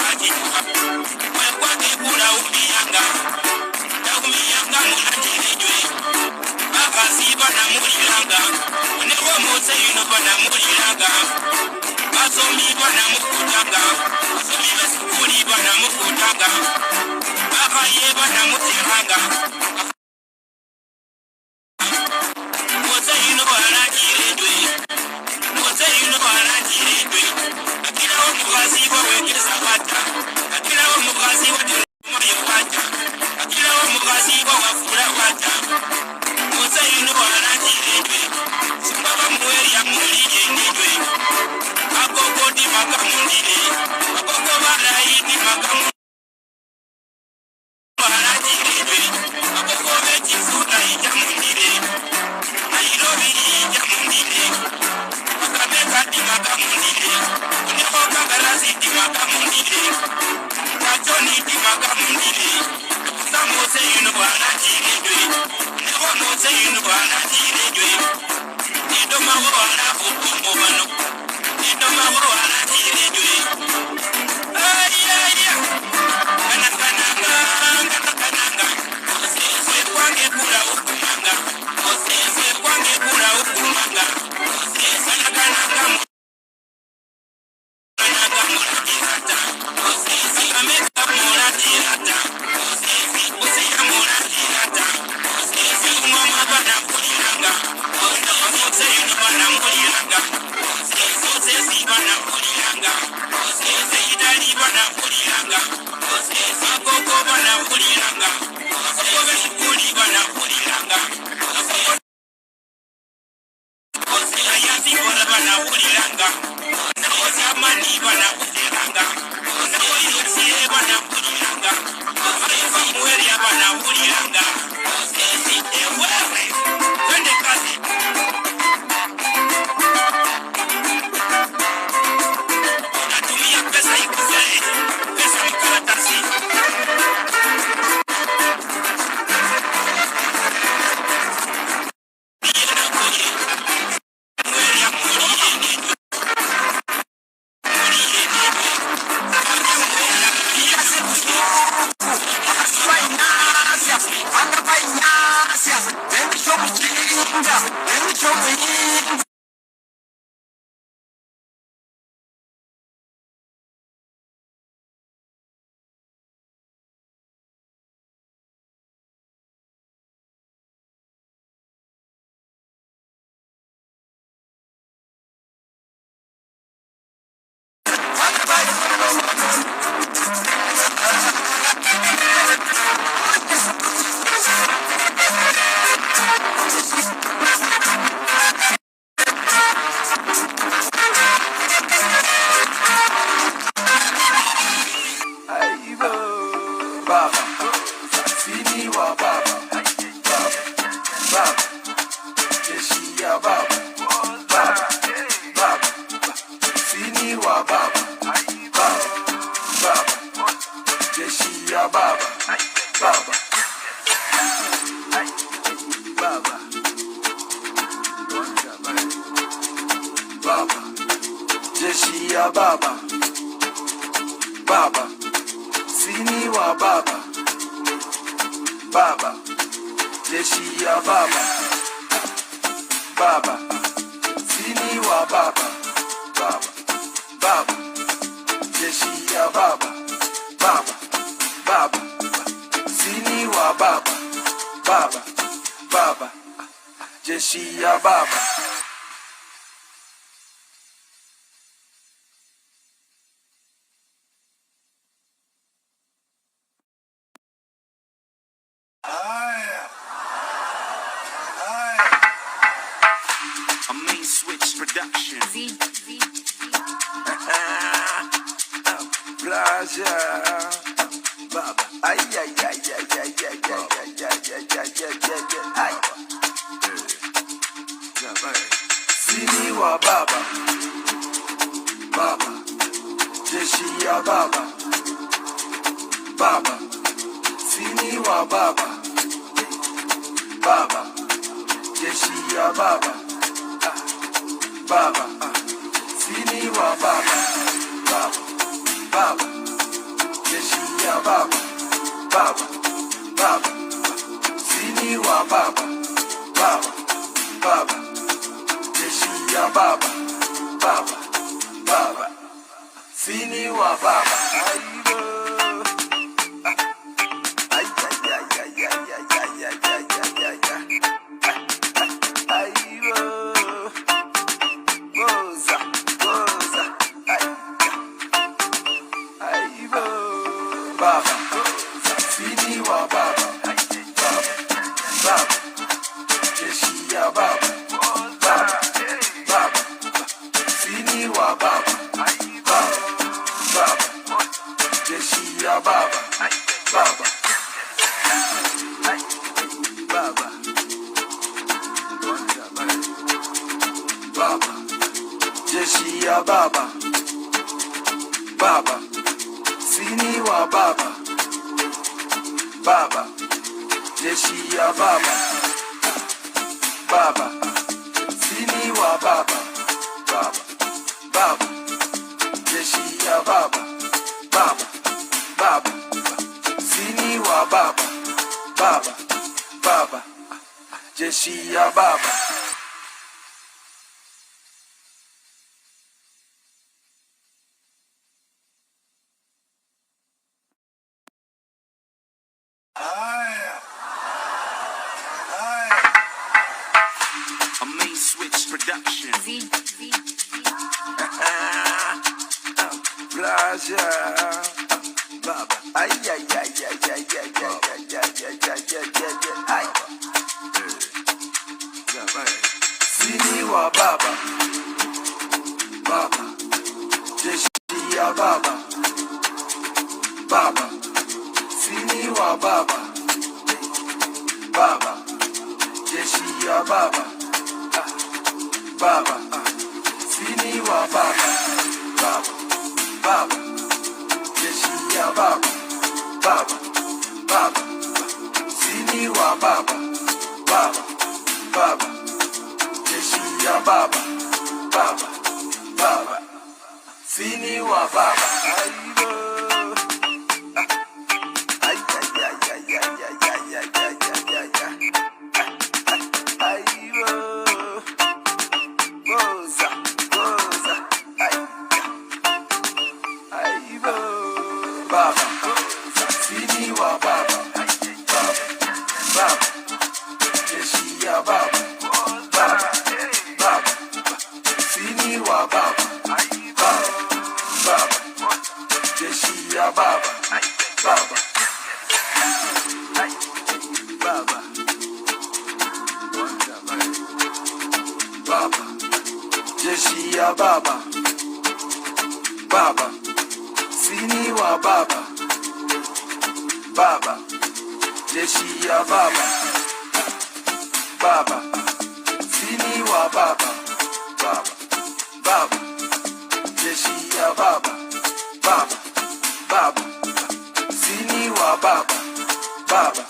kajiwa kwa kula umianga na umianga mulajijwe bakazi bana mulilanga nebo mose ino bana mulilanga basomi bana mukutanga basomi besukuli bana mukutanga bakaye bana mutiranga mose ino bana jirejwe mose ino bana jirejwe akira omukazi bawekeza bata akira omukazi watirumye bata akira omukazi bawafura bata mose ino bana jirejwe sibaba mweri ya mulije ndejwe akoko di makamundile akoko barayi di makamundile bana jirejwe akoko bechifuta ijamundile Nairobi ijamundile Akameka di makamundile Uneko kagarasi di makamundile Kachoni di makamundile Samose yunu bana jirejwe Uneko mose yunu bana jirejwe Nido mago wana kukumbo bano Nido mago wana jirejwe Ayaya Kanakananga Osese kwange kula ukumanga Osese kwange kula ukumanga Osese kanakananga Muratirata Osese kameka muratirata Osese kuseya muratirata Osese umama bana kuliranga Osese yunu bana kuliranga Osese bana kuliranga Osese idari bana kuliranga Osese koko bana kuliranga Osese beshukuli bana kuliranga Osese ayati bana kuliranga Osese amani bana kuliranga Osese yutie bana kuliranga Osese mweri bana kuliranga Osese ewewe twende kazi Natumia pesa ikuzae pesa mkaratasi Baba, Sini wa Baba, Baba, Baba, baba, baba, baba, sini wa baba, baba, baba, jeshi ya baba, baba, baba, sini wa baba. Baba, baba, sini wa baba, baba, jeshi ya baba, baba, sini wa baba, baba, baba, jeshi ya baba, baba, baba, sini wa baba, baba, baba, jeshi ya baba. A main switch production. Plaza, baba, ay ay ay ay ay ay ay ay. Sini wa baba, baba, jeshi ya baba, baba, sini wa baba, baba, jeshi ya baba, baba, sini wa baba, baba, baba, jeshi ya baba, baba, baba, sini wa baba, baba, baba, jeshi ya baba, baba, baba, sini wa baba. Jeshi ya baba, baba, sini wa baba, baba, jeshi ya baba, baba, sini wa baba, baba, baba, jeshi ya baba, baba, baba, sini wa baba, baba,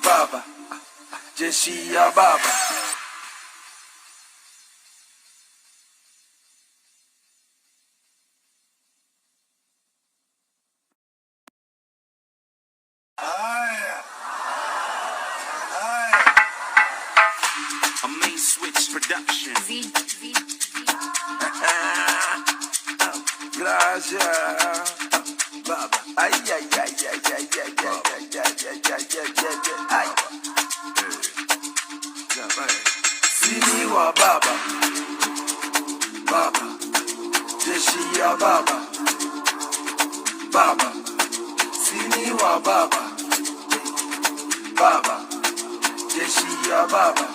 baba, jeshi ya baba. A main switch production. Plaza, baba, ay ay ay ay ay ay ay. Sini wa baba, baba, jeshi ya baba, baba, sini wa baba, baba, jeshi ya baba,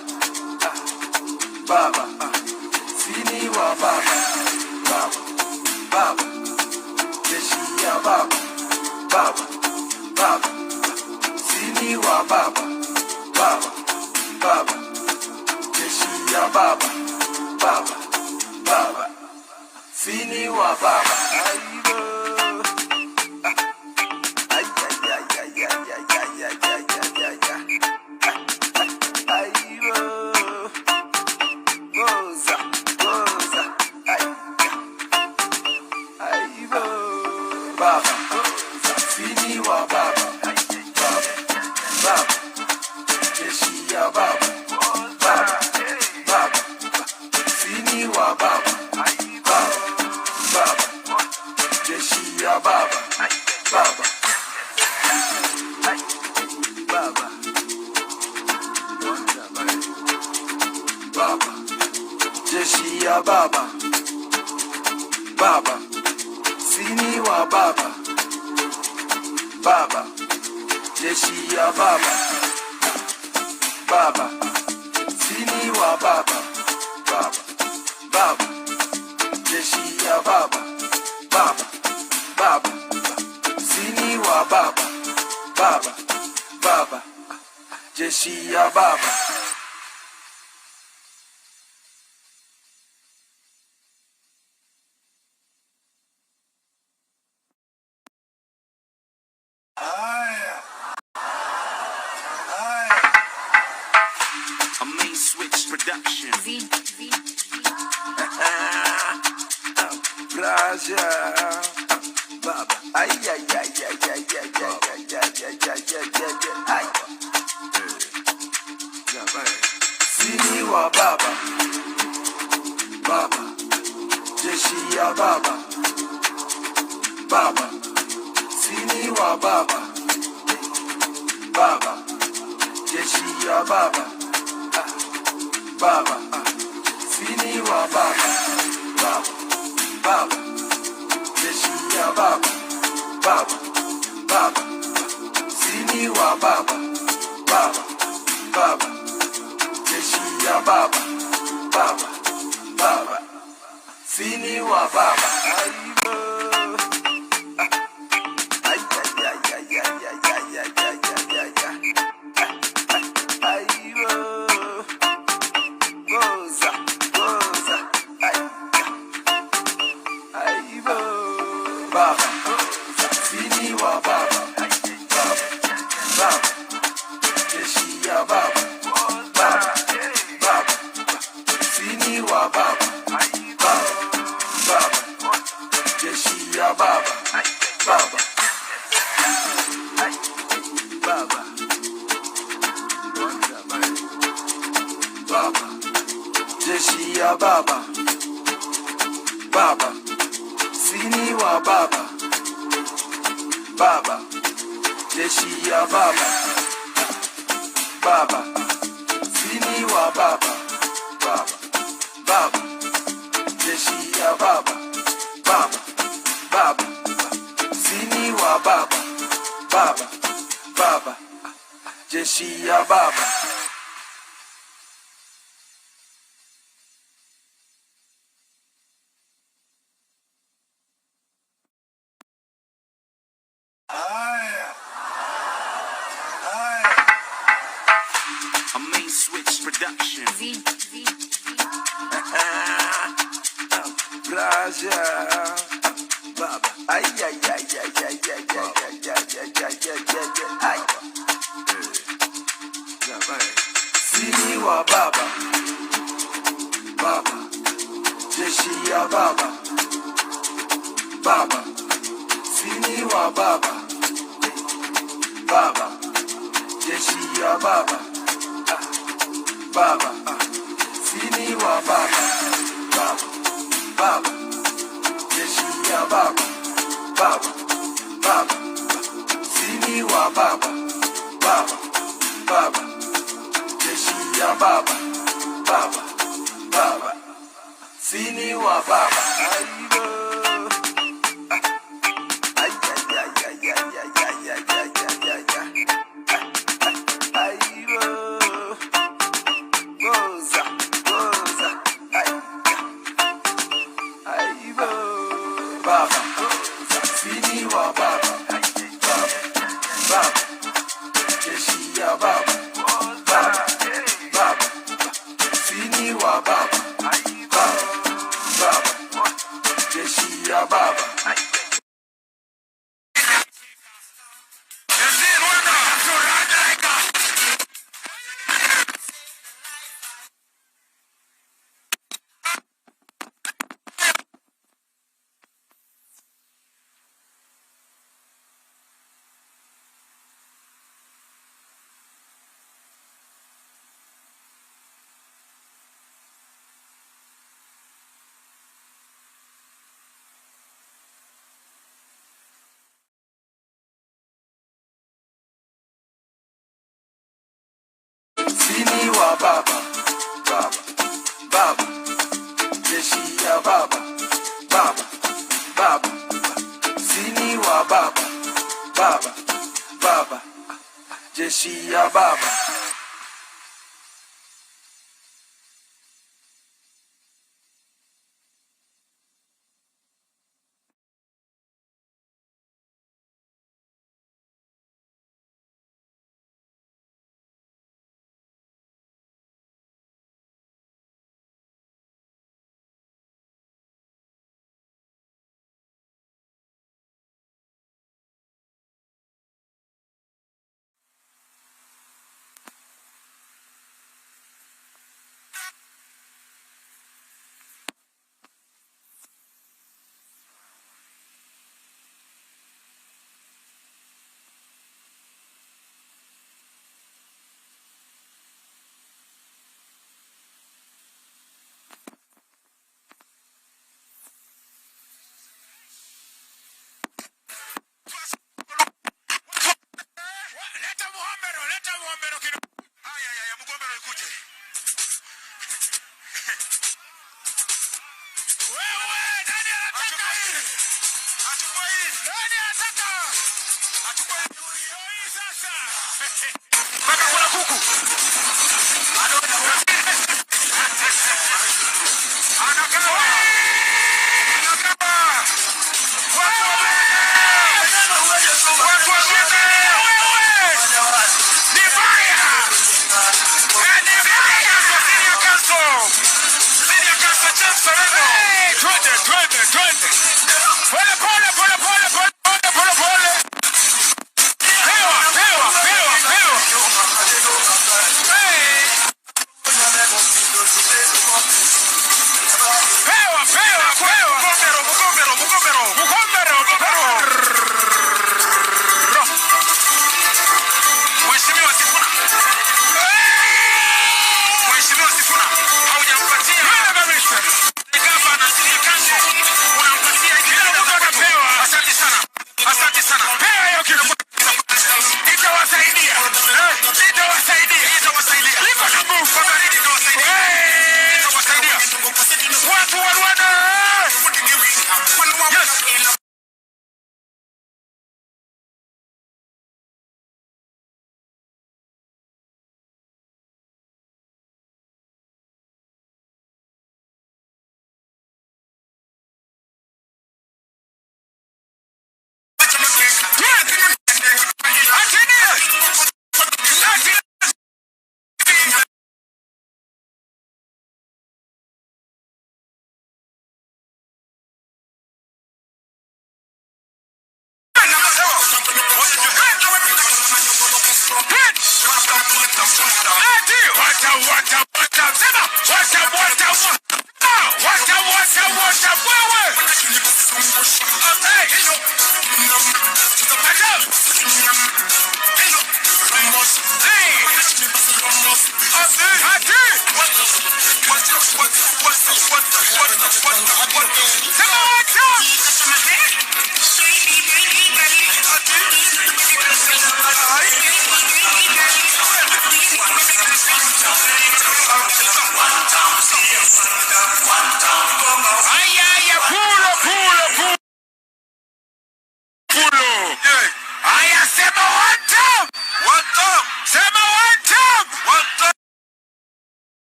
baba, sini wa baba, baba, baba, jeshi ya baba, baba, baba, sini wa baba, baba, baba, jeshi ya baba, baba, baba, sini wa baba. Baba. jeshi ya baba, baba, sini wa baba, baba, baba, jeshi ya baba, baba, baba, sini wa baba, baba, baba, jeshi ya baba. A main switch production. Raja, baba, ay ay ay ay ay ay ay ay ay ay. Sini wa baba, baba, jeshi ya baba, baba, sini wa baba, baba, jeshi ya baba, baba, sini wa baba, baba, baba, jeshi ya baba, baba, baba, sini wa baba, baba, baba, jeshi ya baba, baba, baba, sini wa baba. Ay, ay, ay, ay, ay, ay, ay, ay, ay, ay, ay, ay. Ay, goza, goza, ay, ay, baba, sini wa baba, baba, baba, jeshi ya baba, baba, baba, sini wa baba, baba, baba, jeshi ya baba, baba, baba, baba, jeshi ya baba, baba, sini wa baba, baba, jeshi ya baba, baba, sini wa baba, baba, baba, jeshi ya baba, baba, baba, sini wa baba, baba, baba, jeshi ya baba. A main switch production. Raja, baba, ay ay ay ay ay ay ay ay ay ay ay ay. Sini wa baba, baba, jeshi ya baba, baba, sini wa baba, baba, jeshi ya baba, baba, sini wa baba, baba, baba, jeshi ya baba, baba, baba, sini wa baba, baba, baba, jeshi ya baba, baba, baba, sini wa baba. Ay, ay, ay, ay, ay, ay, ay, ay, ay, ay, ay, ay. Ay, goza, goza, ay, ay, baba, sini wa baba, baba, baba, jeshi ya baba, baba, baba, sini wa baba, baba, baba, jeshi ya baba. Sini wa baba, baba, baba, jeshi ya baba, baba, baba, sini wa baba, baba, baba, jeshi ya baba.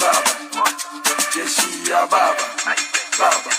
Baba, jeshi ya baba, baba.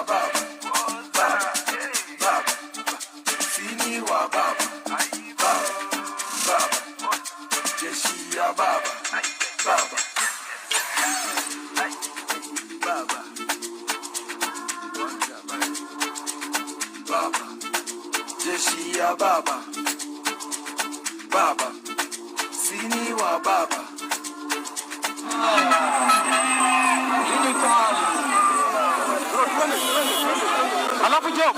Baba, Baba, Baba, Sini wa Baba. baba, sini wa baba. Alafu job.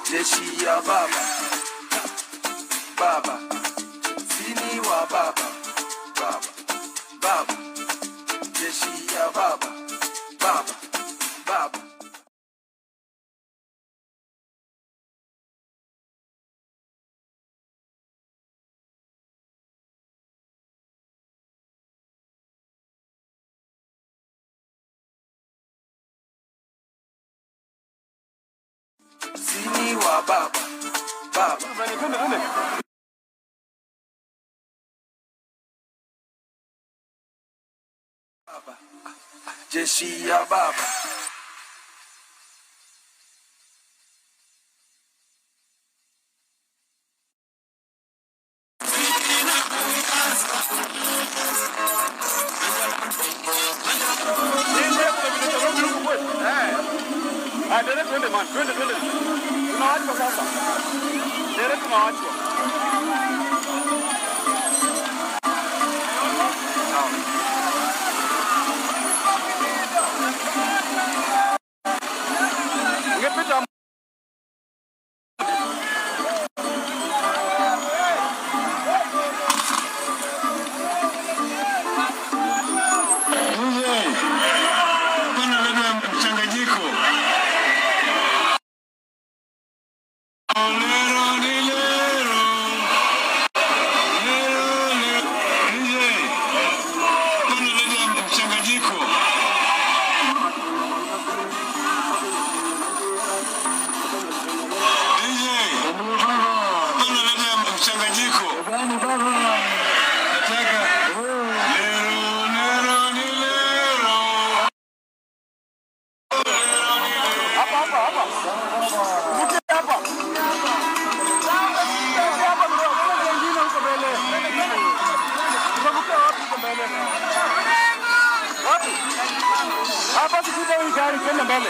Jeshi ya baba, baba, sini wa baba, baba, baba, jeshi ya baba, baba, baba. Sini wa baba, baba. Baba, jeshi ya baba. Dere twende man, twende. Tunawachwa sasa. Dere tunawachwa. Ungepita hapa tukija hii gari kwenda mbele.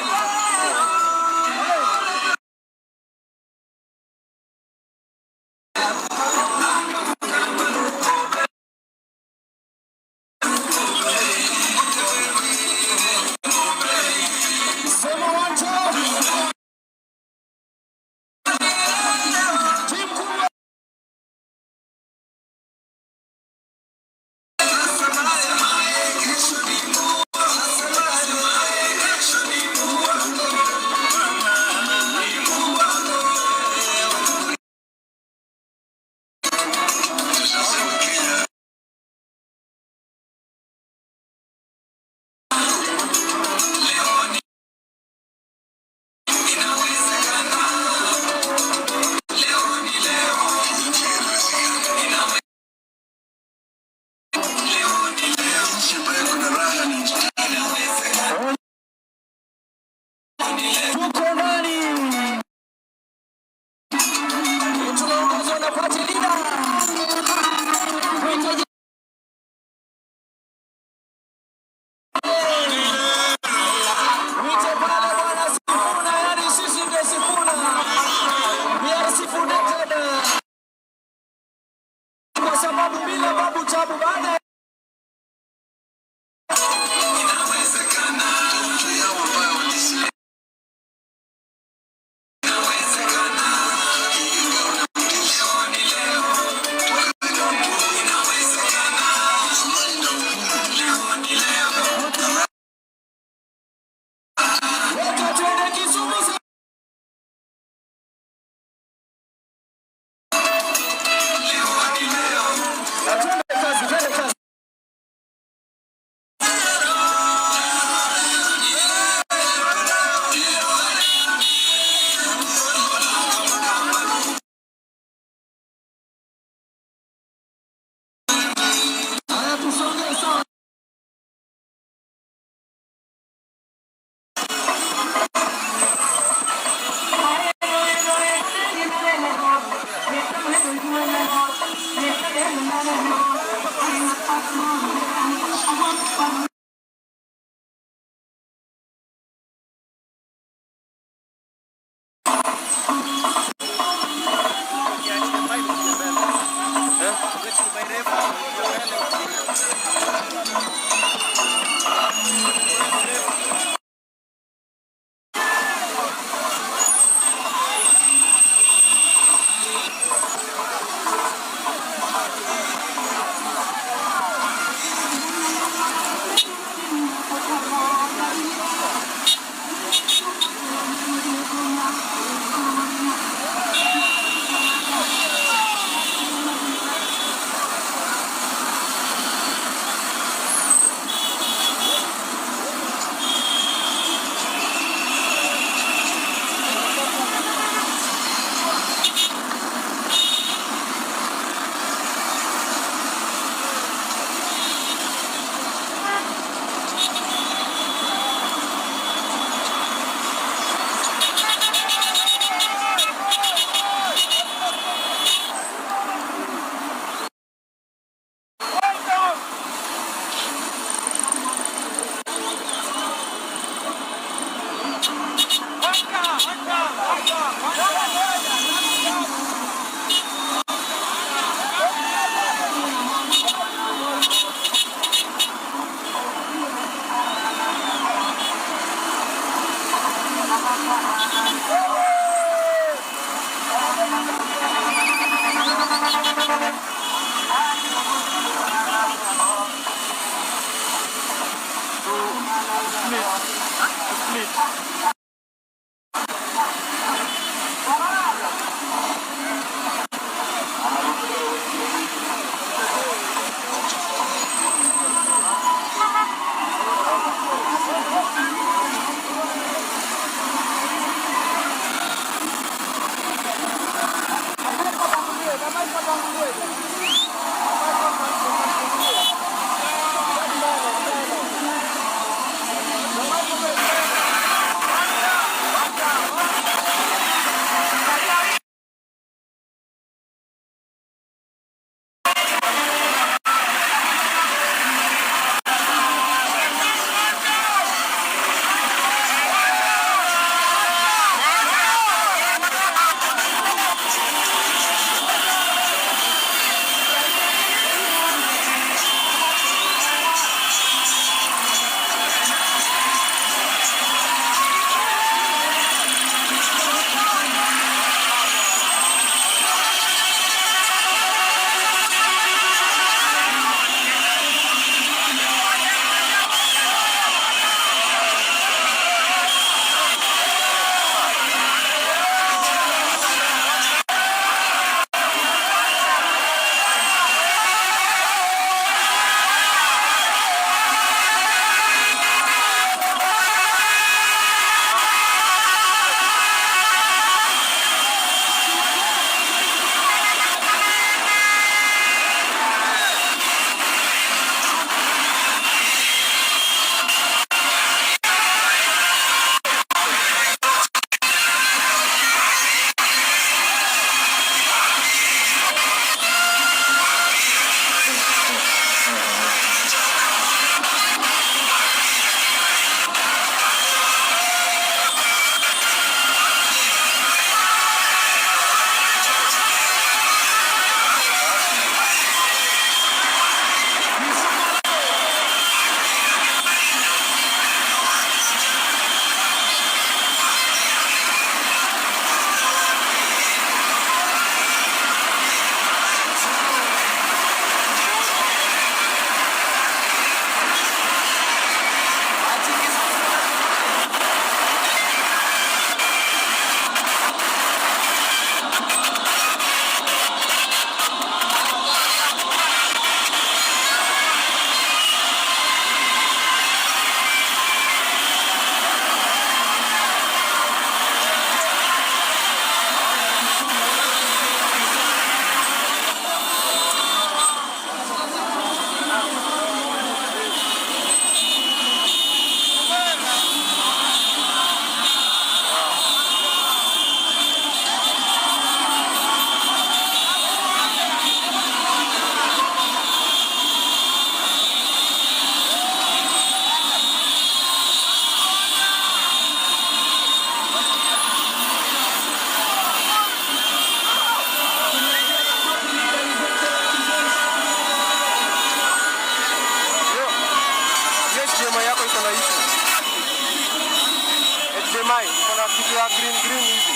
kuna kitu ya green hivi.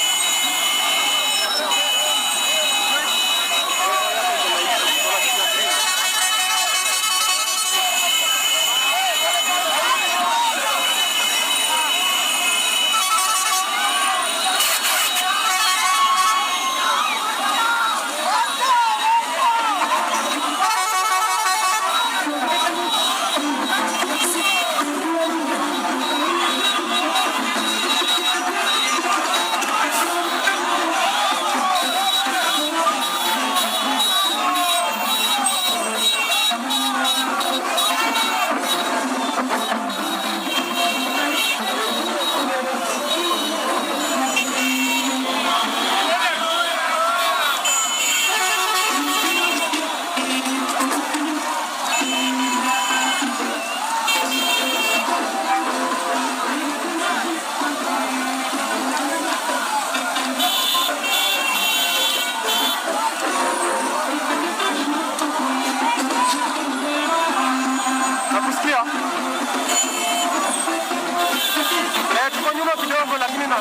Nakusikia? Tuko nyuma kidogo lakini na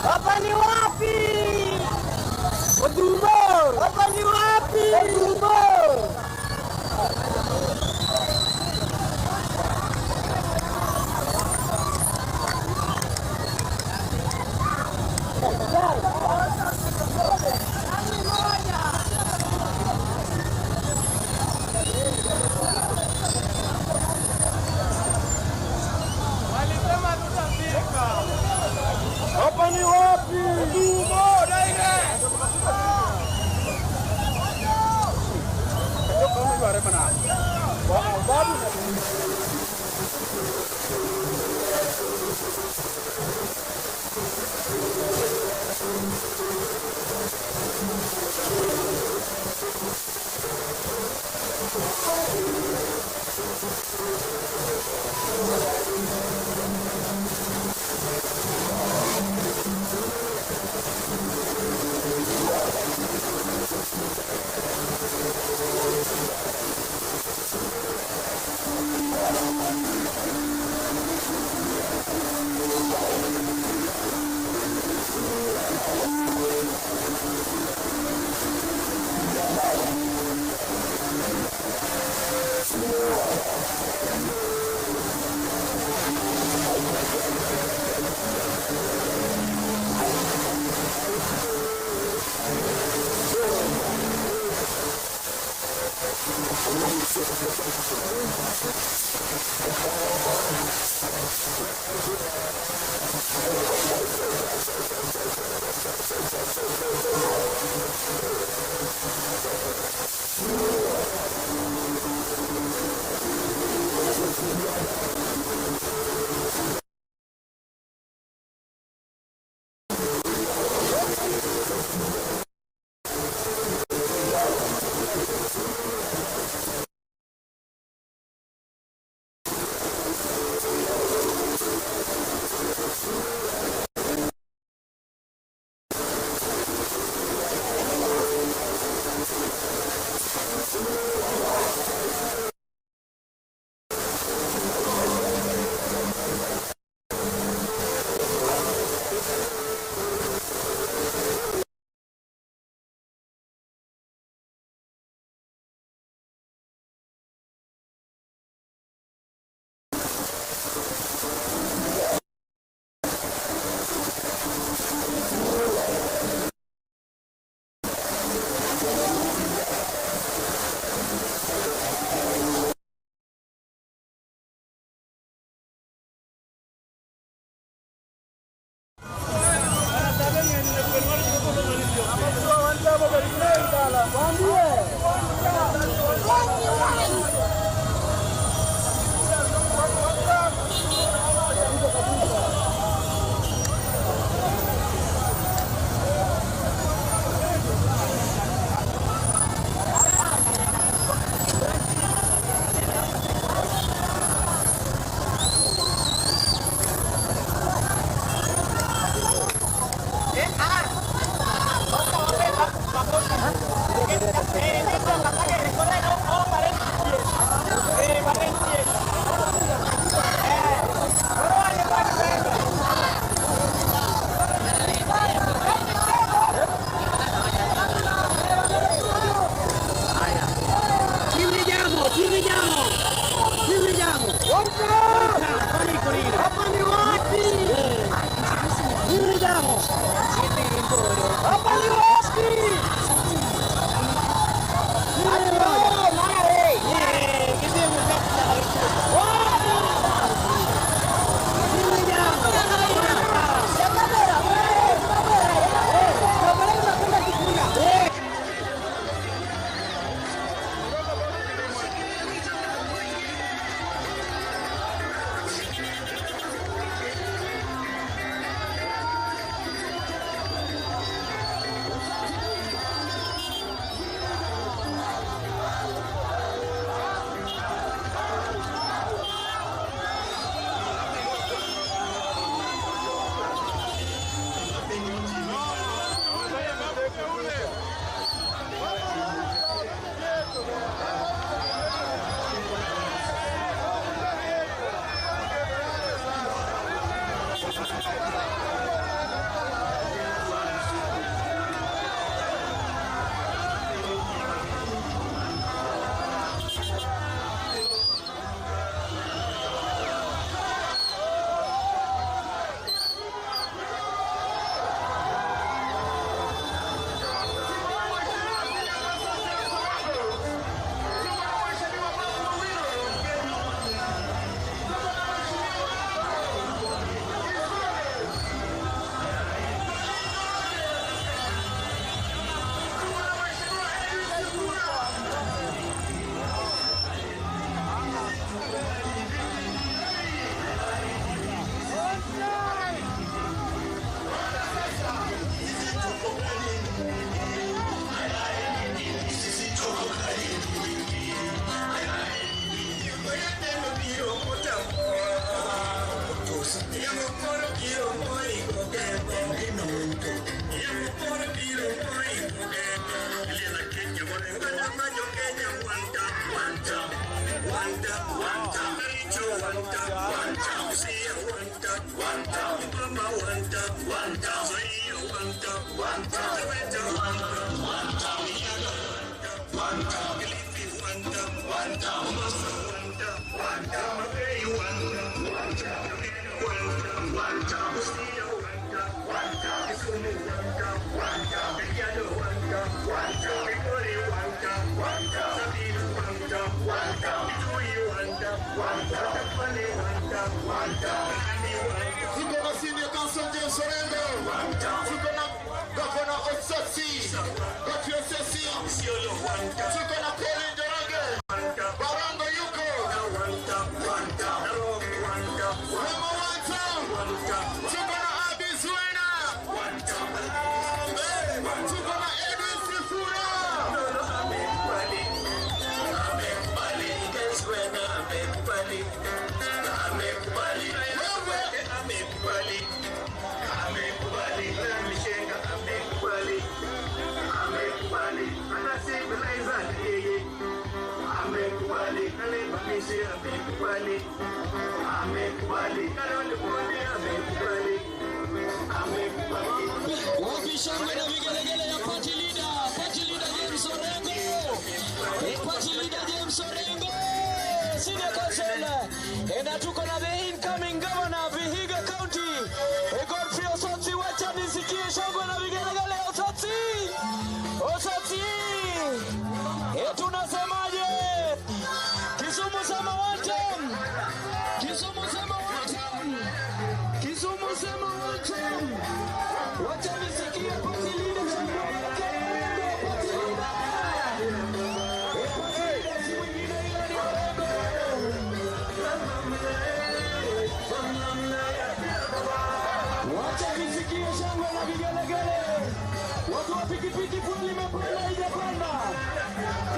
Hapa ni wapi? Odumbo. Hapa ni wapi? Odumbo. Tuko na senior council James Orengo. Tuko na Governor Osotsi. Dr. Osotsi. Tuko na Colin Njoroge. Barango yuko. Remo Wanta. Tuko na Abi Zwena. Tuko na Edwin Sifuna. Wakishangwe na vigelegele ya party leader James Orengo. Party leader James Orengo. Senior council. Na tuko na the incoming governor Vihiga County. Godfrey Osotsi, wacha nisikie shangwe na vigelegele Osotsi. Osotsi. Tunasemaje? Kisumu sema one time. Kisumu sema one time. Kisumu sema one time. Wacha nisikie party leader shangwe yake. Party leader. Si mwingine ila ni Orengo. Wacha nisikie shangwe na vigelegele. Watu wa pikipiki fueli imepanda haijapanda.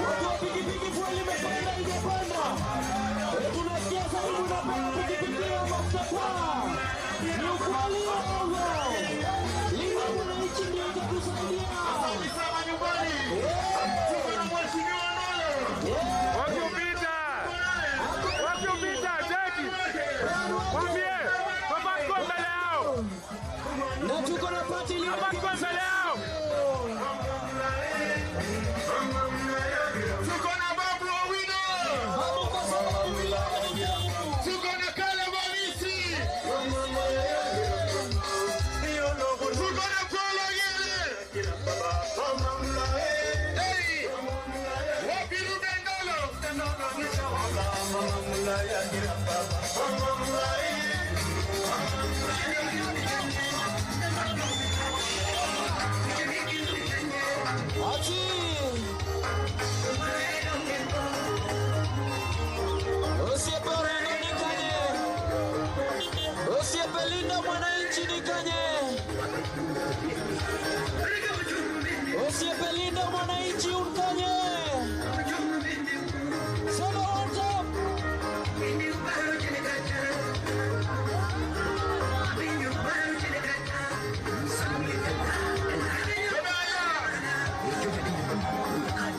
Watu wa pikipiki fueli imepanda haijapanda. Tunasikia sauti unapanda pikipiki ya mafuta kwa. Ni ukweli wa uongo. Linda mwananchi ndio itakusaidia. Sasa nyumbani. Tuko na mheshimiwa Nolo. Wakupita, Jackie. Mwambie, baba kwa mbele yao. Na tuko na party leader. Baba kwa mbele yao. Tuko na Babu Owino. Babu kwa sababu wilaya ni yangu. Tuko na Kale Morisi. Tuko na Paul Oyele. Hey, wapi Ruben Ndolo? Ati. Usiepe Orengo nikanye. Usiepe Linda mwananchi nikanye. Usiepe Linda mwananchi unkanye. Sema one time.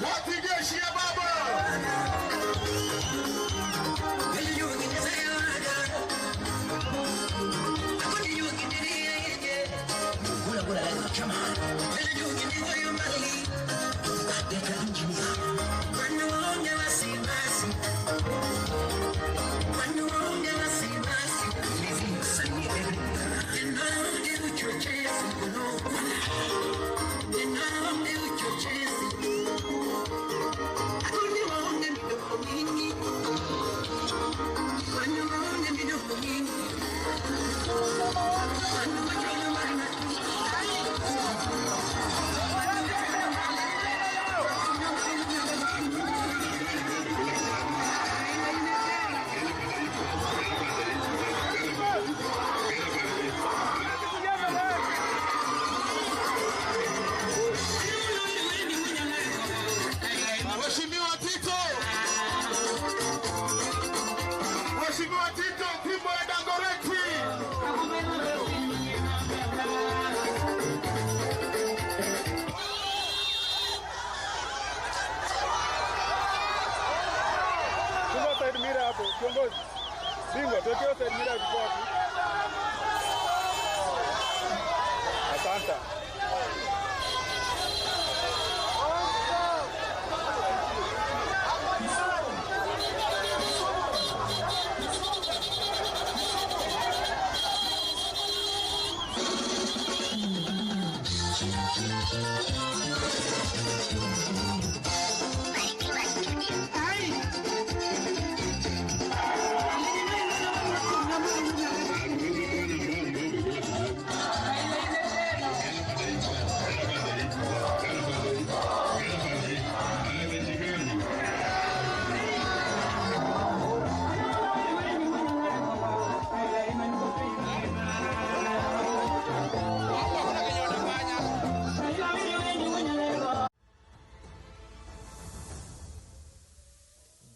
Wapi jeshi ya baba?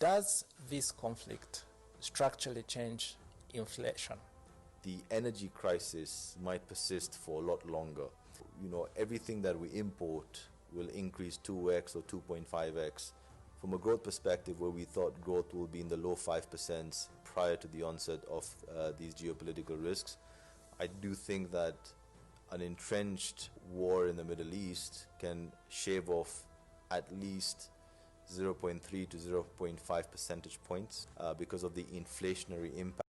Does this conflict structurally change inflation? The energy crisis might persist for a lot longer. You know, everything that we import will increase 2x or 2.5x. From a growth perspective, where we thought growth will be in the low 5% prior to the onset of these geopolitical risks, I do think that an entrenched war in the Middle East can shave off at least 0.3 to 0.5 percentage points because of the inflationary impact.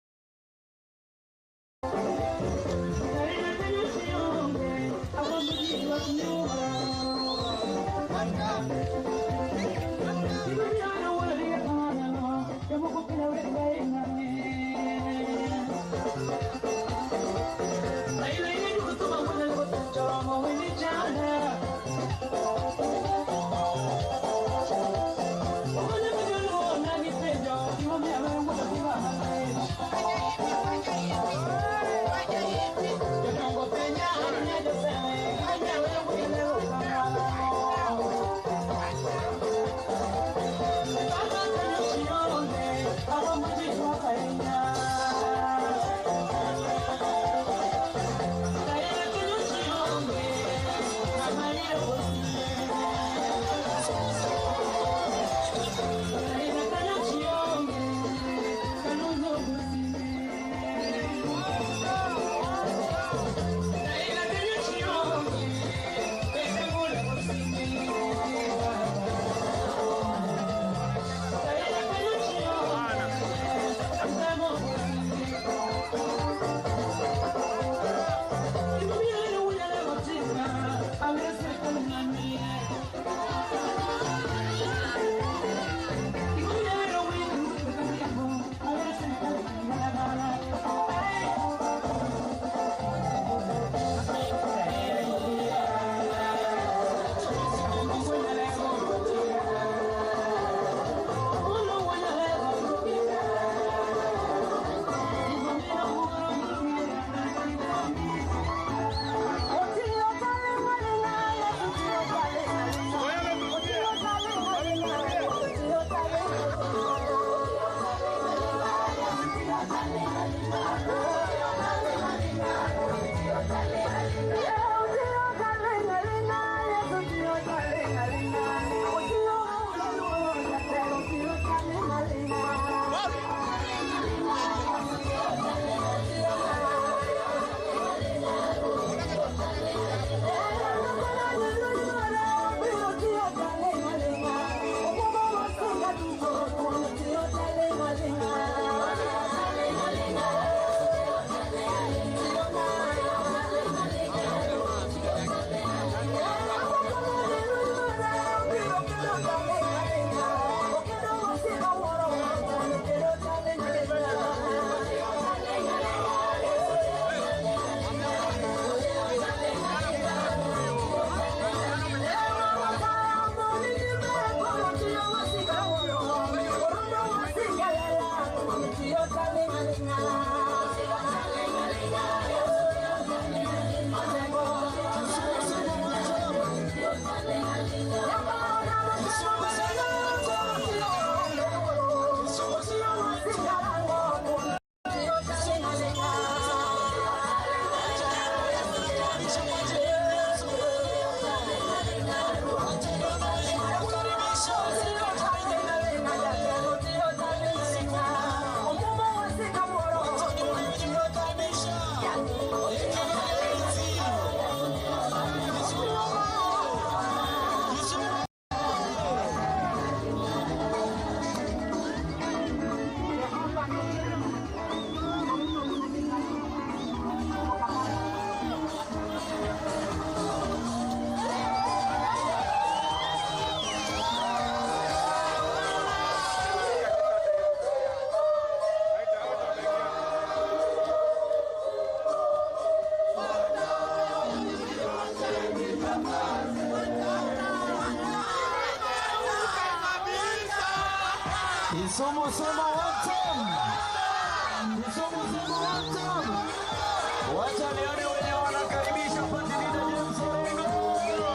Wacha nione wenye wanakaribisha Patilida James Orengo.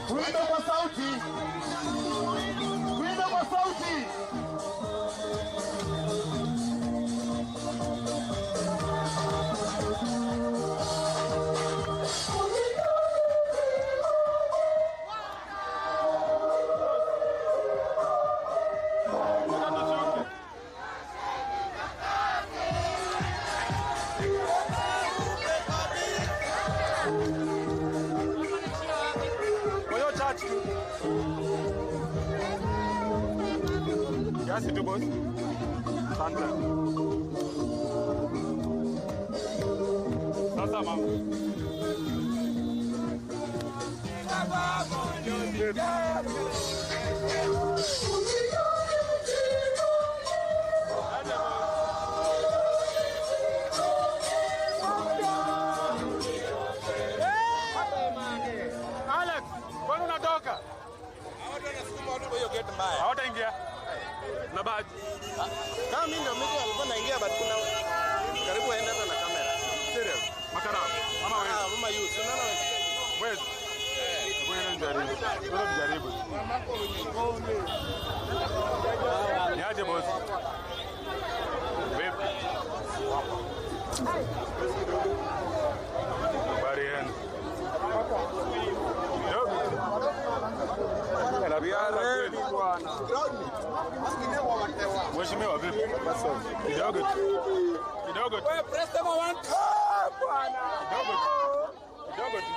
Kuimba kwa sauti. Kiasi tu boss. Asante. Sasa mama. Alex, kwani unatoka? Watu wanasukuma watu kwa hiyo gate mbaya. Hawataingia. Na badge. Kama mimi ndio mimi alikuwa naingia but kuna karibu aenda hata na kamera. Serious. Makara. Mama wewe. Mama youth. Unaona wewe? Wewe jaribu. Wewe jaribu. Niaje boss? Vipi? Habari yenu? Mheshimiwa vipi? Kidogo tu. Kidogo tu. Wewe press them one bwana. Kidogo tu. Kidogo tu.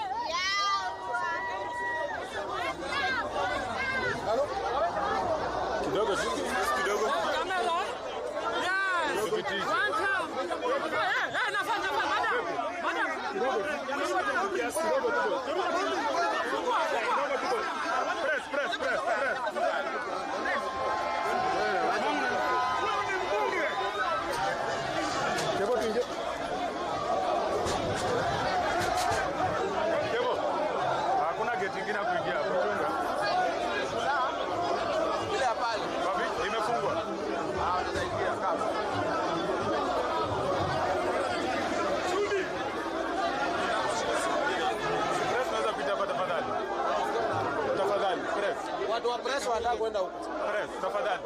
Kidogo tu. Kidogo. Kamera. Yes. One time. Nafanya madam. Madam. Yes, kidogo tu. Press. Kebo. Hakuna gate nyingine ya kuingia hapo. ile pale. Wapi? Imefungwa. Wanaingia kama. Press naweza pita hapa tafadhali. Tafadhali, press. Watu wa press wanataka kwenda huko. Press, tafadhali.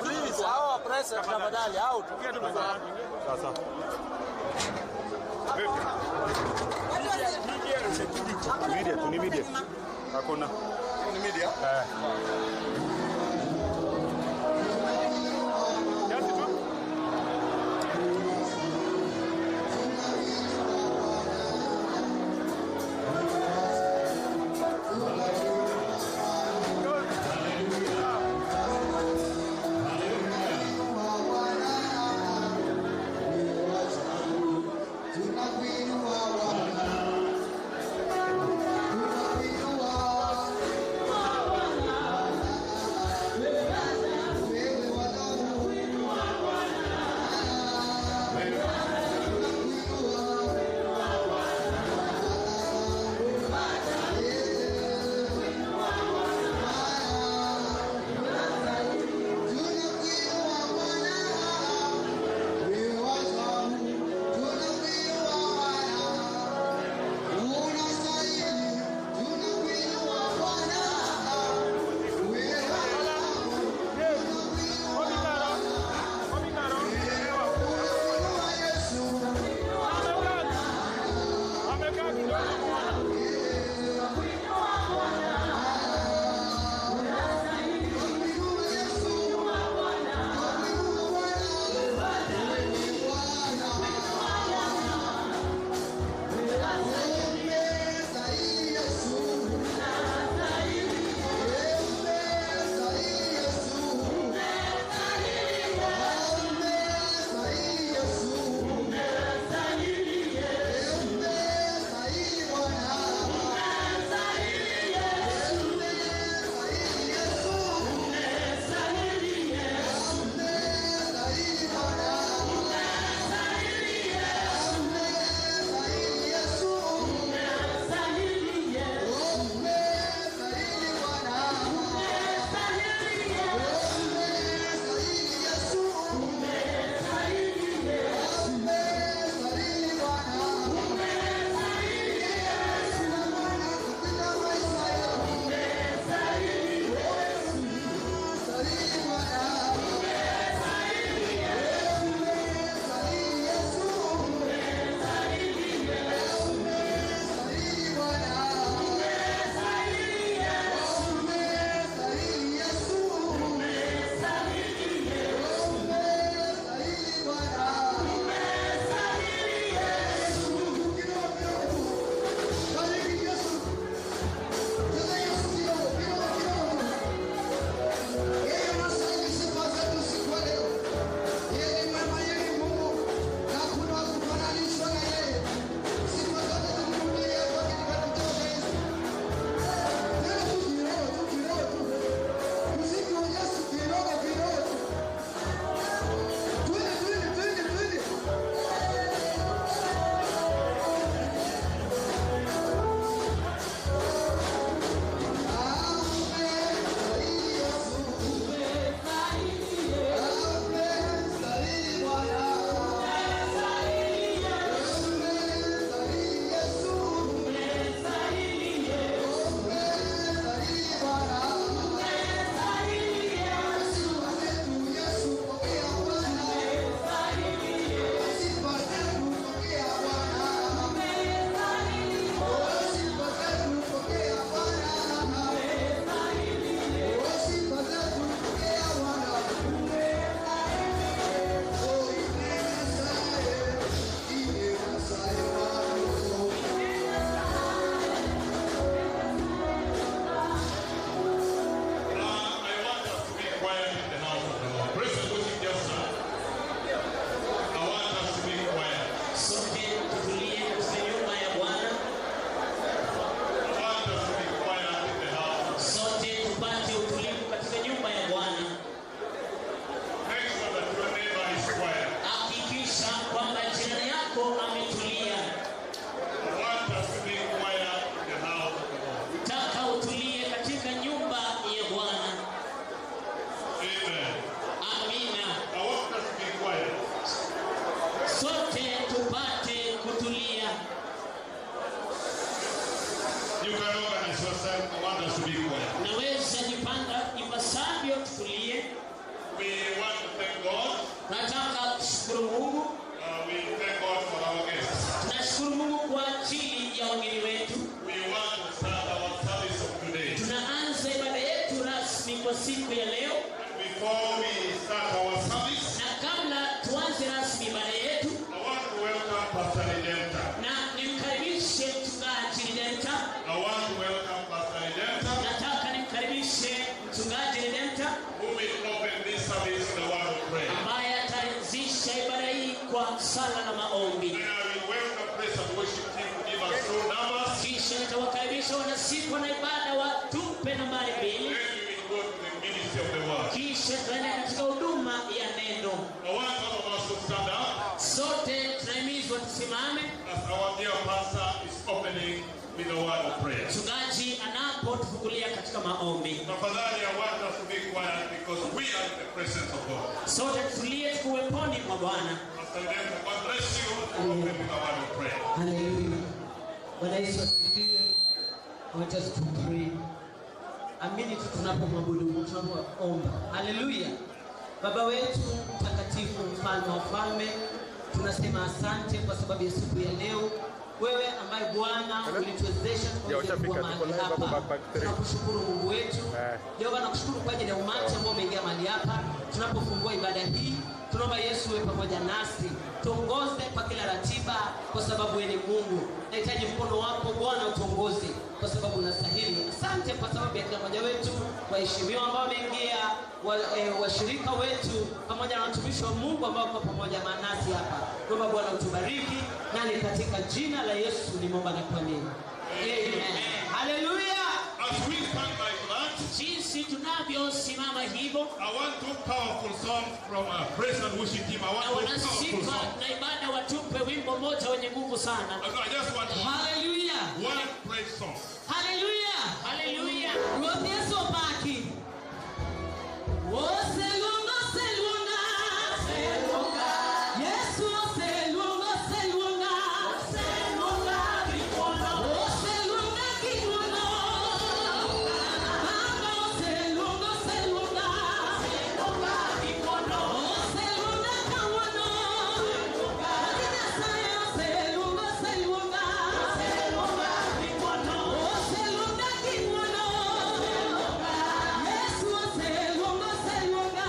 Please, hao wa press tafadhali, hao tu. Sasa. Vipi? Media, tu ni media. Hakuna. Ni media. Kiasi tu. yako ametulia. I want us to be quiet in the house of the Lord. Nataka utulie katika nyumba ya Bwana. Amen. Amina. I want us to be quiet. Sote tupate kutulia. You can organize yourself. I want us to be quiet. Naweza jipanga ipasavyo tutulie. We want to thank God. Nataka kushukuru Mungu. We thank God for our guests. Tunashukuru Mungu kwa ajili ya wageni wetu. We want to start our service of today. Tunaanza ibada yetu rasmi kwa siku ya leo. Before we start our service, Na kabla tuanze rasmi ibada yetu, I want to welcome Pastor Redemptor. na nimkaribishe mchungaji Redemptor. I want to welcome Pastor Redemptor, Nataka nimkaribishe mchungaji Redemptor who will open this service in the word of prayer. ambaye ataanzisha ibada hii kwa sala na maombi. Then I will welcome praise and worship team to give us two numbers. Kisha nitawakaribisha wanasifu na ibada watupe nambari 2. Then we will go to the ministry of the word. Kisha tuende katika huduma ya neno. I want all of us to stand up Sote tunahimizwa tusimame as our dear pastor is opening with the word of prayer. mchungaji anapotufungulia katika maombi. Tafadhali, I want us to be quiet because we are in the presence of God. Sote tulie tukuweponi mwa Bwana. Pastor Redemptor, God bless you to open with the word of prayer. Hallelujah. Bwana Yesu asifiwe. I want us to pray. Amini tu tunapomwabudu Mungu, tunapoomba. Hallelujah. Baba wetu mtakatifu, mfalme wa falme, tunasema asante kwa sababu ya siku ya leo. Wewe ambaye Bwana ulituwezesha kuwa mahali hapa. Tunakushukuru Mungu wetu. Jehova, nakushukuru kwa ajili ya umati ambao umeingia mahali hapa. Tunapofungua ibada hii, tunaomba Yesu uwe pamoja nasi. Tuongoze kwa kila ratiba kwa sababu wewe ni Mungu. Nahitaji mkono wako Bwana utuongoze kwa sababu unastahili. Asante kwa sababu ya kila mmoja wetu, waheshimiwa ambao wameingia, washirika wetu pamoja na watumishi wa Mungu ambao wako pamoja nasi hapa. Naomba Bwana utubariki, nani katika jina la Yesu nimeomba na kuamini. Amen. Hallelujah. As we stand like that, Jinsi tunavyosimama hivyo, I want two powerful songs from our praise and worship team. I want na two powerful wanasifa songs. na ibada watupe wimbo moja wenye nguvu sana. I just want Hallelujah. one praise song. Hallelujah. Haleluya. Wote Yesu baki. Selunga, selunga, selunga. Yesu selunga, selunga, selunga kikono. Selunga kikono. Baba selunga, selunga, selunga kikono. Selunga kawono. Selunga. Saya selunga, selunga, selunga kikono. Selunga kikono. Yesu selunga, selunga,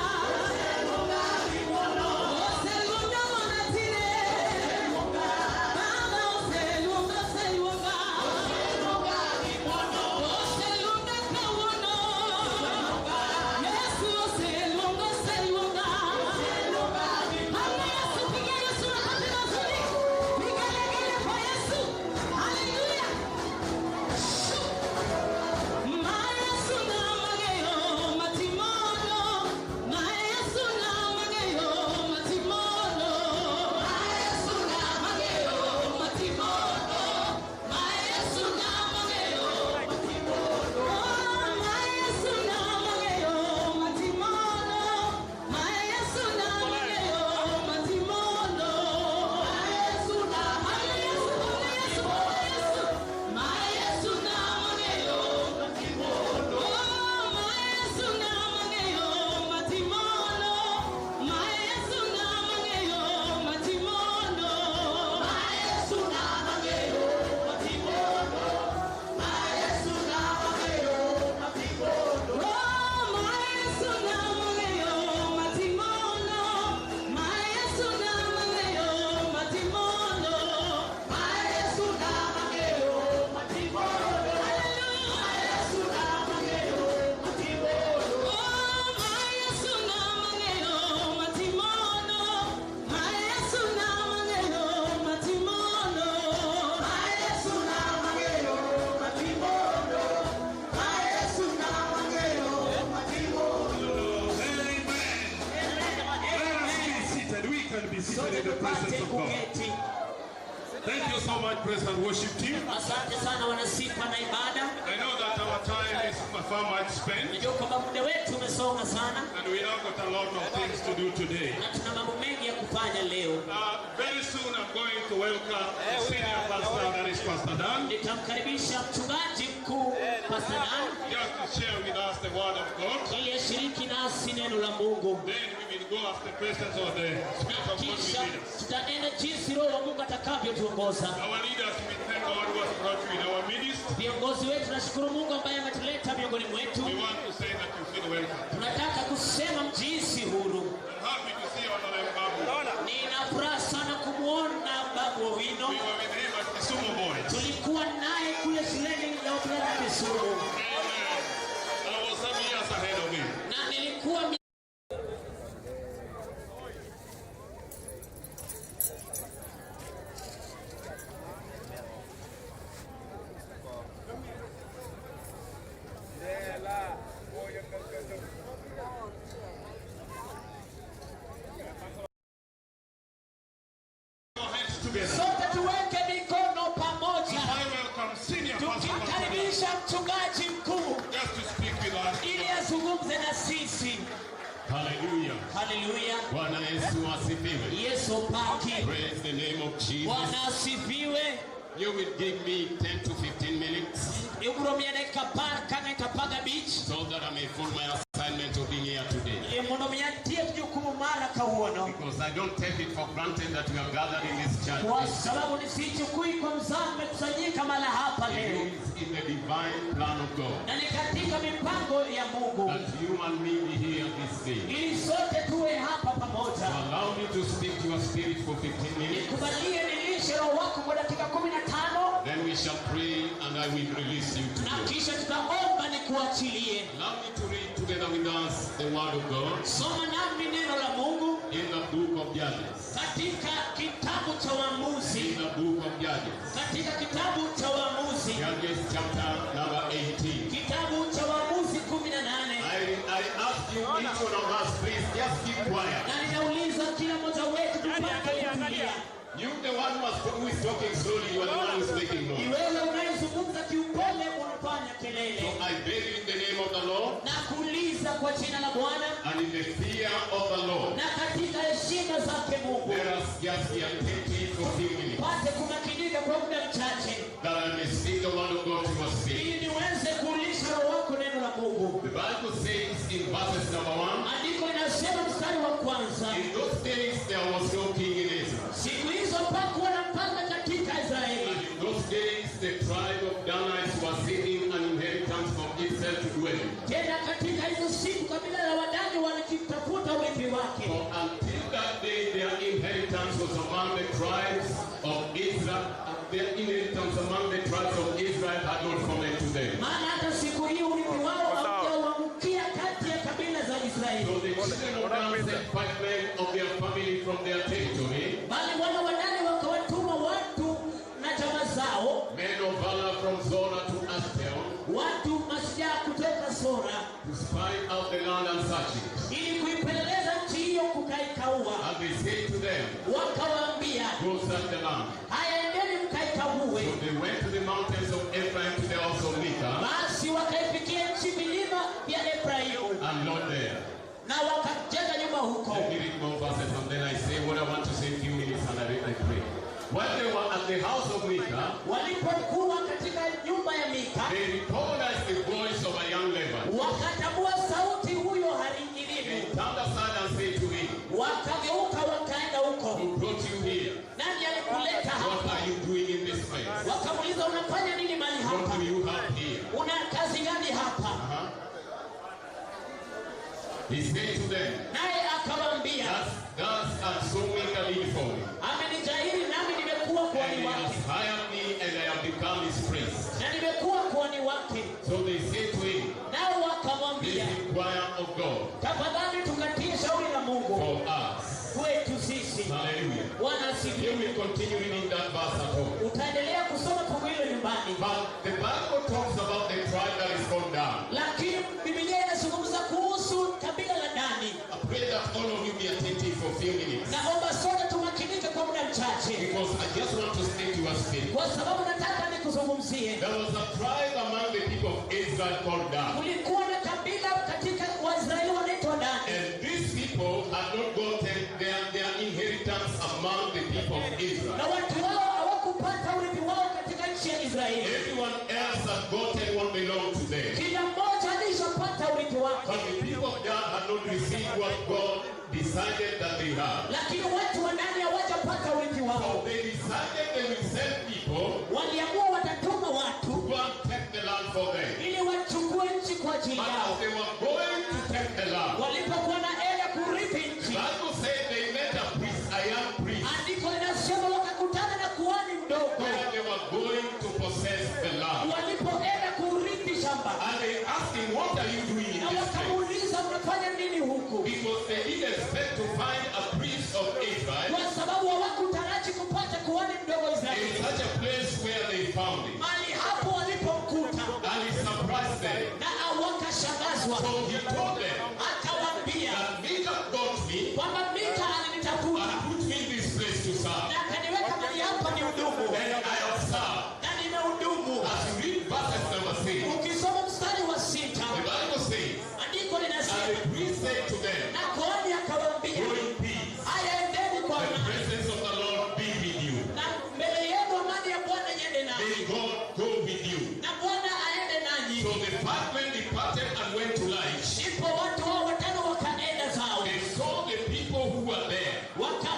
selunga kikono. Selunga wanatine. Baba selunga, selunga, selunga kikono. Selunga kawono. Yesu selunga, selunga, selunga kikono. Yesu piga Yesu wakati mazuri. Vigelegele kwa Yesu. Hallelujah. Yesu na mageyo matimono. Yesu na mageyo matimono. Yesu na mageyo matimono. Yesu na mageyo matimono. Yesu na mageyo matimono. Yesu na mageyo matimono. Yesu na mageyo Yesu na mageyo matimono. Yesu na mageyo matimono. Yesu na mageyo matimono. Yesu na mageyo matimono. Yesu na mageyo matimono. Yesu na mageyo matimono. Yesu na mageyo matimono. Yesu na mageyo matimono. Yesu na mageyo matimono. Yesu na mageyo matimono. Yesu na mageyo matimono. Yesu na mageyo matimono. Yesu na mageyo matimono. Amen. Let us be seated. We can be seated in the presence Tupate of God. kuketi Thank you so much, praise and worship team. Asante sana wanasifa na ibada. I know that our time is far much spent. Najua kwamba muda wetu umesonga sana. And we have got a lot of things to do today. Na tuna mambo mengi ya kufanya leo. Very soon I'm going to welcome the senior pastor, that is Pastor Dan. Nitamkaribisha mchungaji mkuu Pastor Dan. Just to share with us the word of God. Ili ashiriki nasi neno la Mungu. Then we will go after the presence of the Spirit of God Kisha will lead us. tutaenda jinsi Roho wa Mungu atakavyotuongoza. Our leaders, we thank God who has brought you in our midst. Viongozi wetu nashukuru Mungu ambaye ametuleta miongoni mwetu. We want to say that you feel welcome. Tunataka kusema mjihisi huru. I'm happy to see Honorable Babu. Nina furaha sana kumuona Babu Owino. We were with him at Kisumu Boys. Tulikuwa naye kule shuleni ya upilani Kisumu. I was 7 years ahead of him. Na nilikuwa sote tuweke mikono pamoja. I welcome senior pastor. Tukimkaribisha mchungaji mkuu Just to speak with us. ili azungumze na sisi. Hallelujah. Haleluya. Bwana Yesu asifiwe. Yesu paki. Praise the name of Jesus. Bwana asifiwe. You will give me 10 to 15 minutes Igurumia dakika par kana itapaga beach. so that I may fulfill my assignment of being here today. Munomia tie jukumu mara kauono. Because I don't take it for granted that we are gathered in this church. Kwa sababu nisichukui kwa mzaha mmekusanyika mahali hapa leo. It is in the divine plan of God Na ni katika mipango ya Mungu. that you and me be here this day. Ili sote tuwe hapa pamoja. So allow me to speak to your spirit for 15 minutes. Nikubalie nilishe roho wako kwa dakika 15. Then we shall pray and I will release you Na today. kisha tutaomba nikuachilie. Allow me to read together with us the word of God Soma nami neno la Mungu in the book of Judges. katika kitabu cha Waamuzi. In the book of Judges. Katika kitabu cha Waamuzi. Judges chapter number 18. Kitabu cha Waamuzi 18. I ask you, each one of us, please just keep quiet. Na ninauliza kila mmoja wetu tupate kutulia. You, the one who is talking slowly, you are the one who is making Ni noise. wewe unayezungumza kiupole unafanya kelele. So I beg you in the name of the Lord Na kuuliza kwa jina la Bwana and in the fear of the Lord, na katika heshima zake Mungu. let us just be attentive for a few minutes Pate kumakinika kwa muda mchache. that I may speak the word of God to your spirit. Ili niweze kuulisha roho wako neno la Mungu. The Bible says in verses number 1, Andiko linasema mstari wa kwanza. in those days there was no king in Israel. Siku hizo pakuwa na mfalme katika And Israeli. in those days the tribe of Danites was seeking an inheritance from Israel to dwell in. Tena katika hizo siku kabila la Wadani walikitafuta urithi wake. For until that day their inheritance was among the tribes of Israel. Their inheritance among the tribes of Israel had not fallen to them. Maana hata siku hiyo urithi wao haujauangukia kati ya kabila za Israeli. So the children of Dan sent 5 men of their family from their territory, Bali wana Wadani wakawatuma watu na jamaa zao, men of valor from Zora to Ashkelon, watu mashujaa kutoka Sora, to spy out the land and search it. ili kuipeleleza nchi hiyo kukaikaua. And they said to them, Wakawaambia, go search the land. haya endeni mkaikaue. So they went to the mountains of Ephraim to the house of Micah Basi wakaifikia nchi milima ya Efraimu and not there. na wakajenga nyumba huko. Let me read more verses and then I say what I want to say in a few minutes and I pray. While they were at the house of Micah, Walipokuwa katika nyumba ya Mika, they recognized the voice of a young Levite. wakatambua sauti huyo They haringilivu. turned aside and said to him, Wakageuka wakaenda huko. who brought you here? Nani alikuleta What hapa? are you doing in this place? Wakamuuliza, unafanya nini mahali What hapa? do you have here? Una kazi gani hapa? He said to them, Naye akawaambia, thus and so Micah did for me. amenijahili nami nimekuwa And kuhani he has wake, hired me and I have become his priest. na nimekuwa kuhani wake. So they said to him, Nao let's wakamwambia, inquire of God tafadhali tukatie shauri la Mungu for us. kwetu sisi. Hallelujah. Bwana You asifiwe. will continue reading that verse at home. Utaendelea kusoma fungu hilo nyumbani. But the Bible talks about the tribe that is gone down. Lakini Biblia inazungumza kuhusu kabila la Dani. I pray that all of you be attentive for a few minutes. Naomba sote tumakinike kwa muda mchache. wachache, because I just want to speak to us today. kwa sababu nataka nikuzungumzie. There was a tribe among the people of Israel called Dan. Kulikuwa na kabila katika Waisraeli wanaitwa Dani. And these people had not gotten their inheritance among the people of Israel. Na watu wao hawakupata urithi wao katika nchi ya Israeli. Everyone else had gotten what belonged to them. Kila mmoja alishapata urithi wake. But the people of God had not received what God decided that they had. Lakini watu wa ndani hawajapata urithi wao. So they decided they will send people Waliamua watatuma watu to go and take the land for them. ili wachukue nchi kwa ajili But yao. as they were going to take the land, Walipokuwa na hela kurithi the nchi, Bible said they met a priest, a young priest, andiko linasema wakakutana na kuhani mdogo where they were going to possess the land. walipoenda kurithi shamba, And they asked him, what are you doing in na this place? wakamuuliza unafanya nini huku, Because they didn't expect to find a priest of Israel kwa sababu hawakutaraji kupata kuhani mdogo in Israeli. such a place where they found him. Mali hapo walipomkuta And he surprised them. na wakashangazwa, So he told them akawaambia that Mika got me kwamba Mika alinitafuta and put me in this place to serve. na akaniweka mali hapa ni hudumu, And I have served. na nimehudumu. As you read verses number 6, Ukisoma mstari wa 6, the Bible says, andiko and linasema the priest said to them, na kuhani akawaambia, go in peace. haya endeni kwa The amani, presence of the Lord be with you. na mbele yenu amani ya Bwana iende nanyi, May God go with you. na Bwana aende nanyi. So the 5 men departed and went to Laish. Ndipo watu hao watano wakaenda zao, They saw the people who were there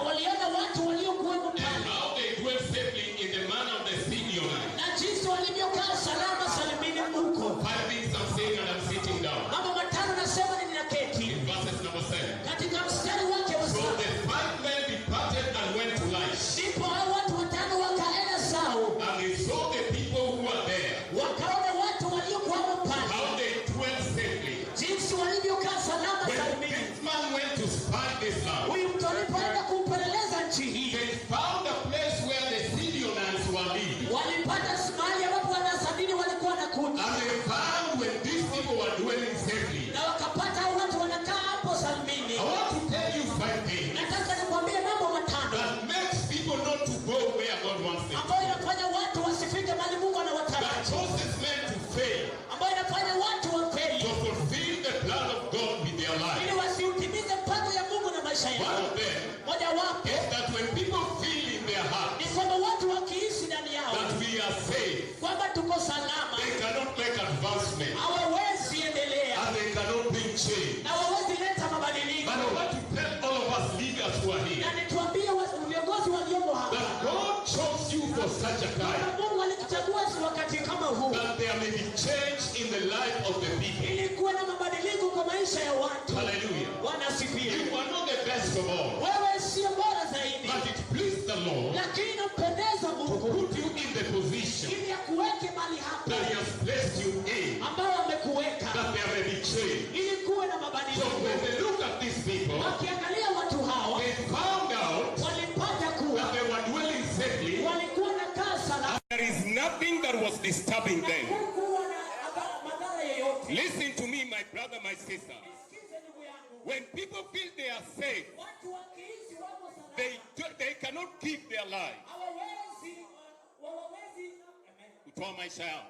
waliona watu waliokuwemo and pale how they dwelt safely in the manner of the Sidonians. na jinsi walivyokaa salama salimini huko. 5 things I'm saying and I'm sitting down. Mambo matano nasema ni ninaketi In verses number 7. katika mstari wake wa So 7. the 5 men departed and went to Laish. Ndipo hao watu watano wakaenda zao, And they saw the people who were there, wakaona watu waliokuwamo pale how they dwelt safely. jinsi walivyokaa salama When salimini. this man went to spy this land, Huyu mtu alipoenda kupeleleza nchi hii, they found a place where the Sidonians were living. walipata mahali ambapo wanasadini walikuwa na kundi, And they found when these people were dwelling safely. na wakapata hao watu wanakaa hapo salimini. I want to tell you 5 things Nataka nikwambie mambo matano that makes people not to go where God wants them to ambayo go. inafanya watu wasifike mahali Mungu That anawataraji, causes men to fail, ambayo inafanya watu to wafeli fulfill the plan of God with their life. ili wasiutimize mpango ya Mungu na maisha One yao. of them Moja wapo is that when people feel in their ni hearts kwamba watu wakiishi ndani yao that we are saved, kwamba tuko salama, they cannot make advancement hawawezi endelea and they cannot bring change. na hawawezi leta mabadiliko. But I want to tell all of us leaders who are here Na nituambie viongozi waliomo hapa that God chose you for such a kwamba time Mungu alikuchagua wakati kama huu that there may be change in the life of the people. ili kuwe na mabadiliko kwa maisha ya watu. Hallelujah. Wanasifiwa. You are not the best of all, Wewe sio bora zaidi, but it pleased the Lord lakini inampendeza to Mungu put you in the position ili akuweke mahali hapa that He has placed you in, ambao amekuweka that there may be change. ili kuwe na So mabadiliko. when they look at these people, Wakiangalia watu hawa they found out walipata kuwa that they were dwelling safely. walikuwa na kaa salama, There is nothing that was disturbing them. hakukuwa na madhara yoyote. Listen to me, my brother, my sister. Sikize ndugu yangu, When people feel they are safe, watu wakiishi wako salama they cannot keep their life. hawawezi Kutoa maisha yao.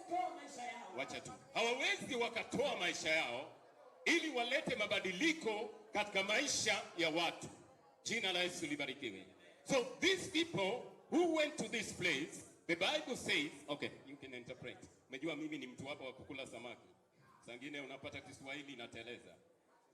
toa maisha yao. Wacha tu. Hawawezi wakatoa maisha yao ili walete mabadiliko katika maisha ya watu. Jina la Yesu libarikiwe. So these people who went to this place, the Bible says, okay, you can interpret. Umejua mimi ni mtu hapa wa kukula samaki. Sangine unapata Kiswahili inateleza.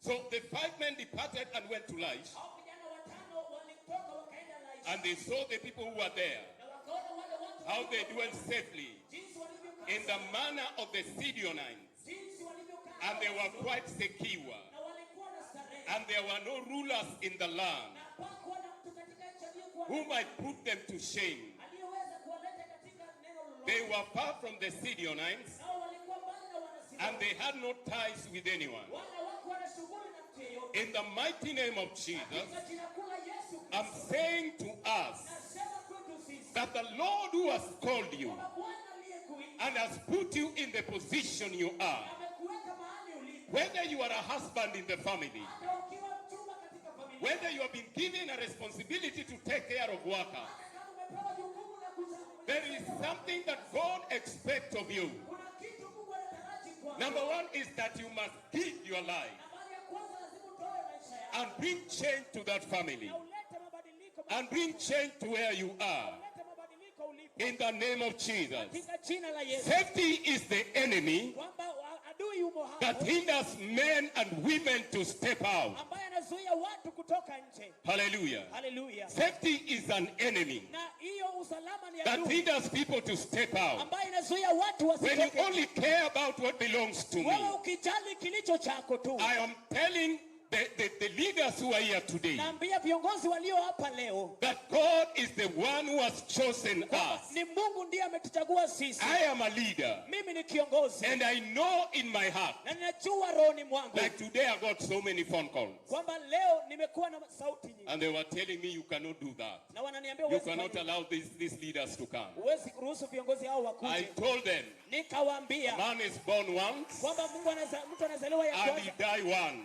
So the 5 men departed and went to Laish, Hao vijana watano walitoka wakaenda Laishi, and they saw the people who were there, na wakaona wale watu how they dwelt safely jinsi walivyokaa in the manner of the Sidonians, jinsi walivyokaa and they were quite secure, na walikuwa na starehe, and there were no rulers in the land na hapakuwa na mtu katika nchi aliyekuwa who might put them to shame. aliyeweza kuwaleta katika neno lolote. They were far from the Sidonians, Nao walikuwa mbali na wanasiasa, and they had no ties with anyone. wala hawakuwa na shughuli na mtu yeyote. In the mighty name of Jesus, Katika jina kuu la Yesu I'm Kristo, saying to us nasema kwetu sisi that the Lord who has called you kwamba Bwana aliyekuita and has put you in the position you are, amekuweka mahali ulipo, whether you are a husband in the family, hata ukiwa mchumba katika familia, whether you have been given a responsibility to take care of workers, there is something that God expects of you. Number one is that you must give your life and bring change to that family and bring change to where you are. In the name of Jesus. Safety is the enemy that hinders men and women to step out. Hallelujah. Hallelujah. Safety is an enemy that hinders people to step out. When you only care about what belongs to me, I am telling the leaders who are here today that God is the one who has chosen us. I am a leader, and I know in my heart, like today I got so many phone calls, and they were telling me you cannot do that. You cannot allow these leaders to come. I told them, man is born once and he died once.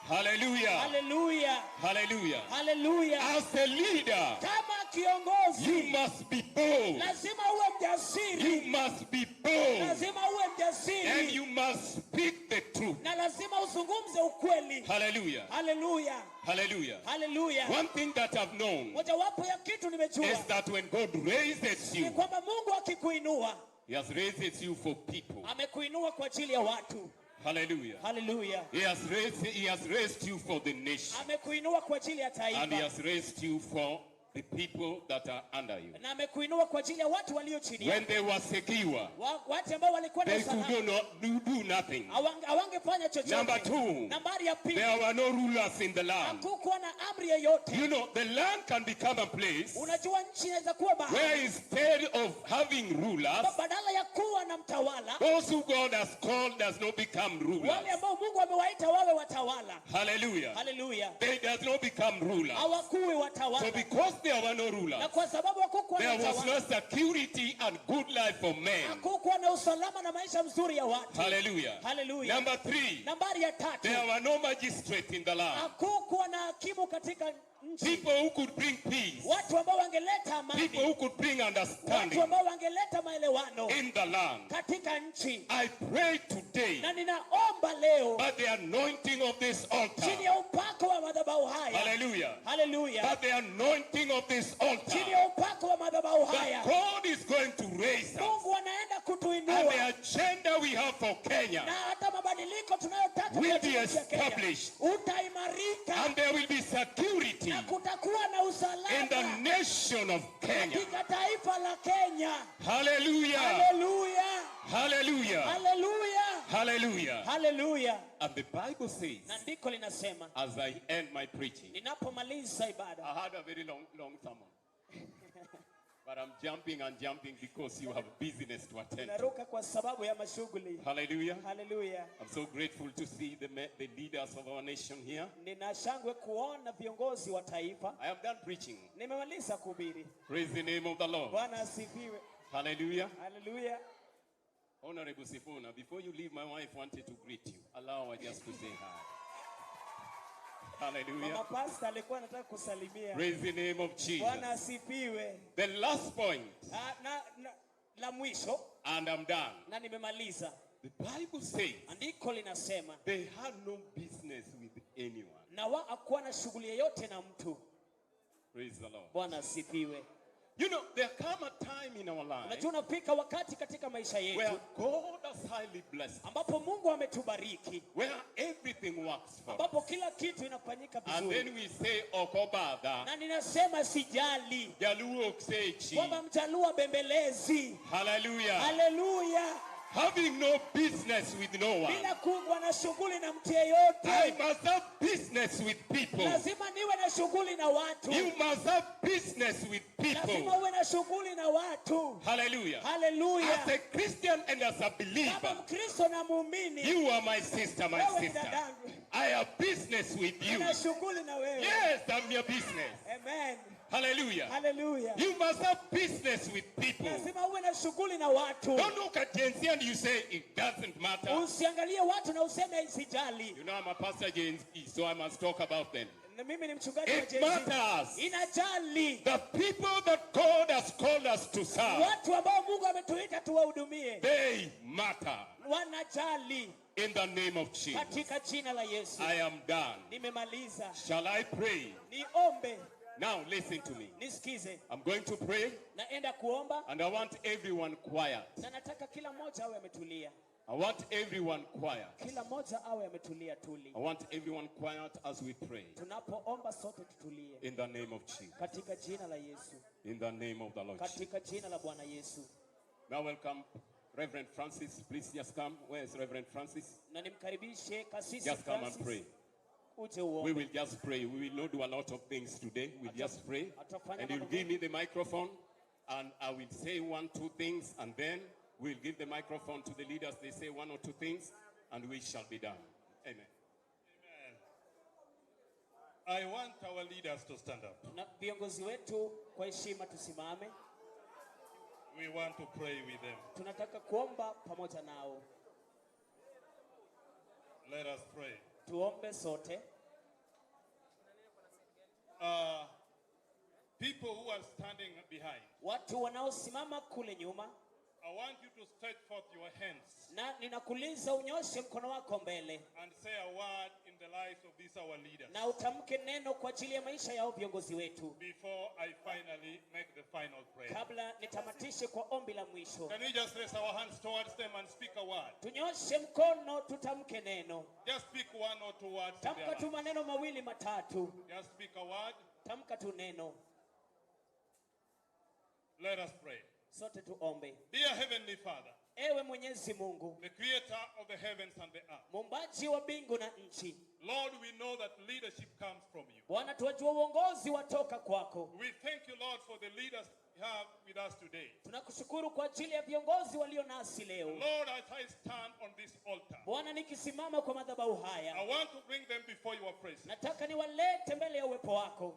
Hallelujah. Hallelujah. Hallelujah. Hallelujah. As a leader, you must be bold. You must be bold. And you must speak the truth. Hallelujah. Hallelujah. Hallelujah. Hallelujah. One thing that I've known is that when God raises you, He has raised you for people. Hallelujah. Hallelujah. He has raised you for the nation. And He has raised you for the people that are under you. When they were secure, they could do nothing. Number two, there were no rulers in the land. You know, the land can become a place where instead of having rulers, those who God has called does not become rulers. Hallelujah. Hallelujah. They does not become rulers. So because there were no rulers, there was no security and good life for men. Hallelujah. Hallelujah. Number three, there were no magistrates in the land. People who could bring peace. People who could bring understanding in the land. I pray today by the anointing of this altar. Hallelujah. Hallelujah. By the anointing of this altar, that God is going to raise us. And the agenda we have for Kenya will be established. And there will be security in the nation of Kenya. Hallelujah. Hallelujah. Hallelujah. Hallelujah. Hallelujah. Hallelujah. And the Bible says, as I end my preaching, I had a very long sermon. But I'm jumping and jumping because you have business to attend to. Hallelujah. Hallelujah. I'm so grateful to see the leaders of our nation here. I am done preaching. Praise the name of the Lord. Hallelujah. Hallelujah. Honorable Sifuna, before you leave, my wife wanted to greet you. Allow her just to say hi. Hallelujah. Praise the name of Jesus. The last point. And I'm done. The Bible says they had no business with anyone. Praise the Lord. You know, there come a time in our life where God has highly blessed us, where everything works for us. And then we say, Okobada, Jaluo Ksechi. Hallelujah. Hallelujah. Having no business with no one. I must have business with people. You must have business with people. Hallelujah. Hallelujah. As a Christian and as a believer, you are my sister, my sister. I have business with you. Yes, I'm your business. Amen. Hallelujah. Hallelujah. You must have business with people. Lazima uwe na shughuli na watu. Don't look at Gen Z and you say it doesn't matter. Usiangalie watu na useme isijali. You know I'm a pastor Gen Z, so I must talk about them. Na mimi ni mchungaji wa It Gen Z. matters. Inajali. The people that God has called us to serve, Watu ambao Mungu ametuita tuwahudumie. they matter. Wanajali. In the name of Jesus. Katika jina la Yesu. I am done. Nimemaliza. Shall I pray? Niombe. Now listen to me. Nisikize. I'm going to pray. Naenda kuomba. And I want everyone quiet. Na nataka kila mmoja awe ametulia. I want everyone quiet. Kila mmoja awe ametulia tuli. I want everyone quiet as we pray. Tunapoomba sote tutulie. In the name of Jesus. Katika jina la Yesu. In the name of the Lord Jesus. Katika jina la Bwana Yesu. Now welcome Reverend Francis. Please just come. Where is Reverend Francis? Na nimkaribishe kasisi Just come Francis. and pray. Uje uombe. We will just pray. We will not do a lot of things today. We'll just pray. And you'll give me the microphone. And I will say 1, 2 things. And then we'll give the microphone to the leaders. They say 1 or 2 things. And we shall be done. Amen. I want our leaders to stand up. Na viongozi wetu kwa heshima tusimame. We want to pray with them. Tunataka kuomba pamoja nao. Let us pray. Tuombe sote. People who are standing behind, Watu wanaosimama kule nyuma. I want you to stretch forth your hands. Na ninakuuliza unyoshe mkono wako mbele. And say a word in the lives of these our leaders. Na utamke neno kwa ajili ya maisha yao viongozi wetu. Before I finally make the final prayer. Kabla nitamatishe kwa ombi la mwisho. Can we just raise our hands towards them and speak a word? Tunyoshe mkono tutamke neno. Just speak 1 or 2 words. Tamka tu maneno mawili matatu. Just speak a word. Tamka tu neno. Let us pray. Sote tuombe. Dear Heavenly Father, Ewe Mwenyezi Mungu, the creator of the heavens and the earth, muumbaji wa mbingu na nchi. Lord, we know that leadership comes from you. Bwana, tunajua uongozi watoka kwako. We thank you, Lord, for the leaders you have with us today. Tunakushukuru kwa ajili ya viongozi walio nasi leo. Lord, as I stand on this altar, Bwana, nikisimama kwa madhabahu haya, I want to bring them before your presence. nataka niwalete mbele ya uwepo wako.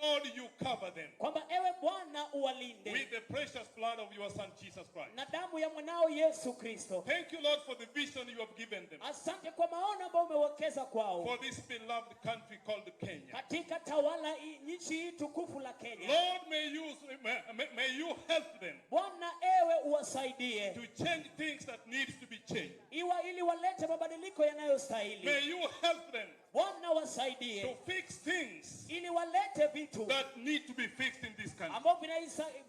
Lord, you cover them Kwamba ewe Bwana uwalinde with the precious blood of your Son, Jesus Christ. na damu ya mwanao Yesu Kristo. Thank you, Lord, for the vision you have given them. Asante kwa maono ambayo umewekeza kwao. For this beloved country called Kenya. Katika tawala nchi hii tukufu la Kenya. Lord, may you help them. Bwana, ewe uwasaidie. To change things that needs to be changed. Ili walete mabadiliko yanayostahili. May you help them. Bwana wasaidie. To fix things. Ili walete vitu that need to be fixed in this country. Ambavyo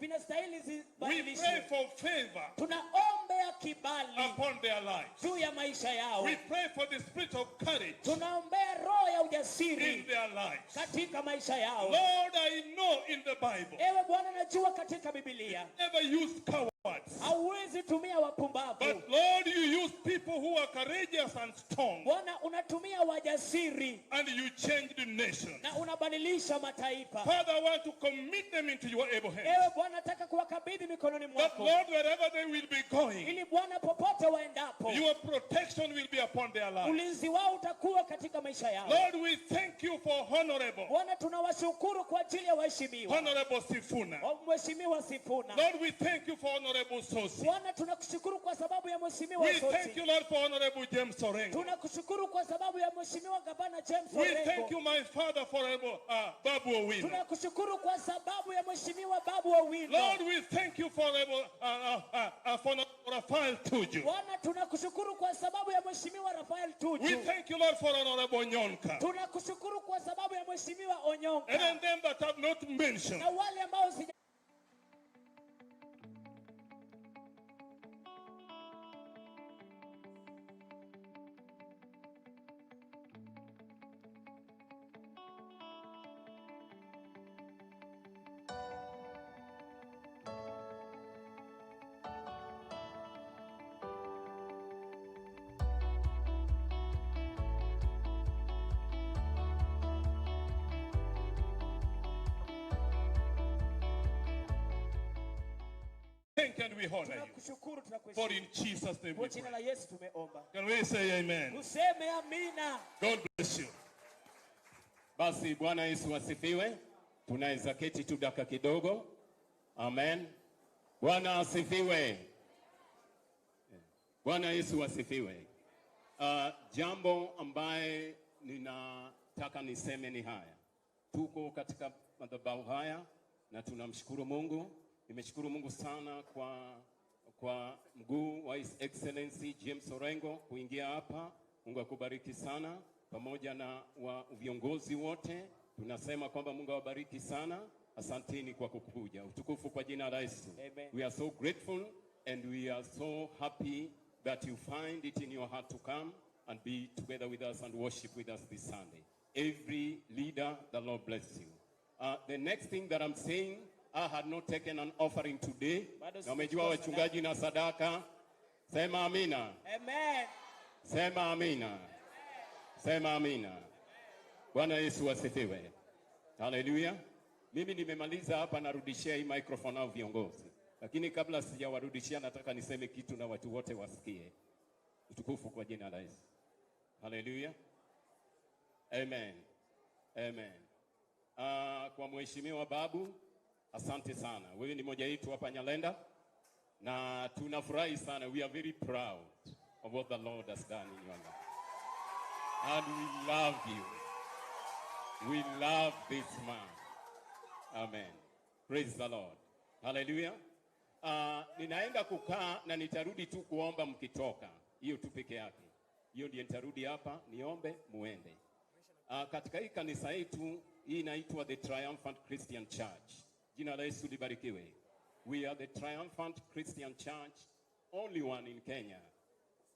vinastahili zibadilishwe. We pray for favor. Tunaombea kibali upon their lives. juu ya maisha yao. We pray for the spirit of courage. Tunaombea roho ya ujasiri in their lives. Katika maisha yao. Lord, I know in the Bible. Ewe Bwana, najua katika Biblia. Never used cowards. Hauwezi tumia wapumbavu. But Lord, you use people who are courageous and strong. Bwana, unatumia wajasiri. And you change the nation. Na unabadilisha mataifa. Father, I want to commit them into your able hands. Ewe Bwana, nataka kuwakabidhi mikononi mwako. That Lord, wherever they will be going. Ili Bwana, popote waendapo. Your protection will be upon their lives. Ulinzi wao utakuwa katika maisha yao. Lord, we thank you for honorable. Bwana, tunawashukuru kwa ajili ya waheshimiwa. Honorable Sifuna. Mheshimiwa Sifuna. Lord, we thank you for honorable Sosi. Bwana, tunakushukuru kwa sababu ya Mheshimiwa Sosi. We thank you, Lord, for honorable James Orengo. Tunakushukuru kwa sababu ya Mheshimiwa Gavana James We Orengo. thank you, my Father, for honorable Babu Owino. Tunakushukuru kwa sababu ya Mheshimiwa Babu Owino. Lord, we thank you for honorable Rafael Tuju. Bwana, tunakushukuru kwa sababu ya Mheshimiwa Rafael Tuju. We thank you, Lord, for honorable Nyonka. Tunakushukuru kwa sababu ya Mheshimiwa Onyonka. And then them that have not mentioned. Na wale ambao And we honor you. For in Jesus' name we pray. Can we say amen? Tuseme amina. God bless you. Basi Bwana Yesu asifiwe. tunaweza keti tu dakika kidogo. Amen. Bwana asifiwe. Bwana Yesu asifiwe. Jambo ambaye ninataka niseme ni haya. Tuko katika madhabahu haya na tunamshukuru Mungu. Nimeshukuru Mungu sana kwa mguu wa His Excellency James Orengo kuingia hapa. Mungu akubariki sana, pamoja na viongozi wote. Tunasema kwamba Mungu awabariki sana. Asanteni kwa kukuja. Utukufu kwa jina la Yesu. Amen. We are so grateful and we are so happy that you find it in your heart to come and be together with us and worship with us this Sunday. Every leader, the Lord bless you. The next thing that I'm saying, I had not taken an offering today. Na umejua wachungaji na sadaka. Sema amina. Amen. Sema amina. Sema amina. Bwana Yesu asifiwe. Hallelujah. Mimi nimemaliza hapa, narudishia hii microphone au viongozi. Lakini kabla sijawarudishia, nataka niseme kitu na watu wote wasikie. Utukufu kwa jina la Yesu. Hallelujah. Amen. Amen. Kwa mheshimiwa Babu, asante sana. Wewe ni mmoja wetu hapa Nyalenda na tunafurahi sana. We are very proud of what the Lord has done in your life. And we love you. We love this man. Amen. Praise the Lord. Hallelujah. Ninaenda kukaa na nitarudi tu kuomba mkitoka. Hiyo tu peke yake. Hiyo ndiyo nitarudi hapa niombe muende. Katika hii kanisa yetu hii inaitwa The Triumphant Christian Church. Jina la Yesu libarikiwe. We are the Triumphant Christian Church, only one in Kenya.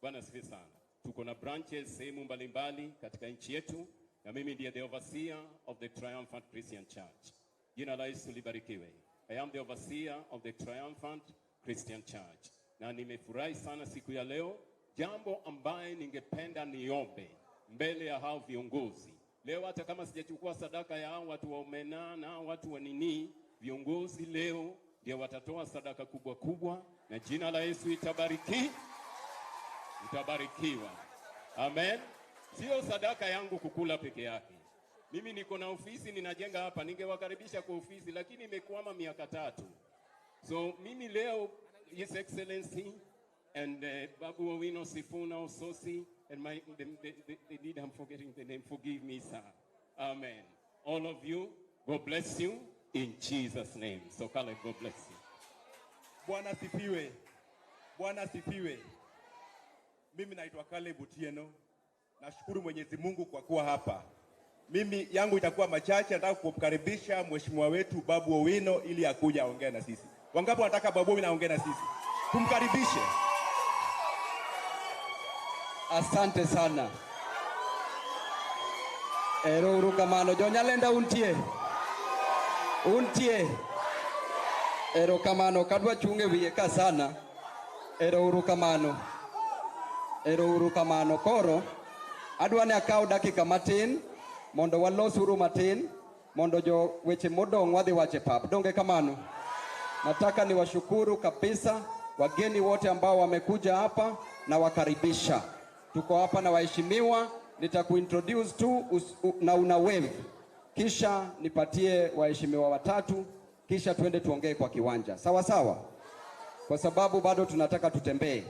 Bwana asifiwe sana. Tuko na branches sehemu mbalimbali katika nchi yetu na mimi ndiye the overseer of the Triumphant Christian Church. Jina la Yesu libarikiwe. I am the overseer of the Triumphant Christian Church. Na nimefurahi sana siku ya leo. Jambo ambaye ningependa niombe mbele ya hao viongozi. Leo hata kama sijachukua sadaka ya hao watu wa omena na watu wa nini, viongozi leo ndio watatoa sadaka kubwa kubwa na jina la Yesu itabarikiwa. Amen. Sio sadaka yangu kukula peke yake. Mimi niko na ofisi ninajenga hapa, ningewakaribisha kwa ofisi lakini imekwama miaka 3. So mimi leo His Excellency and Babu Owino Sifuna Ososi and the leader, I'm forgetting the name, forgive me sir. Amen. All of you, God bless you in Jesus name. So Caleb, God bless you. Bwana sifiwe. Bwana sifiwe. Mimi naitwa Caleb Otieno. Nashukuru Mwenyezi Mungu kwa kuwa hapa. Mimi yangu itakuwa machache, nataka kumkaribisha mheshimiwa wetu Babu Owino ili akuja aongee na sisi. Wangapi wanataka Babu Owino aongee na sisi? Tumkaribishe. Asante sana. Ero urukamano Nyalenda untie. Untie. Ero kamano kadwa chunge wiye ka sana. Ero urukamano. Ero urukamano koro. Adwa ne akaw dakika matin mondo walos uru matin mondo jo weche modong wadhi wache pap. Donge kamano. Nataka niwashukuru kabisa wageni wote ambao wamekuja hapa na wakaribisha. Tuko hapa na waheshimiwa, nitakuintroduce tu na una wave. Kisha nipatie waheshimiwa watatu, kisha tuende tuongee kwa kiwanja. Sawa sawa? Kwa sababu bado tunataka tutembee.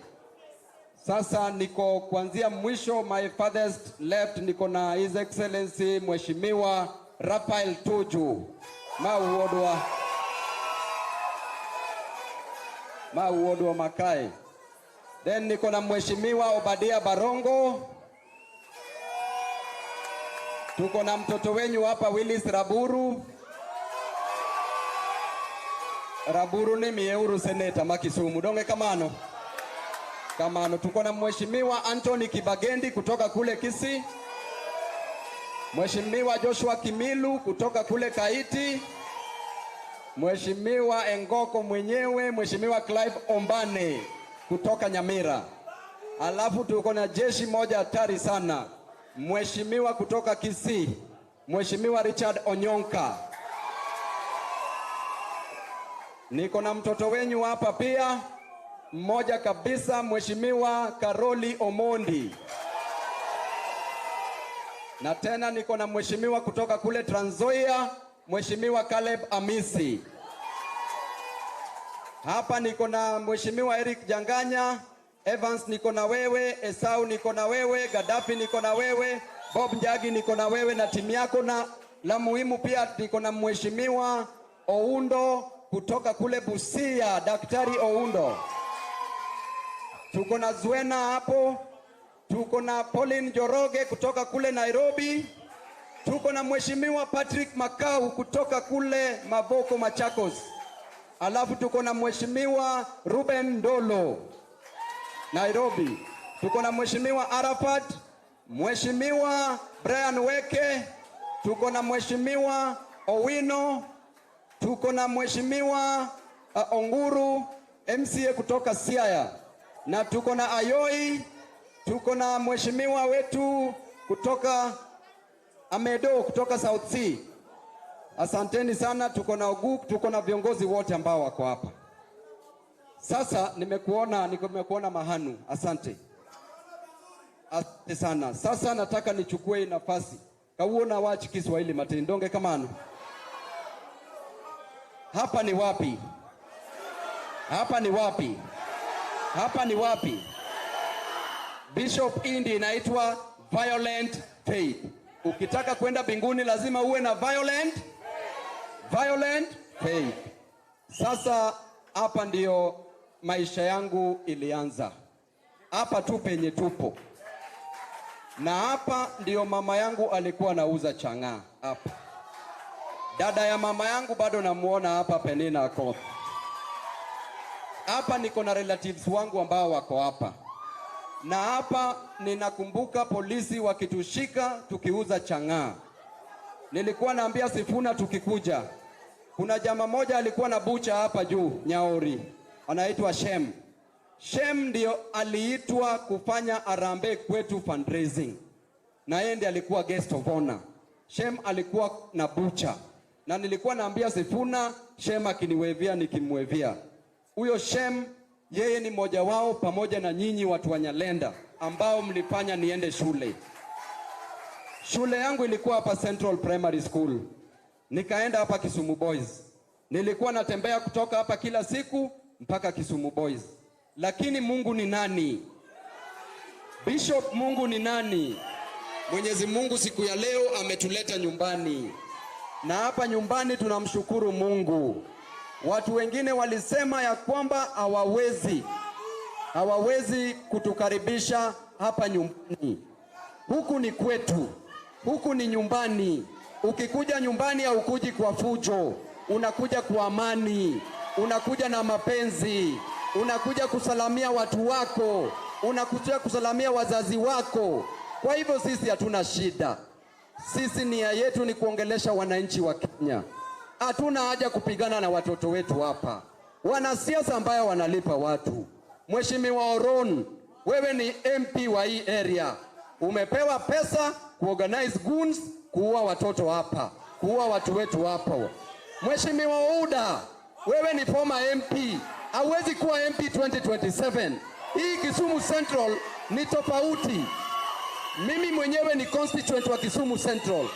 Sasa niko kuanzia mwisho, my farthest left, niko na His Excellency Mheshimiwa Raphael Tuju. Mauodwa Makai. Then niko na Mheshimiwa Obadia Barongo. Tuko na mtoto wenyu hapa Willis Raburu. Raburu ni Mieuru Seneta Makisumu. Donge kamano. Kamano. Tuko na Mheshimiwa Anthony Kibagendi kutoka kule Kisii. Mheshimiwa Joshua Kimilu kutoka kule Kaiti. Mheshimiwa Engoko mwenyewe, Mheshimiwa Clive Ombane kutoka Nyamira. Alafu tuko na jeshi moja hatari sana. Mheshimiwa kutoka Kisii, Mheshimiwa Richard Onyonka. Niko na mtoto wenyu hapa pia, mmoja kabisa, Mheshimiwa Karoli Omondi. Na tena niko na mheshimiwa kutoka kule Trans Nzoia, Mheshimiwa Caleb Amisi. Hapa niko na Mheshimiwa Eric Janganya, Evans niko na wewe, Esau niko na wewe, Gaddafi niko na wewe, Bob Njagi niko na wewe na timu yako, na la muhimu pia niko na Mheshimiwa Oundo kutoka kule Busia, Daktari Oundo. Tuko na Zwena hapo, tuko na Pauline Joroge kutoka kule Nairobi, tuko na Mheshimiwa Patrick Makau kutoka kule Maboko Machakos. Alafu tuko na Mheshimiwa Ruben Ndolo Nairobi. Tuko na Mheshimiwa Arafat, Mheshimiwa Brian Weke, tuko na Mheshimiwa Owino, tuko na Mheshimiwa Onguru MCA kutoka Siaya, na tuko na Ayoi, tuko na Mheshimiwa wetu kutoka Amedo kutoka South Sea. Asanteni sana, tuko na Oguk, tuko na viongozi wote ambao wako hapa. Sasa nimekuona Mahanu. Asante. Asante sana. Sasa nataka nichukue nafasi. Kauona wachi Kiswahili matindonge kamano. Hapa ni wapi? Hapa ni wapi? Hapa ni wapi? Bishop Indi inaitwa Violent Faith. Ukitaka kwenda mbinguni lazima uwe na violent faith. Sasa hapa ndio maisha yangu ilianza. Hapa tu penye tupo. Na hapa ndio mama yangu alikuwa anauza chang'aa hapa. Dada ya mama yangu bado namuona hapa, Penina Akoth. Hapa niko na relatives wangu ambao wako hapa. Na hapa ninakumbuka polisi wakitushika tukiuza chang'aa. Nilikuwa naambia Sifuna tukikuja, kuna jamaa moja alikuwa na bucha hapa juu Nyaori, anaitwa Shem. Shem ndio aliitwa kufanya harambee kwetu fundraising, na yeye ndiye alikuwa guest of honor. Shem alikuwa na bucha, na nilikuwa naambia Sifuna, Shem akiniwevia nikimwevia. Huyo Shem yeye ni mmoja wao pamoja na nyinyi watu wa Nyalenda ambao mlifanya niende shule. Shule yangu ilikuwa hapa Central Primary School. Nikaenda hapa Kisumu Boys. Nilikuwa natembea kutoka hapa kila siku mpaka Kisumu Boys. Lakini Mungu ni nani? Bishop, Mungu ni nani? Mwenyezi Mungu siku ya leo ametuleta nyumbani. Na hapa nyumbani tunamshukuru Mungu. Watu wengine walisema ya kwamba hawawezi kutukaribisha hapa nyumbani. Huku ni kwetu. Huku ni nyumbani. Ukikuja nyumbani haukuji kwa fujo, unakuja kwa amani, unakuja na mapenzi, unakuja kusalamia watu wako, unakuja kusalamia wazazi wako. Kwa hivyo sisi hatuna shida. Sisi nia yetu ni kuongelesha wananchi wa Kenya. Hatuna haja kupigana na watoto wetu hapa. Wanasiasa ambao wanalipa watu. Mheshimiwa Oron, wewe ni MP wa hii area. Umepewa pesa kuorganize goons, kuua watoto hapa, kuua watu wetu hapo. Mheshimiwa Ouda, wewe ni former MP. Hauwezi kuwa MP 2027. Hii Kisumu Central ni tofauti. Mimi mwenyewe ni constituent wa Kisumu Central.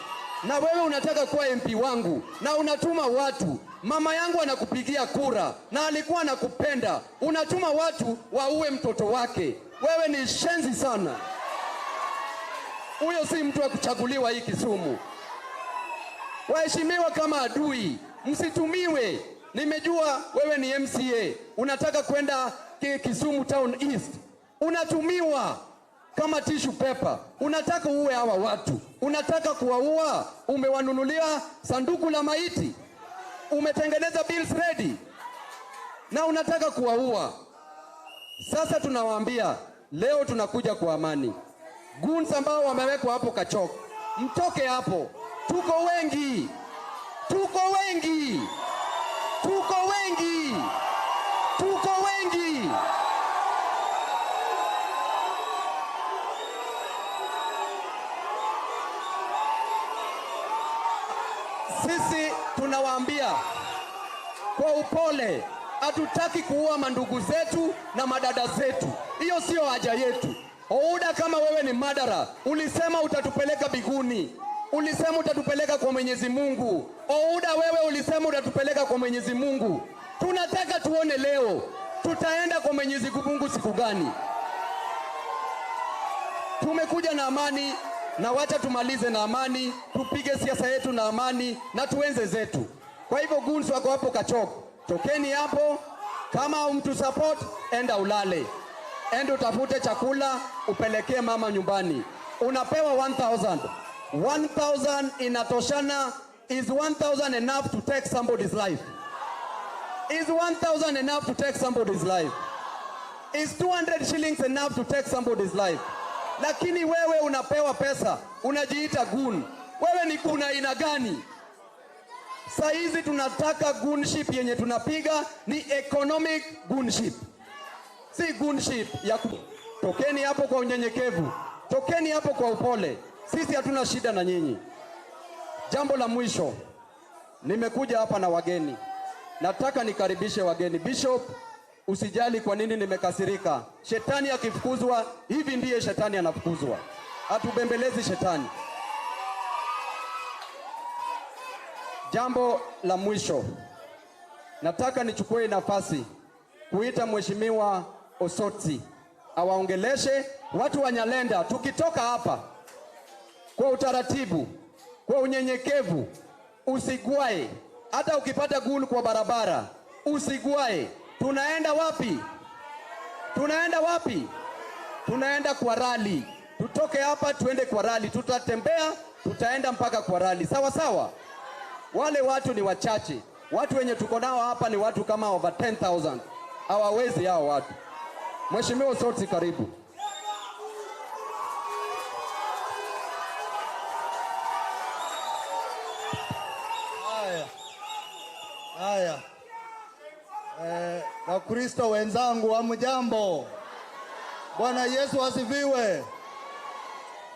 Na wewe unataka kuwa MP wangu na unatuma watu. Mama yangu anakupigia kura na alikuwa anakupenda. Unatuma watu waue mtoto wake. Wewe ni shenzi sana. Huyo si mtu wa kuchaguliwa hii Kisumu. Waheshimiwa kama adui, msitumiwe. Nimejua wewe ni MCA, unataka kwenda Kisumu Town East. Unatumiwa kama tissue paper. Unataka uwe hawa watu. Unataka kuwaua. Umewanunulia sanduku la maiti. Umetengeneza bills ready. Na unataka kuwaua. Sasa tunawaambia, leo tunakuja kwa amani. Goons ambao wamewekwa hapo Kachok, mtoke hapo. Tuko wengi. Tuko wengi. Tuko wengi. Tuko wengi. Sisi tunawaambia kwa upole, hatutaki kuua mandugu zetu na madada zetu. Hiyo sio haja yetu. Ouda, kama wewe ni madara, ulisema utatupeleka biguni. ulisema utatupeleka kwa Mwenyezi Mungu. Ouda, wewe ulisema utatupeleka kwa Mwenyezi Mungu. Tunataka tuone leo tutaenda kwa Mwenyezi Mungu siku gani? Tumekuja na amani, na wacha tumalize na amani, tupige siasa yetu na amani na tuenze zetu. Kwa hivyo goons wako hapo Kachoko, tokeni hapo. Kama mtu support, enda ulale, enda utafute chakula upelekee mama nyumbani. Unapewa 1000. 1000 inatoshana. Is 1000 enough to take somebody's life? Is 1000 enough to take somebody's life? Is 200 shillings enough to take somebody's life? Lakini wewe unapewa pesa, unajiita goon. Wewe ni kuna aina gani? Saa hizi tunataka goonship yenye tunapiga ni economic goonship. Si goonship ya tokeni hapo kwa unyenyekevu. Tokeni hapo kwa upole. Sisi hatuna shida na nyinyi. Jambo la mwisho. Nimekuja hapa na wageni. Nataka nikaribishe wageni. Bishop, usijali kwa nini nimekasirika. Shetani akifukuzwa, hivi ndiye shetani anafukuzwa. Hatubembelezi shetani. Jambo la mwisho. Nataka nichukue nafasi kuita Mheshimiwa Osotsi awaongeleshe watu wa Nyalenda. Tukitoka hapa kwa utaratibu, kwa unyenyekevu, usigwae. Hata ukipata gulu kwa barabara, usigwae. Tunaenda wapi? Tunaenda wapi? Tunaenda kwa rali. Tutoke hapa tuende kwa rali. Tutatembea, tutaenda mpaka kwa rali. Sawa sawa? Wale watu ni wachache. Watu wenye tuko nao hapa ni watu kama over 10,000. Hawawezi hao watu. Mheshimiwa Osotsi, karibu. Haya. Wakristo wenzangu, hamjambo? Bwana Yesu asifiwe.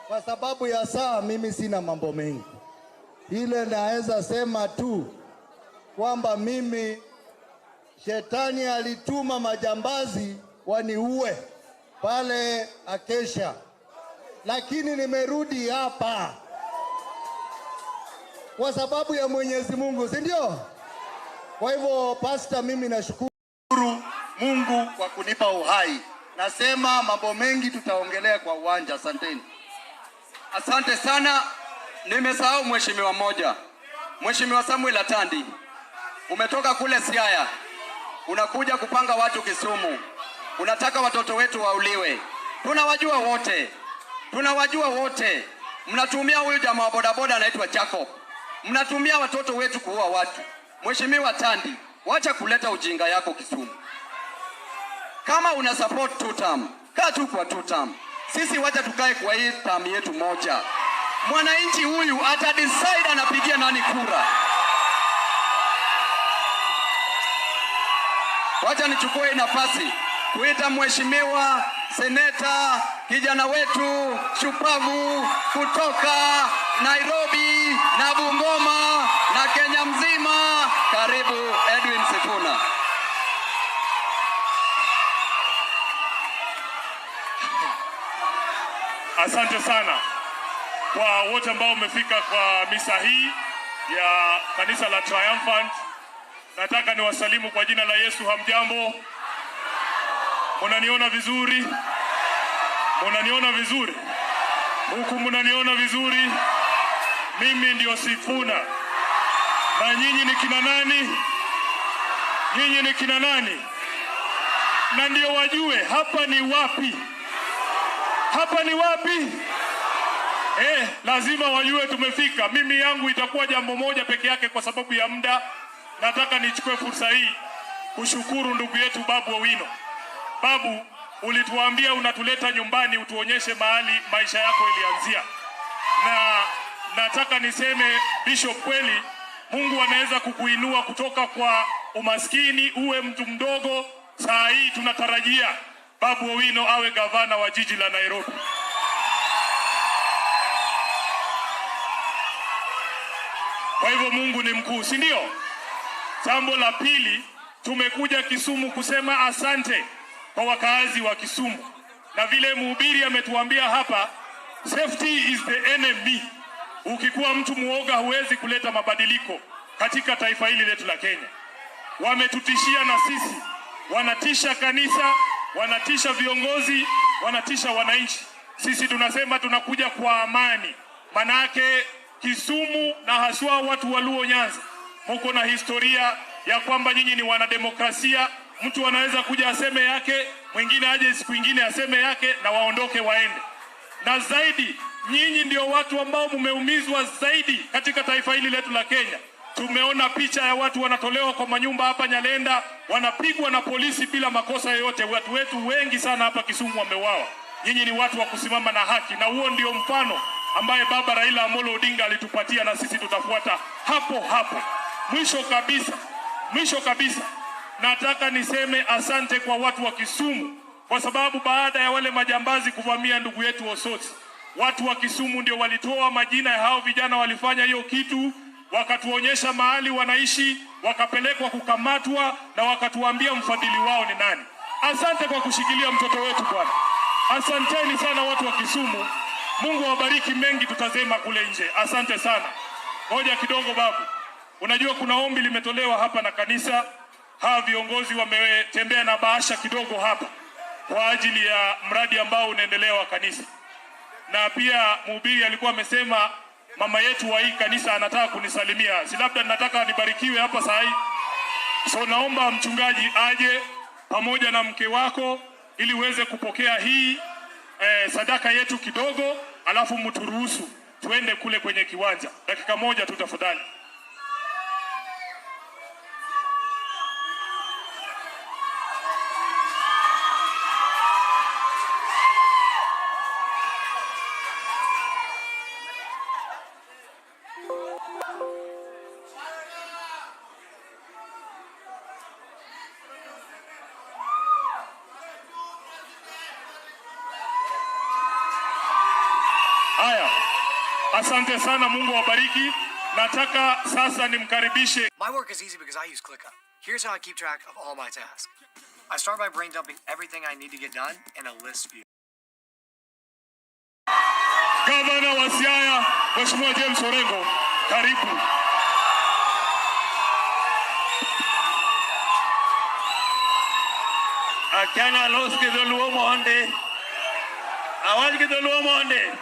Kwa sababu ya saa, mimi sina mambo mengi. Ile naweza sema tu kwamba mimi shetani alituma majambazi waniue pale Akesha, lakini nimerudi hapa kwa sababu ya Mwenyezi Mungu, si ndio? Kwa hivyo pastor, mimi nashukuru Mungu kwa kunipa uhai. Nasema mambo mengi tutaongelea kwa uwanja. Asanteni. Asante sana. Nimesahau mheshimiwa mmoja. Mheshimiwa Samuel Atandi. Umetoka kule Siaya. Unakuja kupanga watu Kisumu. Unataka watoto wetu wauliwe. Tunawajua wote. Tunawajua wote. Mnatumia huyu jamaa wa bodaboda anaitwa Jacob. Mnatumia watoto wetu kuua watu. Mheshimiwa Atandi, wacha kuleta ujinga yako Kisumu. Kama una support two term, kaa tu kwa two term. Sisi wacha tukae kwa hii term yetu moja. Mwananchi huyu ata decide anapigia nani kura. Wacha nichukue nafasi kuita Mheshimiwa Seneta, kijana wetu shupavu kutoka Nairobi na Bungoma na Kenya mzima. Karibu Edwin Sifuna. Asante sana kwa wote ambao umefika kwa misa hii ya kanisa la Triumphant. Nataka niwasalimu kwa jina la Yesu. Hamjambo? Mnaniona vizuri? Mnaniona vizuri? Huku mnaniona vizuri? Mimi ndio Sifuna. Na nyinyi ni kina nani? Nyinyi ni kina nani? Na ndio wajue hapa ni wapi. Hapa ni wapi? Lazima wajue tumefika. Mimi yangu itakuwa jambo moja peke yake kwa sababu ya muda. Nataka nichukue fursa hii kushukuru ndugu yetu Babu Owino. Babu, ulituambia unatuleta nyumbani utuonyeshe mahali maisha yako ilianzia. Na nataka niseme Bishop, kweli Mungu anaweza kukuinua kutoka kwa umaskini uwe mtu mdogo. Saa hii tunatarajia Babu Owino awe gavana wa jiji la Nairobi. Kwa hivyo Mungu ni mkuu, si ndio? Jambo la pili, tumekuja Kisumu kusema asante kwa wakaazi wa Kisumu. Na vile mhubiri ametuambia hapa, safety is the enemy. Ukikuwa mtu muoga huwezi kuleta mabadiliko katika taifa hili letu la Kenya. Wametutishia na sisi, wanatisha kanisa, wanatisha viongozi, wanatisha wananchi. Sisi tunasema tunakuja kwa amani. Manake Kisumu na haswa watu wa Luo Nyanza, mko na historia ya kwamba nyinyi ni wanademokrasia. Mtu anaweza kuja aseme yake, mwingine aje siku nyingine aseme yake na waondoke waende. Na zaidi, nyinyi ndio watu ambao mumeumizwa zaidi katika taifa hili letu la Kenya. Tumeona picha ya watu wanatolewa kwa manyumba hapa Nyalenda, wanapigwa na polisi bila makosa yoyote. Watu wetu wengi sana hapa Kisumu wameuawa. Nyinyi ni watu wa kusimama na haki, na huo ndio mfano ambaye baba Raila Amolo Odinga alitupatia, na sisi tutafuata hapo hapo. Mwisho kabisa, nataka niseme asante kwa watu wa Kisumu, kwa sababu baada ya wale majambazi kuvamia ndugu yetu Osotsi, watu wa Kisumu ndio walitoa majina ya hao vijana walifanya hiyo kitu, wakatuonyesha mahali wanaishi, wakapelekwa kukamatwa na wakatuambia mfadhili wao ni nani. Asante kwa kushikilia mtoto wetu bwana. Asanteni sana watu wa Kisumu. Mungu awabariki, mengi tutasema kule nje. Asante sana. Ngoja kidogo babu. Unajua kuna ombi limetolewa hapa na kanisa. Hawa viongozi wametembea na bahasha kidogo hapa kwa ajili ya mradi ambao unaendelea wa kanisa. Na pia mhubiri alikuwa amesema mama yetu wa hii kanisa anataka kunisalimia. Si labda nataka nibarikiwe hapa saa hii. So naomba mchungaji aje pamoja na mke wako ili uweze kupokea hii sadaka yetu kidogo, alafu mturuhusu tuende kule kwenye kiwanja. Dakika moja tu tafadhali. Haya, asante sana, Mungu awabariki. Nataka sasa nimkaribishe. My work is easy because I use ClickUp. Here's how I keep track of all my tasks. I start by brain dumping everything I need to get done in a list view. Gavana wa Siaya, Mheshimiwa James Orengo, karibu. Akiana los que doluo monde. Awal que doluo monde.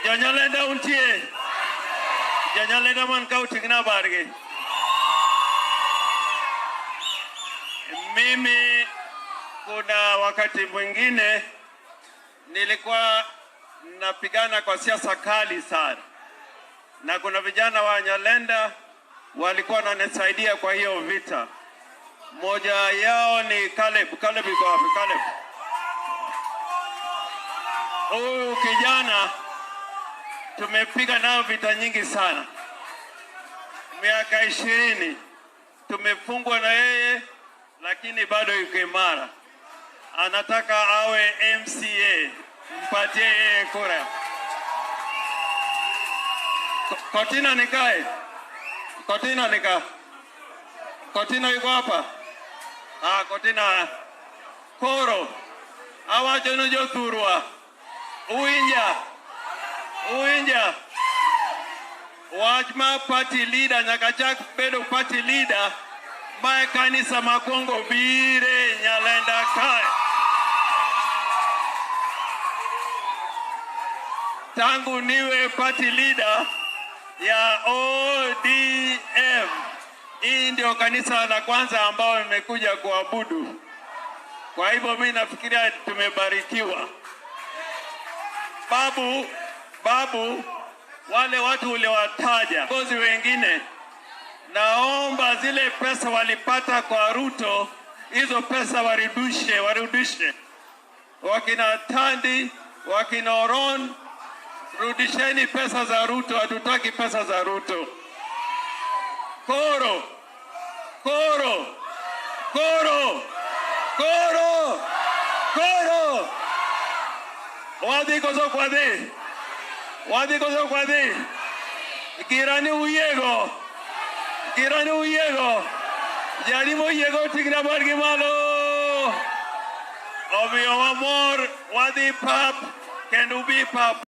Janyalenda untie. Janyalenda man kau tigna barge. Mimi kuna wakati mwingine nilikuwa napigana kwa siasa kali sana. Na kuna vijana wa Nyalenda walikuwa wananisaidia kwa hiyo vita. Moja yao ni Caleb iko wapi? Caleb. Huyu kijana tumepiga nao vita nyingi sana. Miaka 20 tumefungwa na yeye, lakini bado yuko imara. Anataka awe MCA, mpatie yeye kura. Kotina nikae. Kotina yuko hapa. Kotina Koro. Awa jono jothurwa. Uinja. Wajma party leader nyakachak bedo party leader mae kanisa Makongo bire Nyalenda kae. Tangu niwe party leader ya ODM. Hii ndio kanisa la kwanza ambao nimekuja kuabudu. Kwa hivyo mimi nafikiria tumebarikiwa. Babu, wale watu uliowataja, viongozi wengine, naomba zile pesa walipata kwa Ruto, hizo pesa warudishe. Wakina Tandi, wakina Oron, rudisheni pesa za Ruto, hatutaki pesa za Ruto. Koro. Wadi koso kwa de. Girani uyego. Jarimo uyego tigna bargi malo. Obi amor wadi pap. Can do be pap.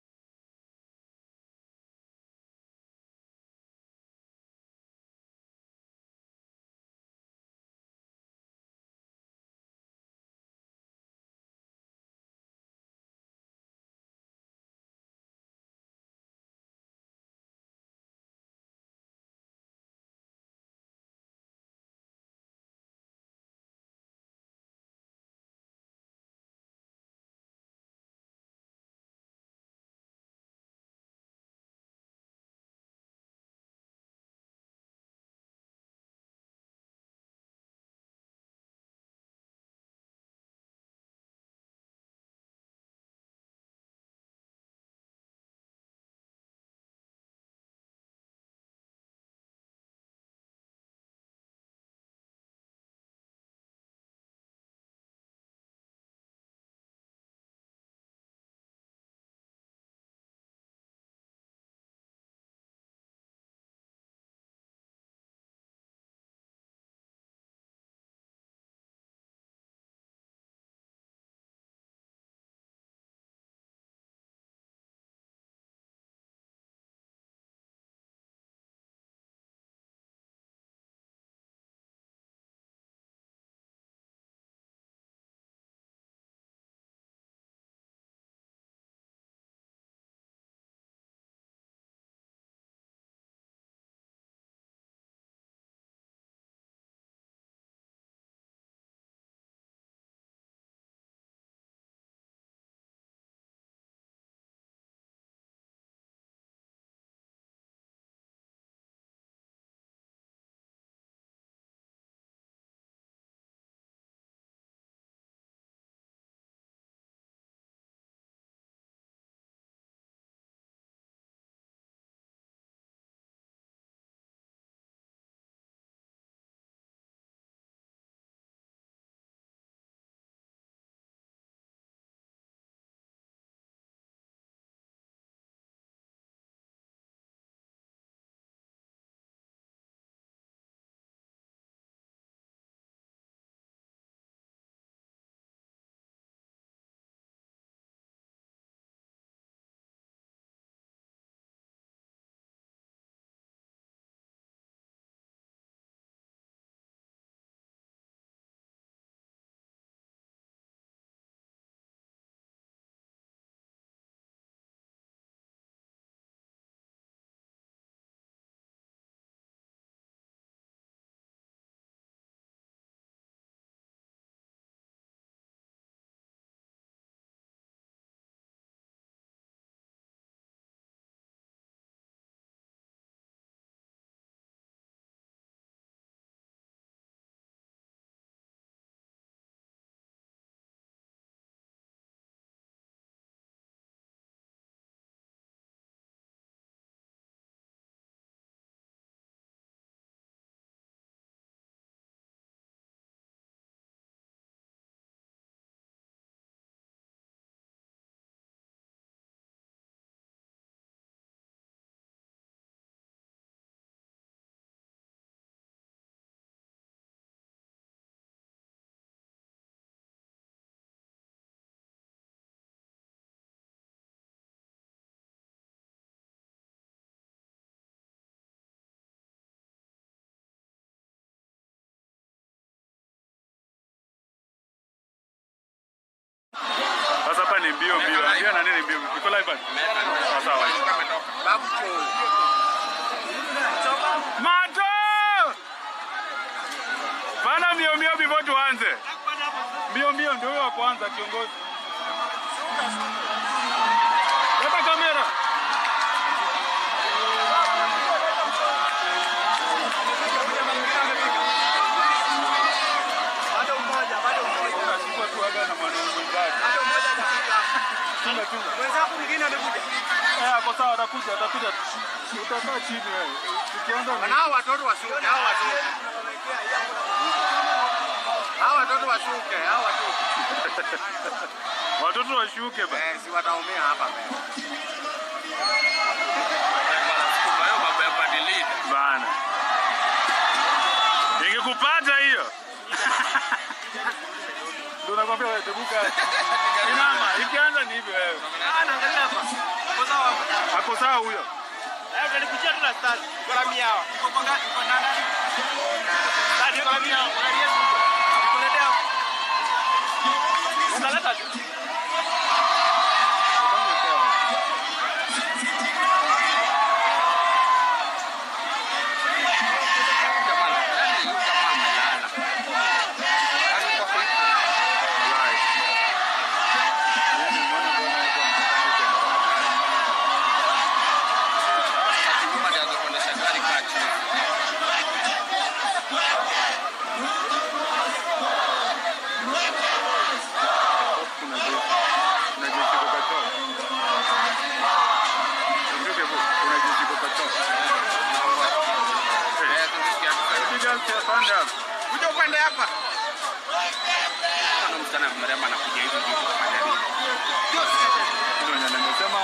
ni mbio mbio. Ambia na nini mbio? Iko live bado. Sawa. Babu Cholo. Mato! Bana mbio mbio before tuanze. Mbio mbio ndio wa kwanza kiongozi. Leta kamera. Bado mmoja. Unashikwa tu hapa na mwanaume mwenzake. Bado mmoja atafika. Chunga. Mwenzako mwingine amekuja. Hapo sawa atakuja. Utakaa chini wewe. Tukianza na hao watoto washuke, hao watoto. Hao watoto washuke, hao watoto. Watoto washuke bana. Si wataumia hapa mbele. Bana. Ingekupata hiyo. Ndio nakwambia wewe tebuka. Inama, ikianza ni hivyo wewe. Naangalia hapa. Kwa sawa. Hapo sawa huyo. Utalikuchia tu na start. Kwa mia hawa. Iko kwa ngapi? Iko nani? Start kwa mia. Unalia huko. Nikuletea. Unaleta tu. Kuja upande hapa. Kuna msichana mrembo anakuja hivi hivi kufanya nini? Ndio nimesema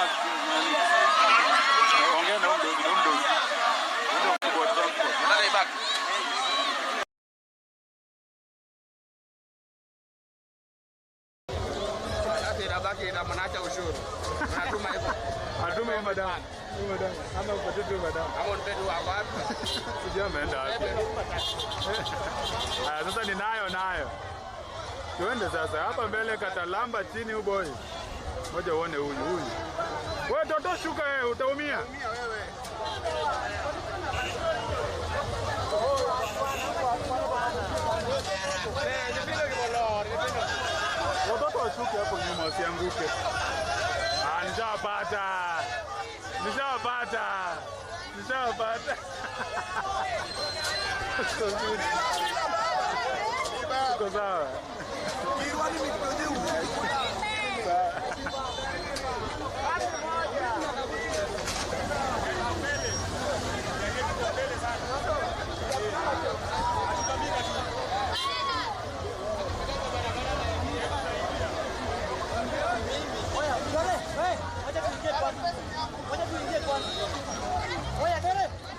ongea na mdogo. Ndio kwa transport. Ndio back. Sasa baki na manacha ushuru. Natuma hivyo. Atuma madam. Ama upate tu madam. Ama unpedu wako hapa. Sijui ameenda wapi. Sasa ninayo. Tuende sasa hapa mbele katalamba chini boy. Ngoja uone huyu. Wewe toto shuka wewe utaumia. Watoto washuke hapo nyuma wasianguke. Nishawapata. Tuko sawa.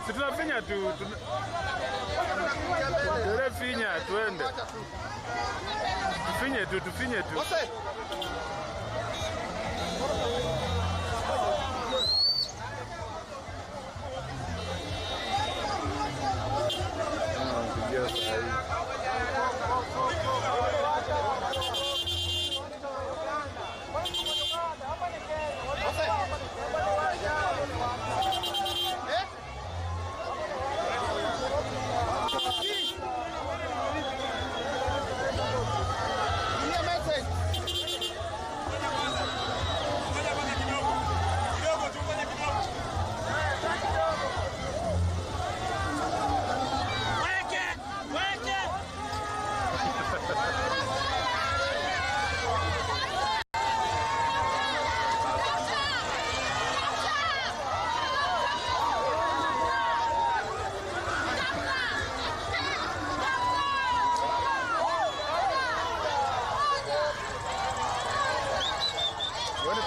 Tunafinya tu. Tunafinya tuende. Tufinye tu.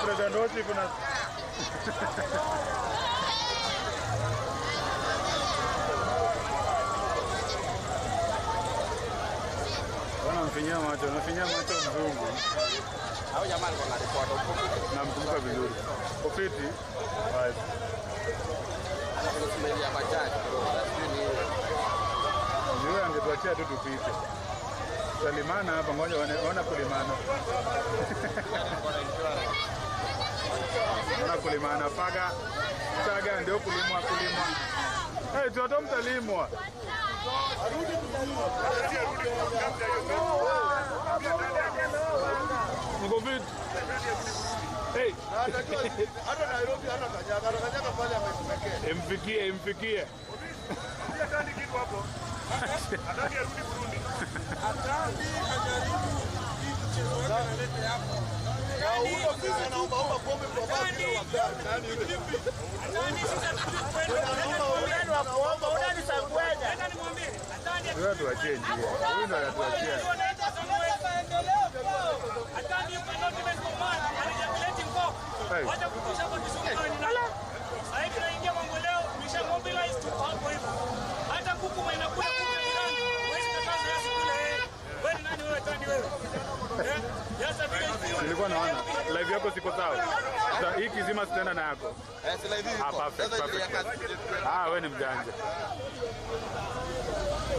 Presidente kuna Wanafinya macho mzungu. Hao jamaa walikuwa na report. Namkumbuka vizuri. Ofiti. Right. Anakusimamia bajaji bro. That's you. Yeye angetuachia tu tupite. Salimana hapa, ngoja wana kulimana. Wana kulimana paga ndio kulimwa. Toto mtalimwa. Mko vipi? Hata Nairobi hata Kanyaga pale amepekea. Imfikie. Atandi kitu hapo. Atandi arudi Burundi. Atandi ajaribu mchezo wake analete hapo. Na huyo pia anaomba pombe kwa baba wa nani yule? Atandi sasa tunakwenda anaomba udani sangwenda. Nataka nimwambie Atandi wewe tuachie njia. Huyu ndo anatuachia. Atandi yuko document command anajalete ngoko. Wacha kukusha kwa kisungani nala. Sasa tunaingia mambo leo tumesha mobilize tu hapo hivyo. Hata kuku inakuwa ndani. Wewe kataza yasi kule. Wewe nani wewe Atandi wewe? Yasa vile nilikuwa naona live yako siko sawa. Sasa hii kizima sitaenda na yako. Si live hii iko. Perfect. Wewe ni mjanja.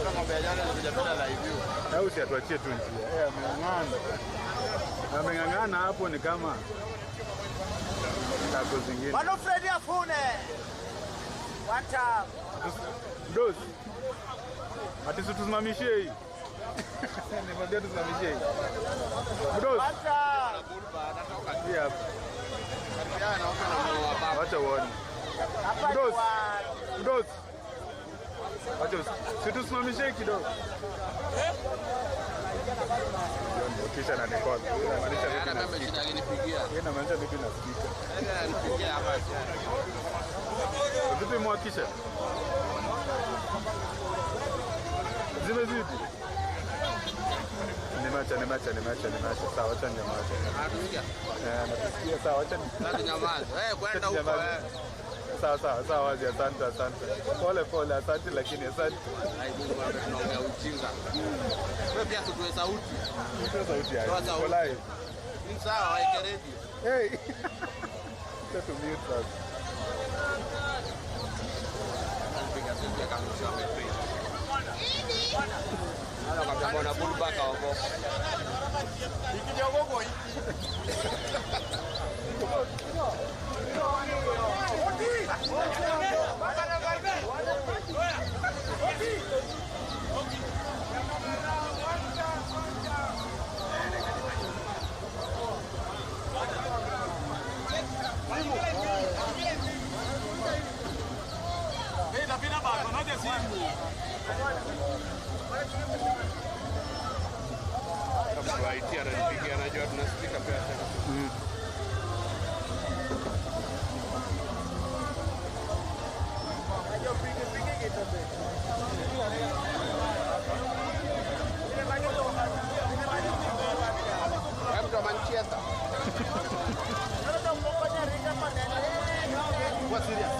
Kama bajana nijapenda live hiyo. Au si atuachie tu njia. Ameng'ang'ana hapo ni kama tako zingine. Bado Fred afune. Wata. Dozi. Ati tusimamishie hii. Nimwambia tusimamishie hii. Dozi. Wata. Wacha uone. Dozi. Wacha situsimamishe kidogo. Kisha na nikoni. Inamaanisha vipi nasikika? Vipi mwakisha? Zimezidi. Nimeacha. Sawa, acha nyamaza. Natusikia sawa, acha nyamaza. Kwenda huko Sawa, wazi, asante. Pole, asante lakini asante. Mungu tunaongea ujinga. Wewe pia tutoe sauti. Toa sauti. Live. Ni sawa, weke radio. Hey. Tatu mute sasa. Piga simu kama mshauri. Ana kama bwana bulbaka wako. Ikijogogo hii. Right, ananipigia anajua tunasikika pia tena. Mtu wa Manchester. Kwa serious.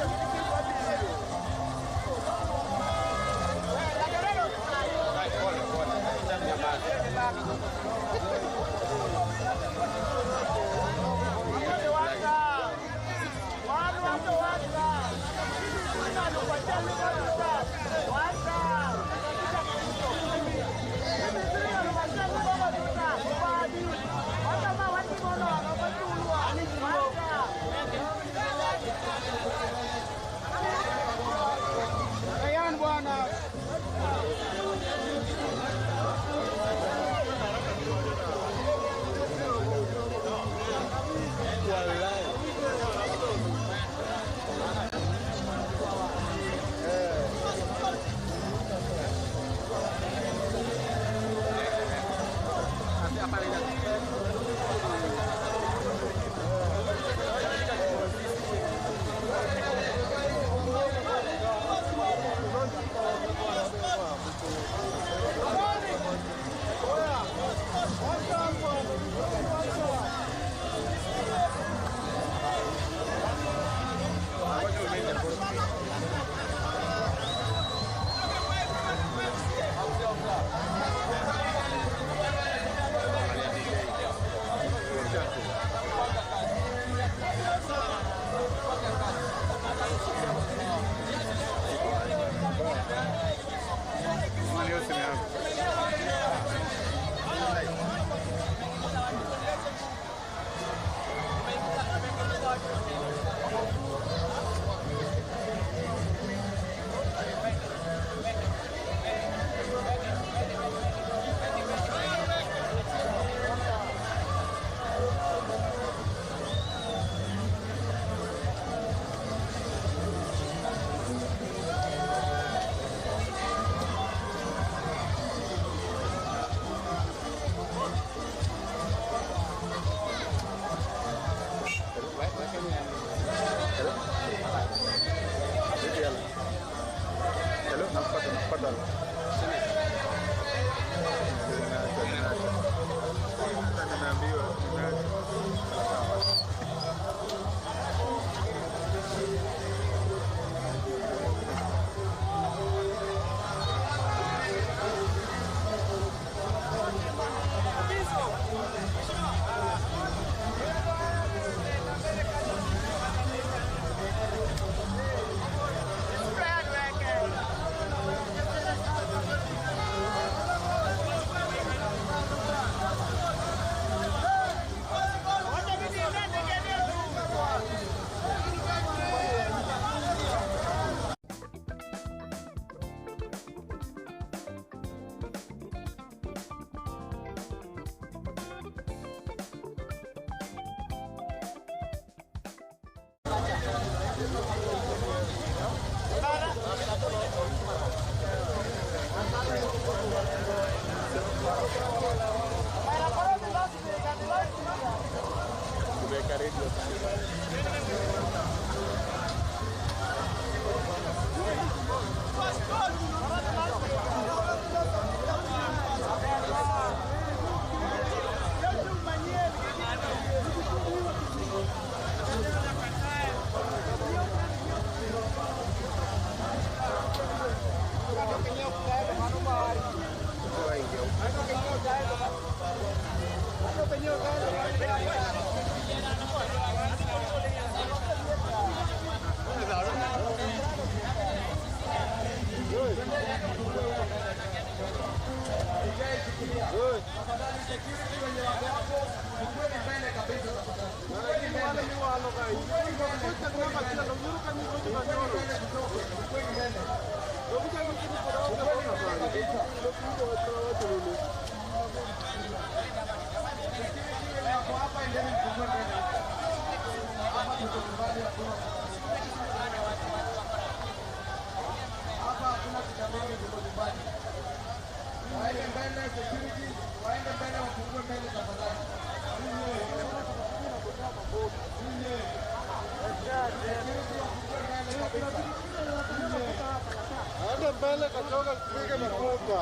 Aende mbele katoka kupige mafuta.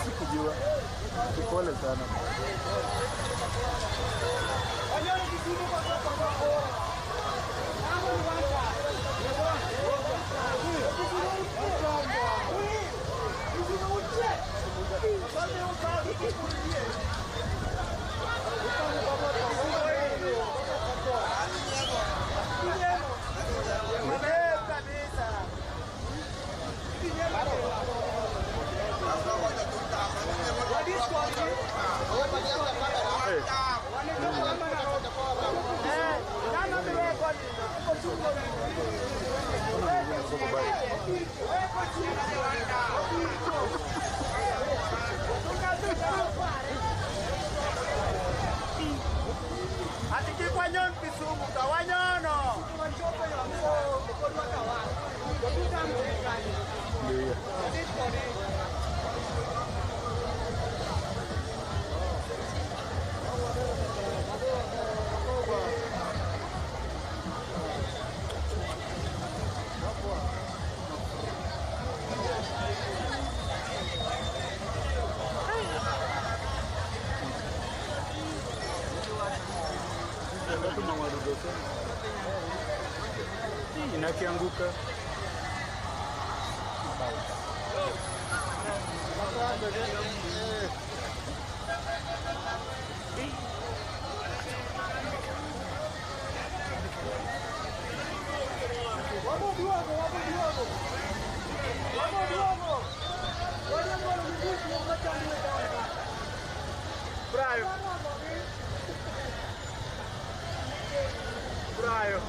Sikujua. Pole sana. Atikikwanyon Kisumu kawanyono. Inakianguka. Braio. Braio.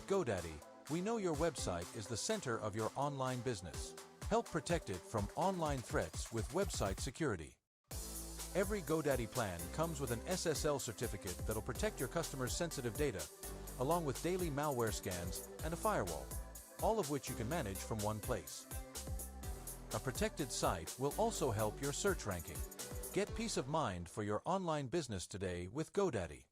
At GoDaddy, we know your website is the center of your online business. Help protect it from online threats with website security. Every GoDaddy plan comes with an SSL certificate that'll protect your customers' sensitive data, along with daily malware scans and a firewall, all of which you can manage from one place. A protected site will also help your search ranking. Get peace of mind for your online business today with GoDaddy.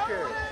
Usichoke.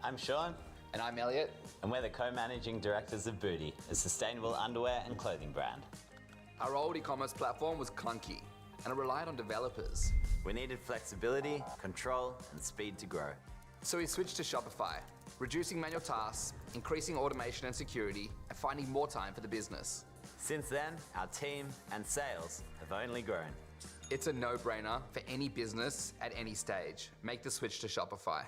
I'm Sean. And I'm Elliot. And we're the co-managing directors of Booty, a sustainable underwear and clothing brand. Our old e-commerce platform was clunky, and it relied on developers. We needed flexibility, control, and speed to grow. So we switched to Shopify, reducing manual tasks, increasing automation and security, and finding more time for the business. Since then, our team and sales have only grown. It's a no-brainer for any business at any stage. Make the switch to Shopify.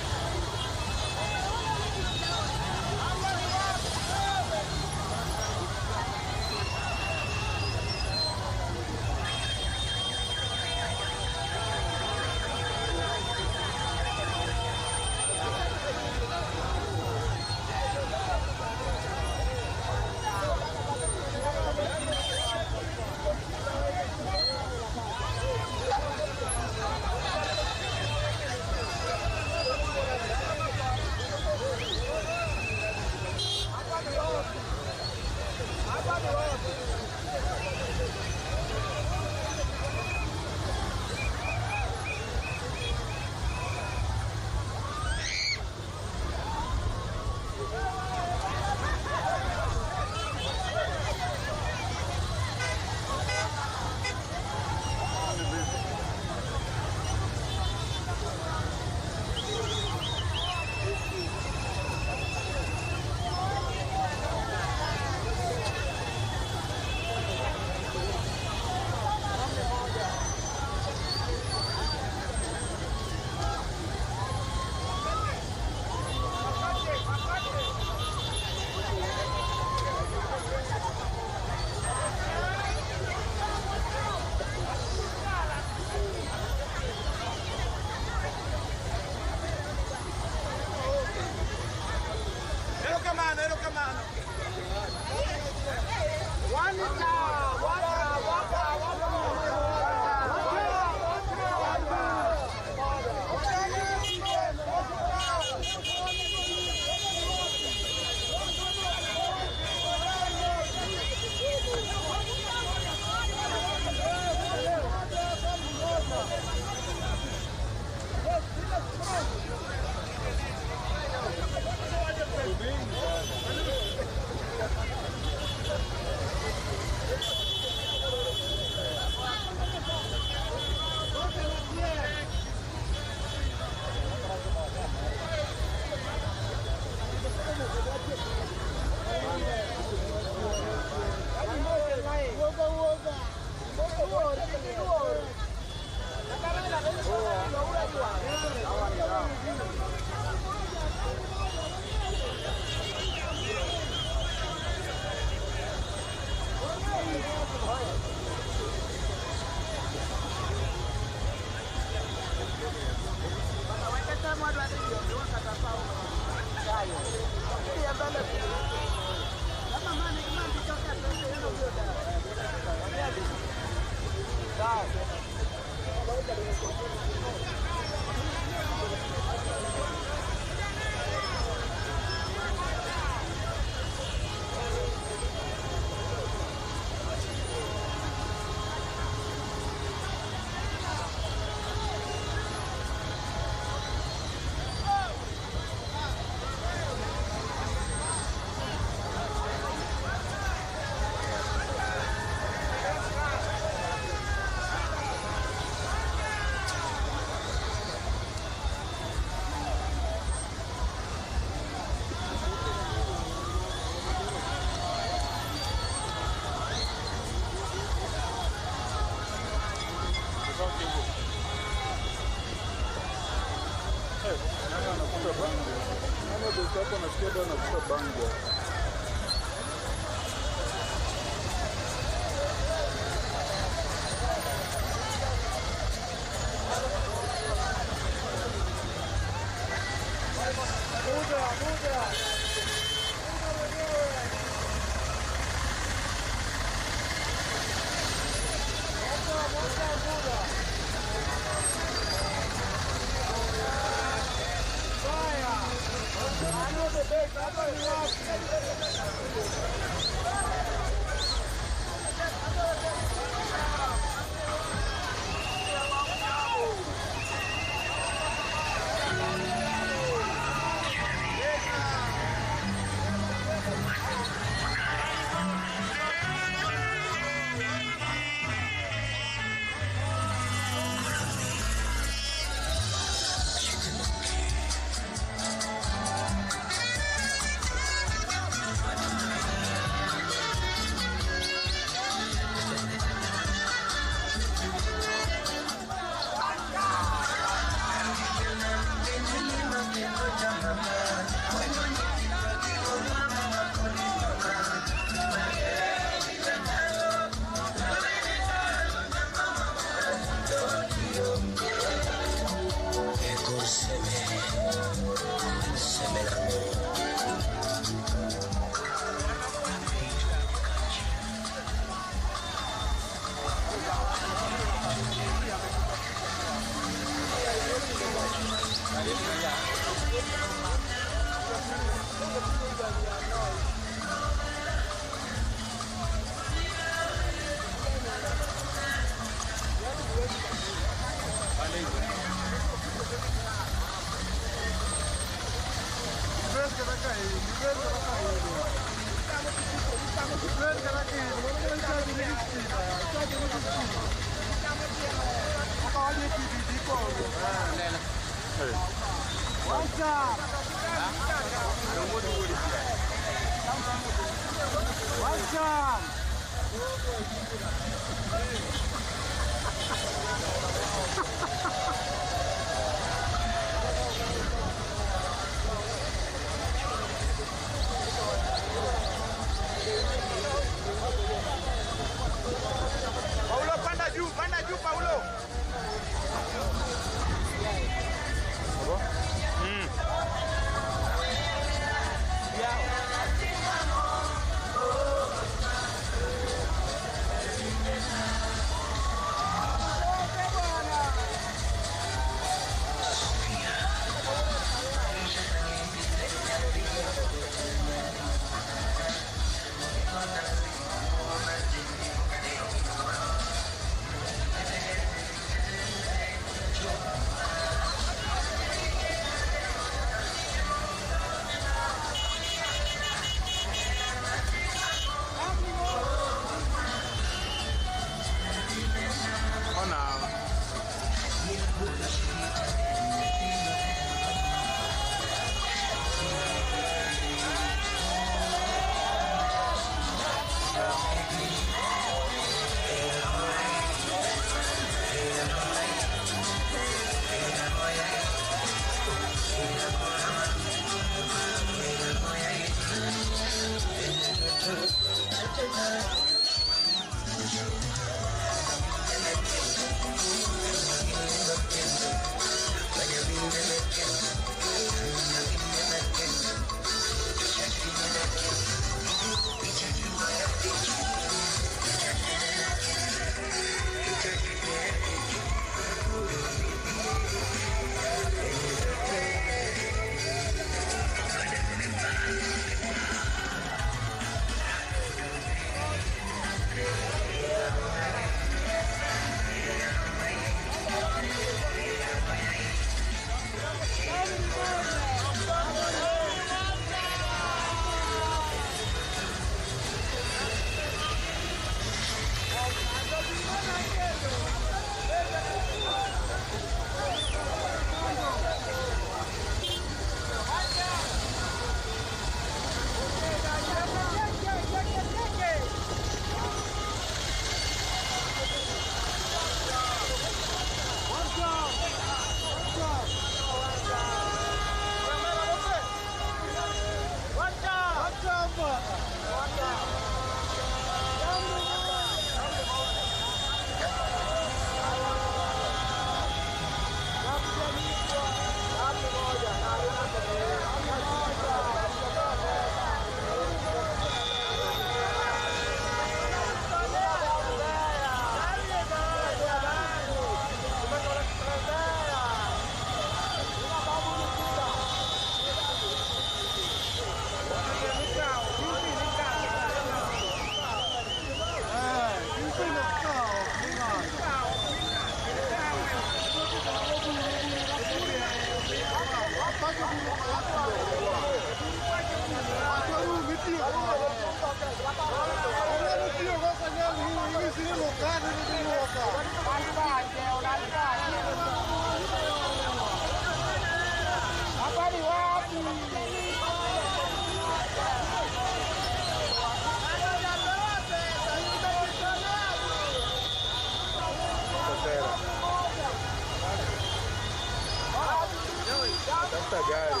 Tafuta gari.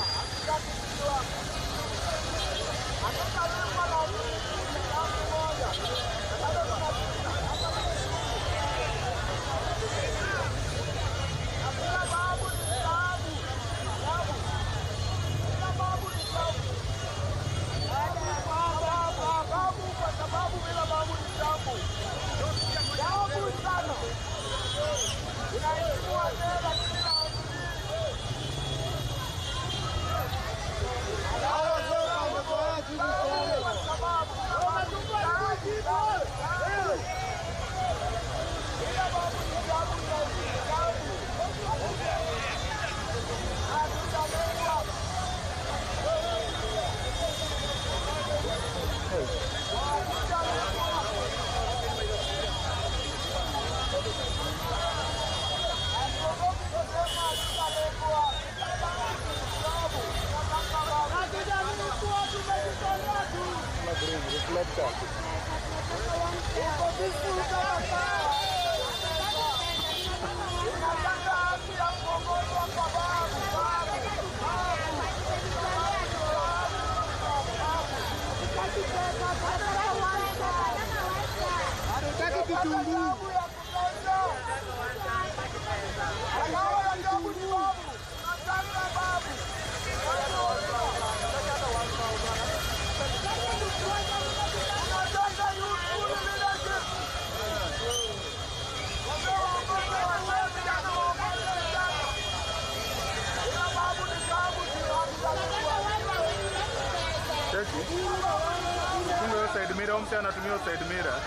Side mirror, mse anatumia side mirror.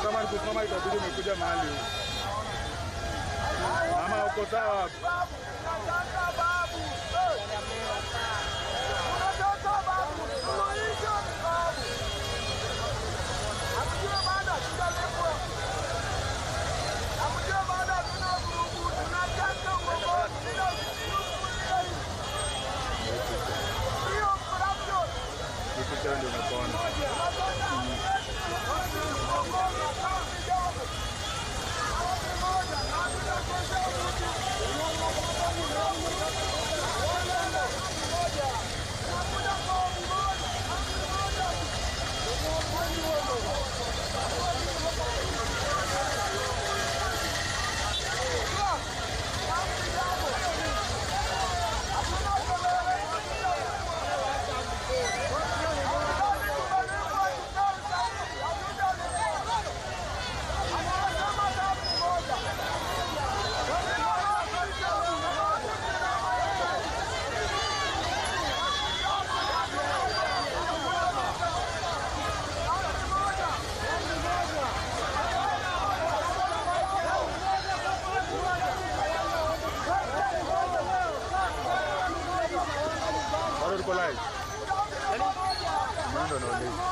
Kama nikusoma itabidi umekuja mahali. Mama uko sawa? Ndio unaona.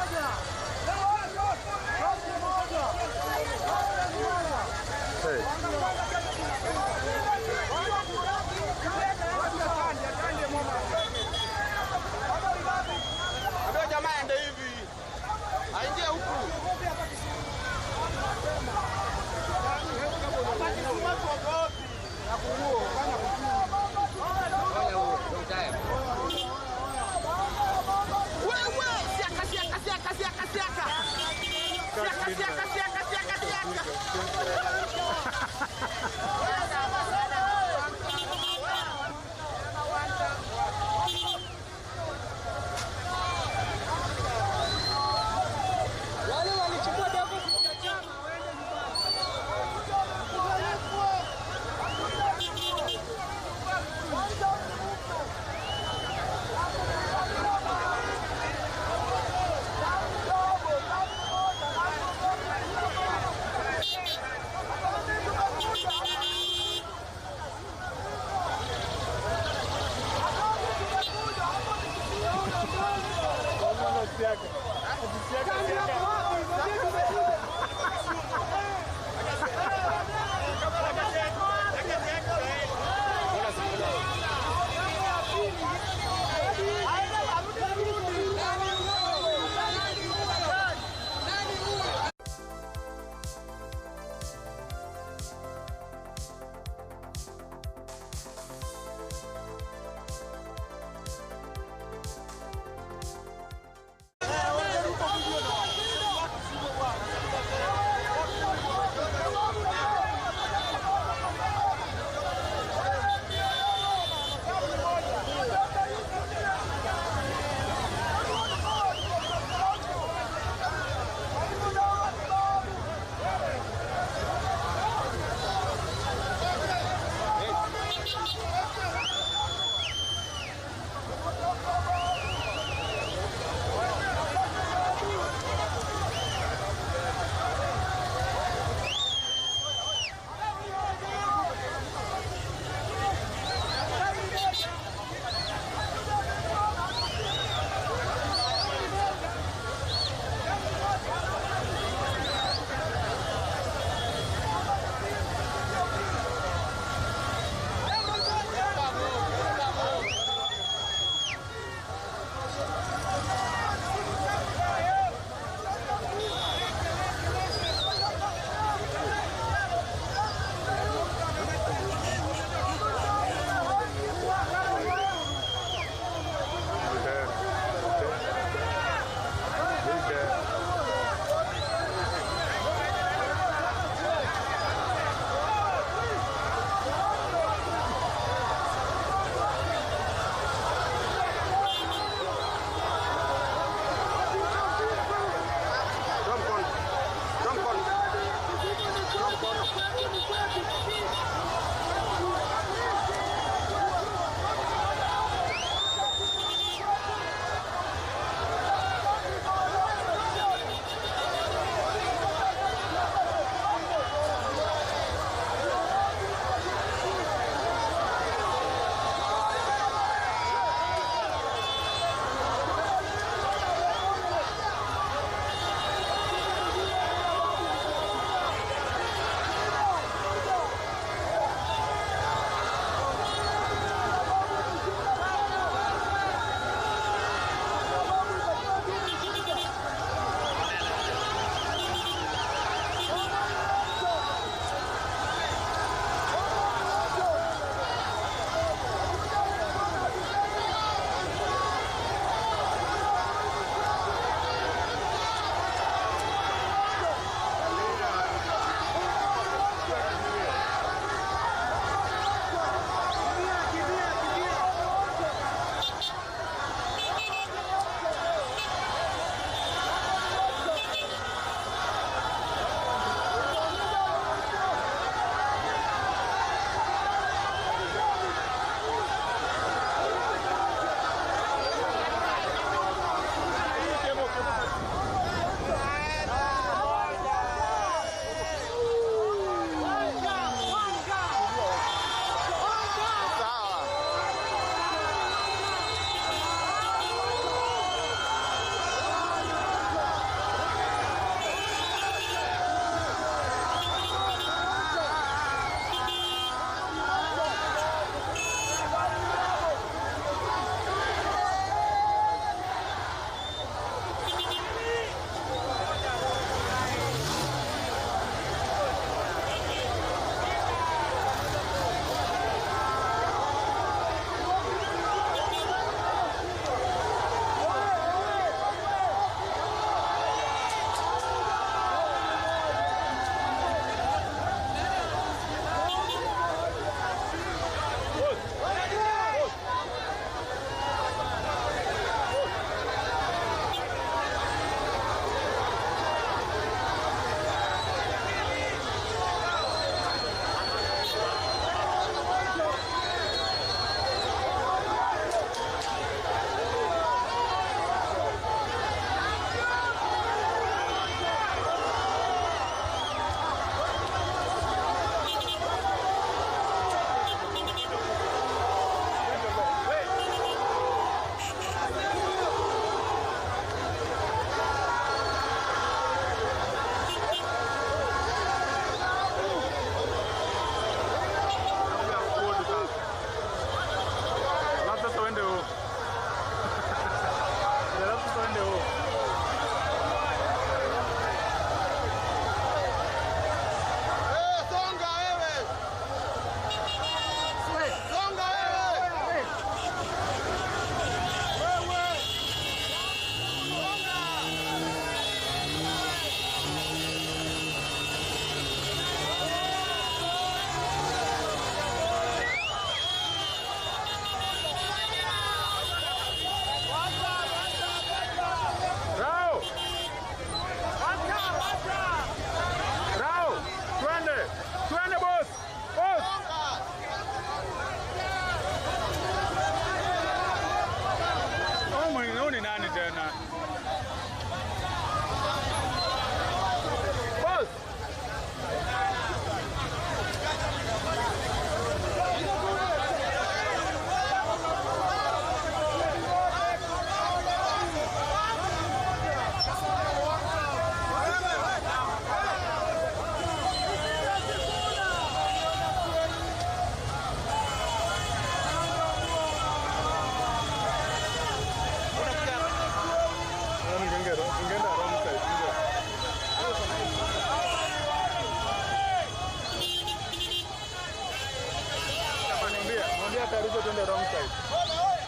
tayarisha tuende wrong side.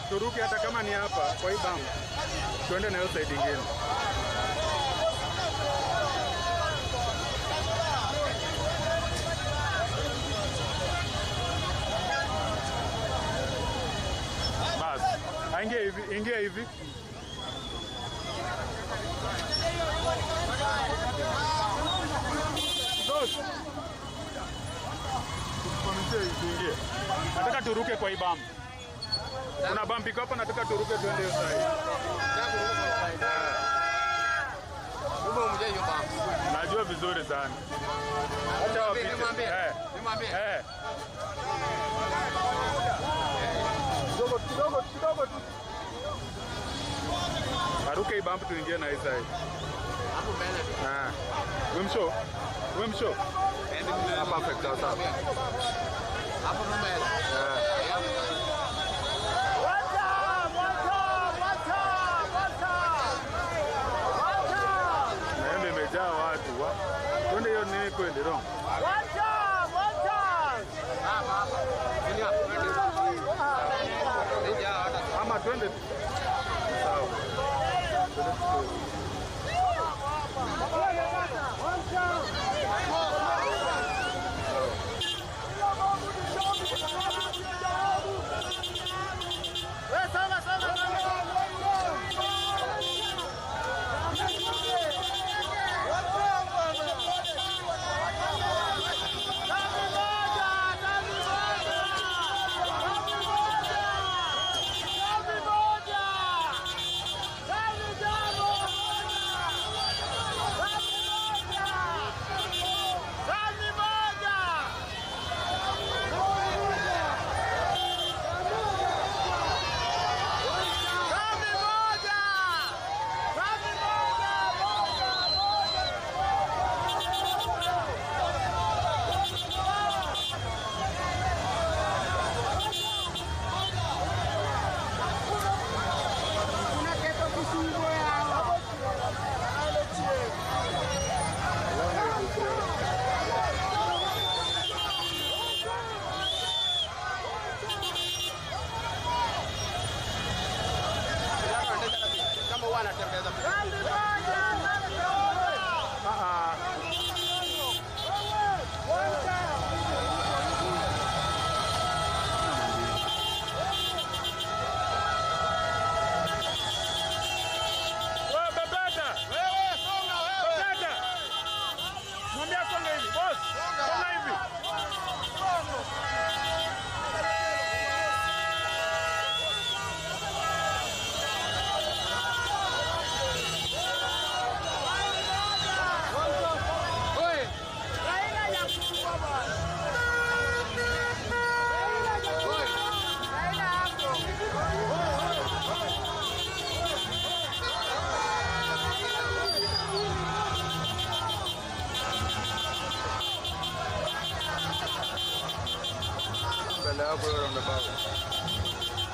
Turuke hata kama ni hapa kwa hii bump. Tuende na hiyo side nyingine. Bas, ingia hivi. Nataka turuke kwa hii bump. Kuna bump iko hapa, nataka turuke tuende hiyo side. Najua vizuri sana. Acha wapite. Nimwambie. Kidogo tu. Aruke hii bump tuingie na hii side. Hapo mbele. Wimsho. Perfect sasa. Hapo mbele. Naende imejaa watu. Twende hiyo nini kweli wrong? Ama twende. Sawa. I'll put it on the bottom.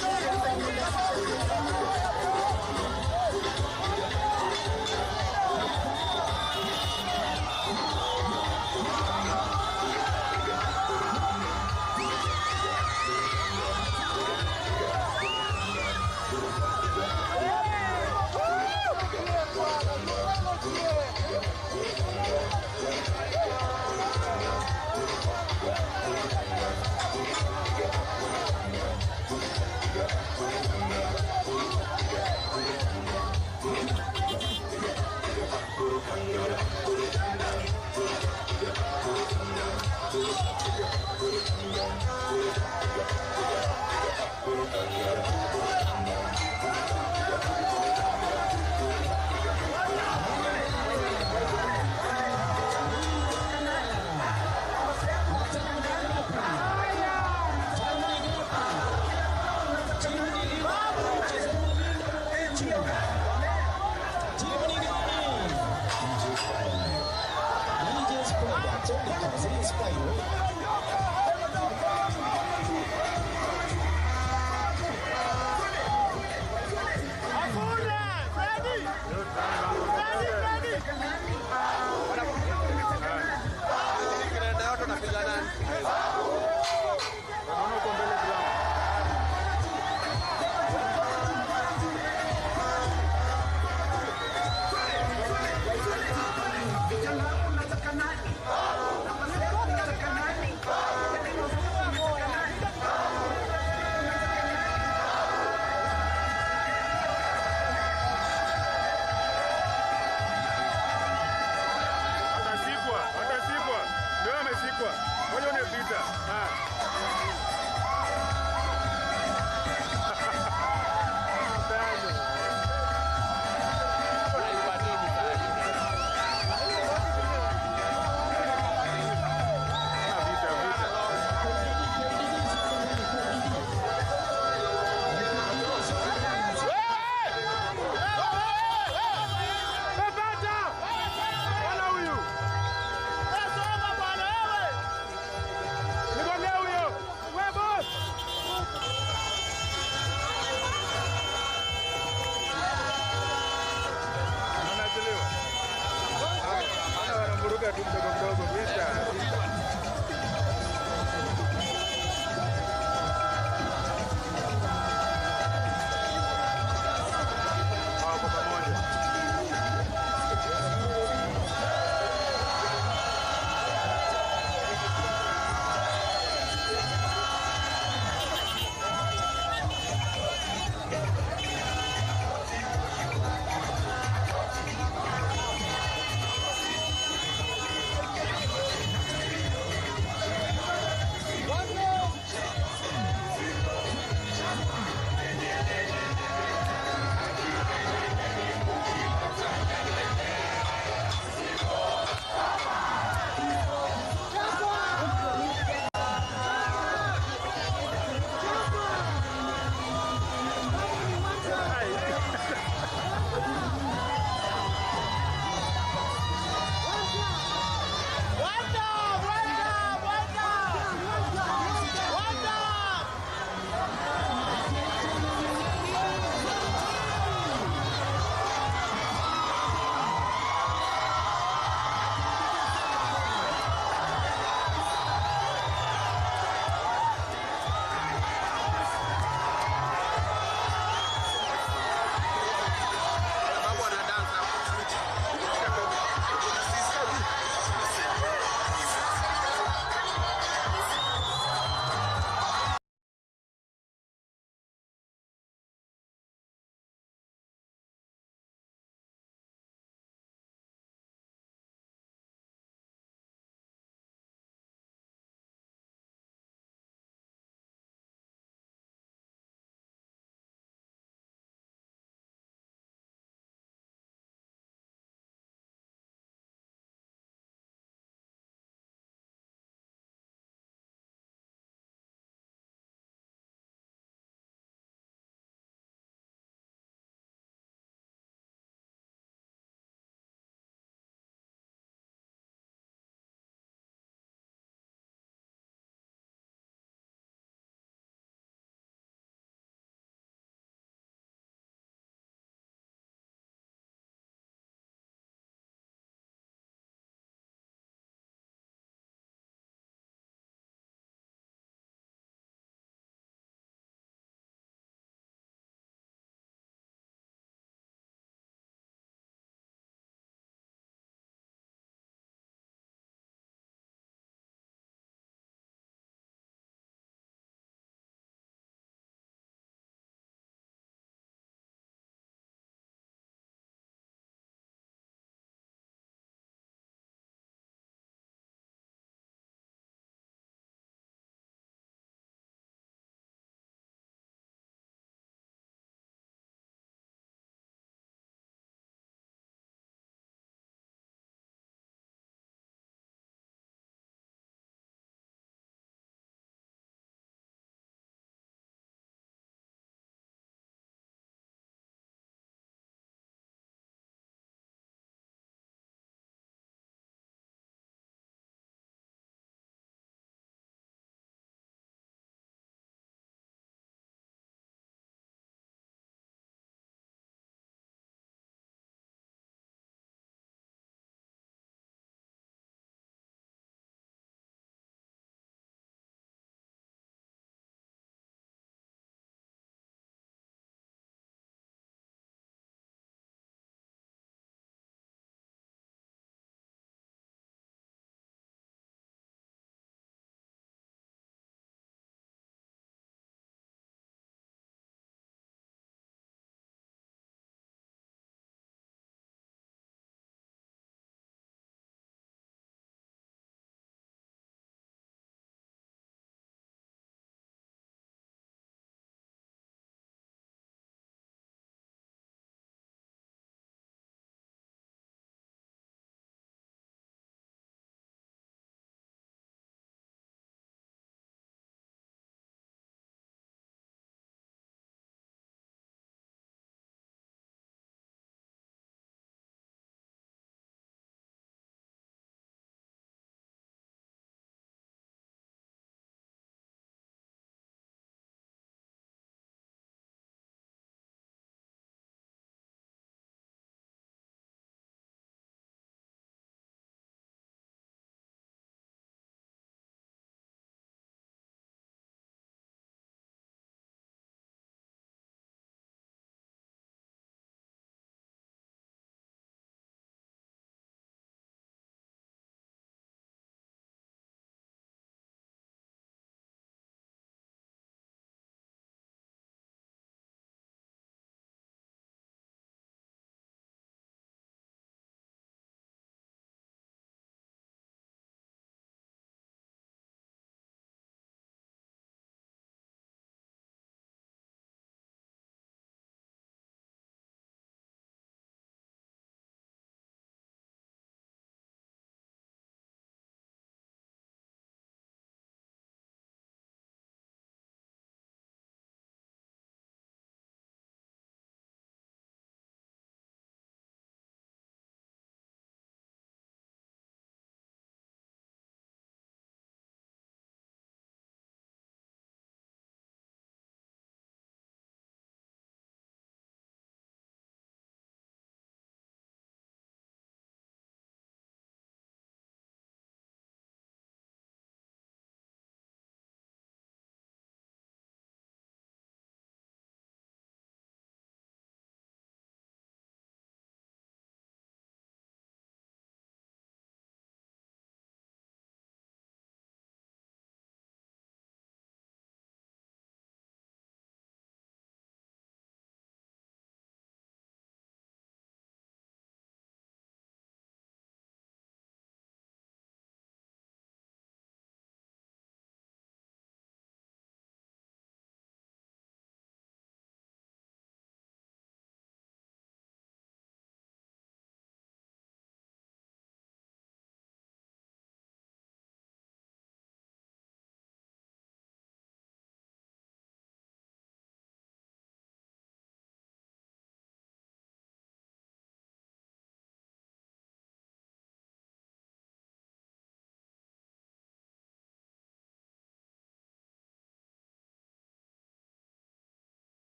Thank you.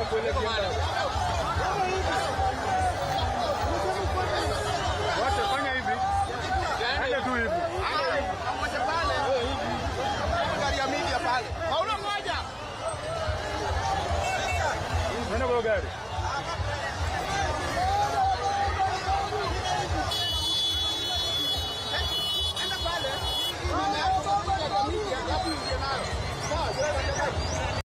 kule kimba. Wacha fanya hivi. Ende tu hivi. Pamoja pale. Gari ya media pale. Paulo moja. Nenda kwa gari. Enda pale. Gari ya media hapo ndio nayo. Sawa,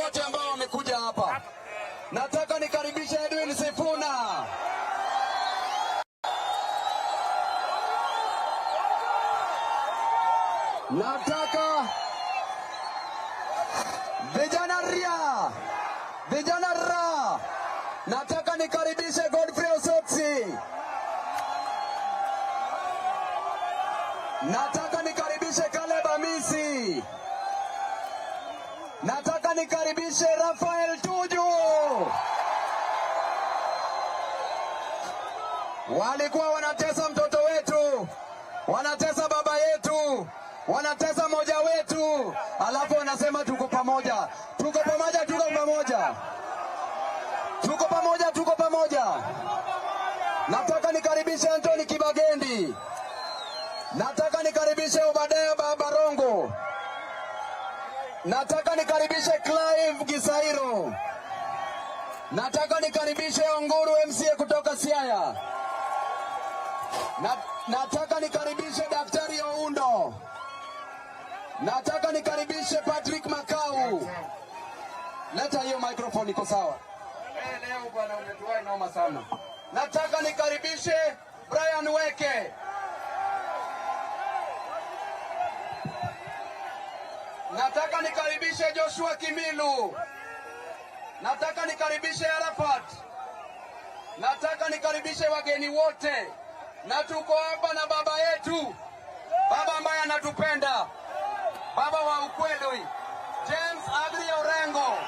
wote ambao wamekuja hapa. Nataka nikaribishe Edwin Sifuna. Nataka vijana ra. Nataka nikaribishe Godfrey Osotsi. Nataka nikaribishe Caleb Amisi. Nataka nikaribishe Rafael Tuju. Walikuwa wanatesa mtoto wetu, wanatesa baba yetu, wanatesa moja wetu, alafu wanasema tuko pamoja. Tuko pamoja, tuko pamoja. Tuko pamoja, tuko pamoja. Nataka nikaribishe Anthony Kibagendi. Nataka nikaribishe Obadaya Barongo. Nataka nikaribishe Clive Gisairo. Nataka nikaribishe Onguru MCA kutoka Siaya. Nataka nikaribishe Daktari Oundo. Nataka nikaribishe Patrick Makau. Leta hiyo microphone iko sawa. Leo bwana umetuwa noma sana. Nataka nikaribishe Brian Weke. Nataka nikaribishe Joshua Kimilu. Nataka nikaribishe Arafat. Nataka nikaribishe wageni wote. Na tuko hapa na baba yetu, baba ambaye anatupenda, baba wa ukweli, James Agri Orengo.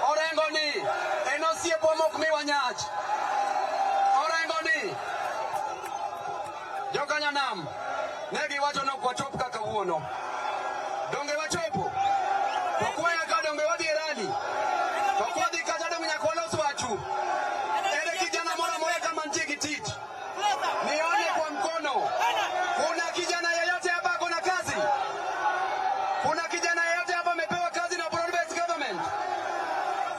Orengoni, enosie pomok miwanyach. Orengoni, Jokanyanam, negi wacho no kwa chop kaka uono. Donge wachopo, tokuwa yaka donge wadi eradi, tokuwa di kaja donge nyakolo swachu. Ere kijana mwana moya kama njigi titi. Nione kwa mkono, kuna kijana yeyote hapa kuna kazi? Kuna kijana yeyote hapa amepewa kazi na broad-based government?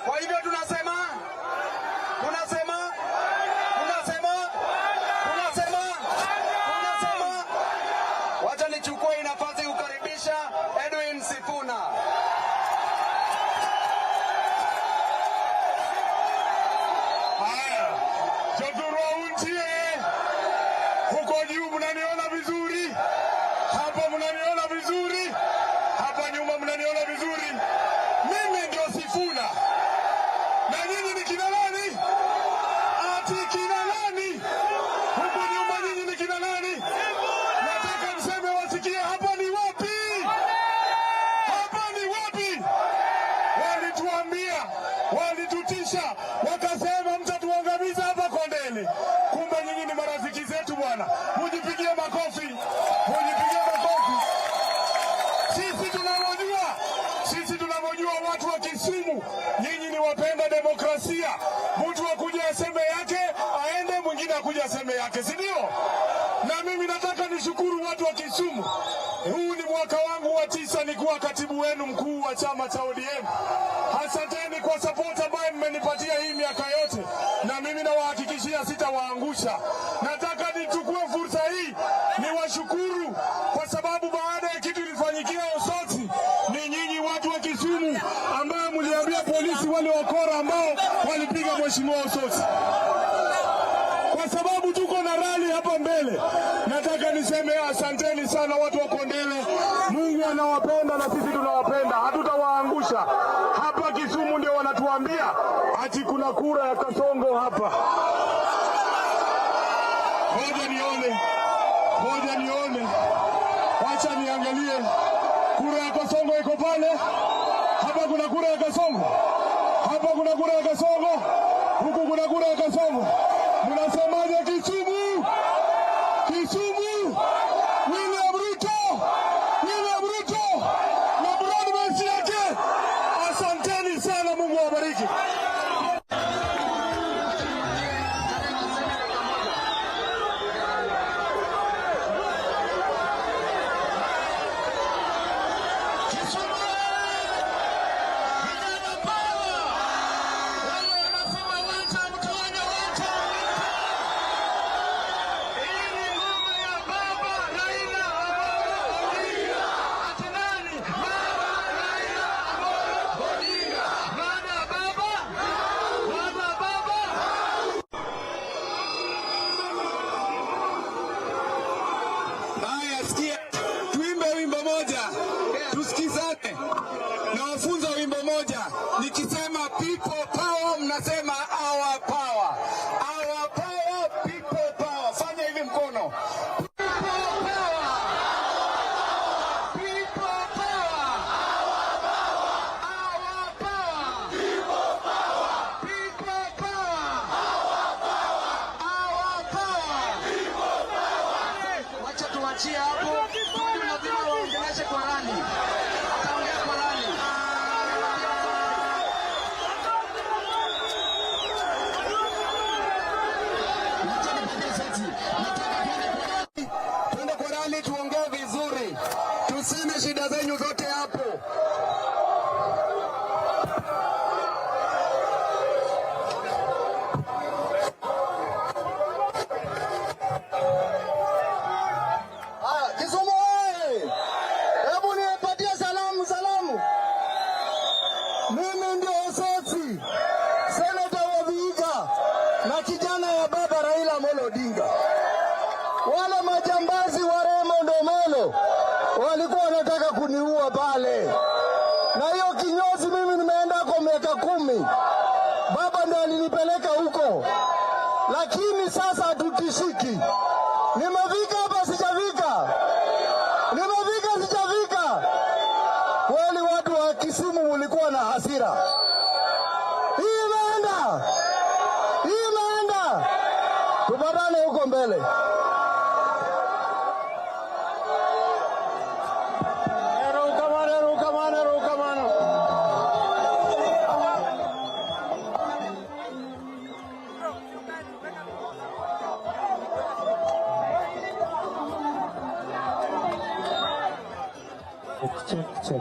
Kwa hivyo tunasema wacha nichukue nafasi kukaribisha Edwin Sifuna. Haya, Jodhurwa untie. Huko juu mnaniona vizuri? Hapa mnaniona vizuri? Hapa nyuma mnaniona vizuri? Mimi ndio Sifuna. Na nyinyi ni kina nani? Ati kina nani? Huko nyuma nyinyi ni kina nani? Nataka mseme wasikie hapa ni wapi? Hapa ni wapi? Walituambia, walitutisha, wakasema mtatuangamiza hapa Kondele. Kumbe nyinyi ni marafiki zetu bwana. Mujipigie makofi. Mujipigie makofi. Sisi tunavyojua watu wa Kisumu, nyinyi ni wapenda demokrasia. Mtu akuja aseme yake, aende, mwingine akuja aseme yake, si ndio? Na mimi nataka nishukuru watu wa Kisumu. Huu ni mwaka wangu wa 9 nikuwa katibu wenu mkuu wa chama cha ODM. Asanteni kwa support ambayo mmenipatia hii miaka yote, na mimi nawahakikishia sitawaangusha. Nataka nichukue fursa hii niwashukuru kwa sababu baada ya kitu ilifanyikia Osotsi, ni nyinyi watu wa Kisumu ambao mliambia polisi wale wakora ambao walipiga mheshimiwa Osotsi. Kwa sababu tuko na rally hapa mbele, nataka niseme asanteni sana watu wa Kondele. Mungu anawapenda na sisi tunawapenda, hatutawaangusha. Hapa Kisumu ndio wanatuambia ati kuna kura ya Kasongo hapa. Ngoja nione, wacha niangalie. Kura ya Kasongo iko pale. Hapa kuna kura ya Kasongo. Hapa kuna kura ya Kasongo. Huku kuna kura ya Kasongo. Mnasemaje Kisumu? Kisumu! William Ruto! Na broad-based yake. Asanteni sana, Mungu awabariki. waachie hapo, lazima waongeleshe kwa rali. Ataongea kwa rali. Twende kwa rali tuongee vizuri. Tuseme shida zenyu zote hapo. Kisumu wewe. Hebu nipatie salamu. Mimi ndio Osotsi, seneta wa Vihiga na kijana ya baba Raila Amolo Odinga. Wale majambazi wa Raymond Omolo walikuwa wanataka kuniua pale, na hiyo kinyozi mimi nimeenda kwa miaka 10. Baba ndiye alinipeleka huko, lakini sasa hatutishiki. Nimefika hapa sijafika. Kweli watu wa Kisumu mulikuwa na hasira. Hii imeenda. Tupatane huko mbele. Check.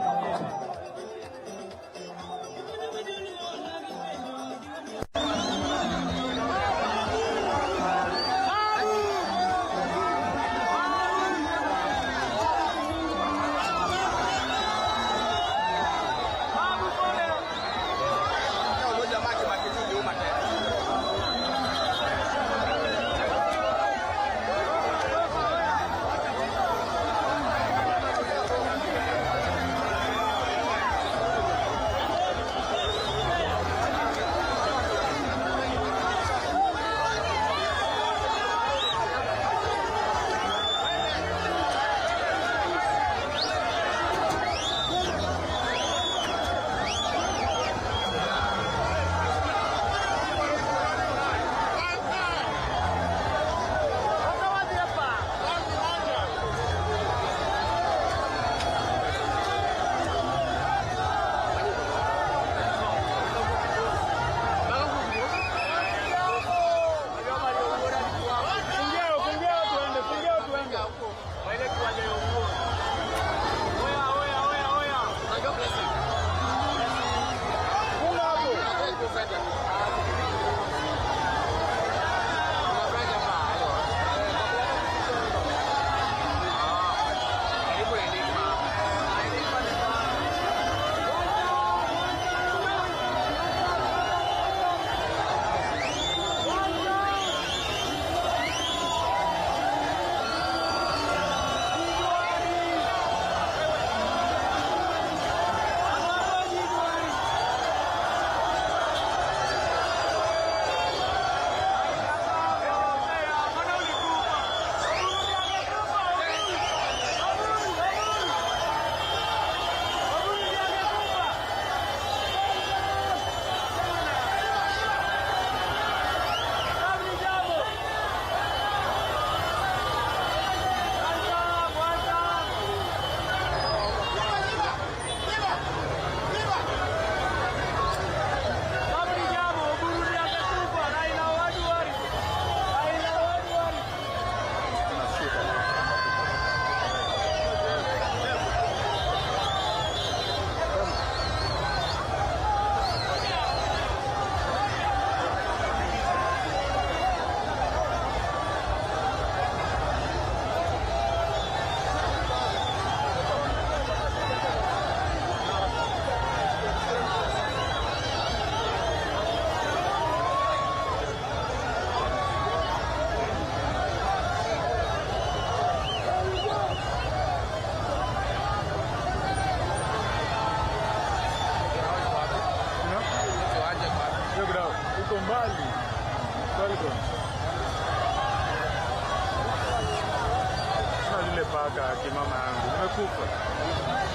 paka kimama yangu nimekufa,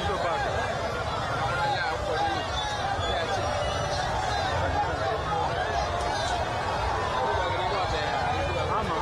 sio paka. Ama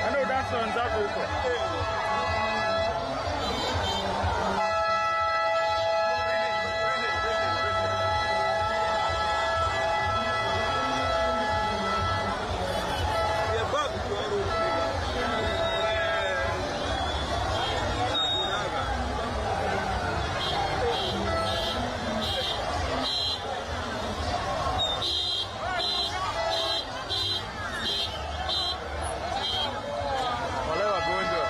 Endo dance na wenzako huko. Wale wagonjwa.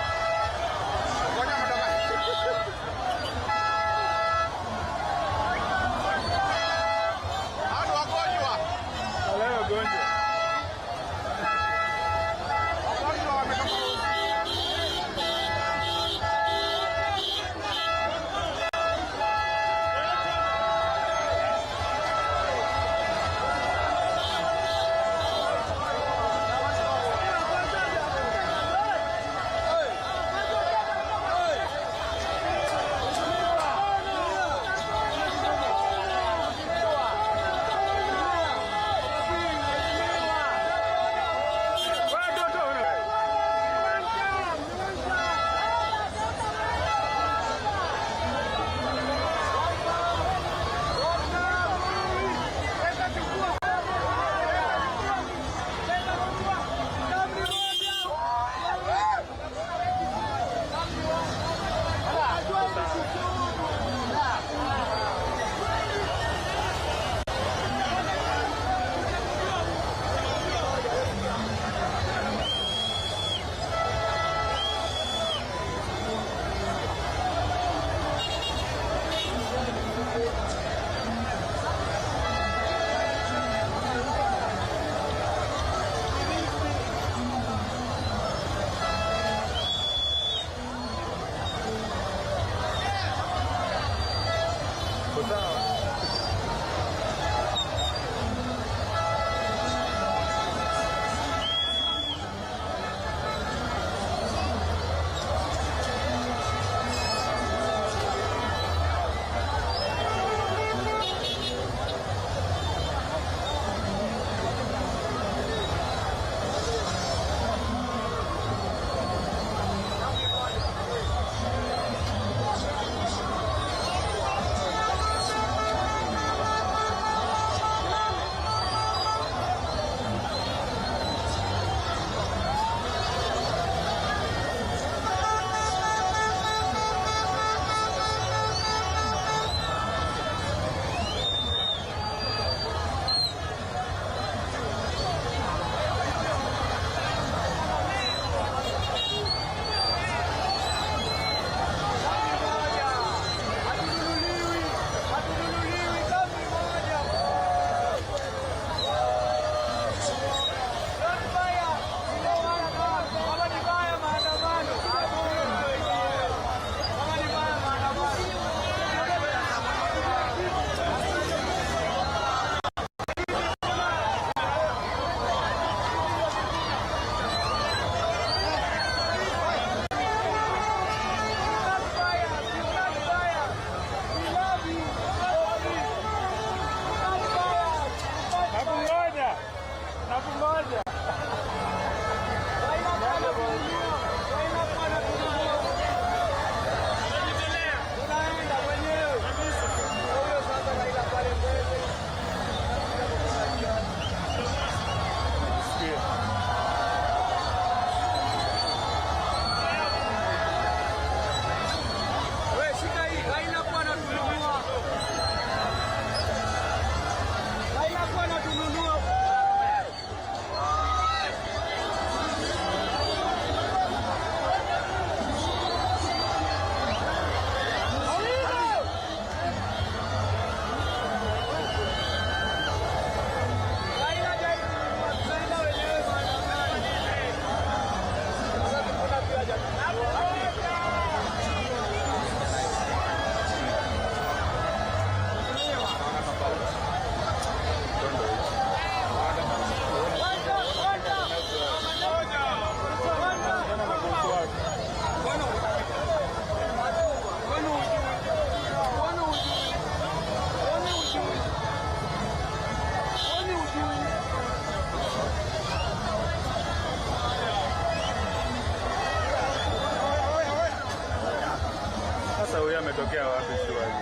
umetokea wapi shwari?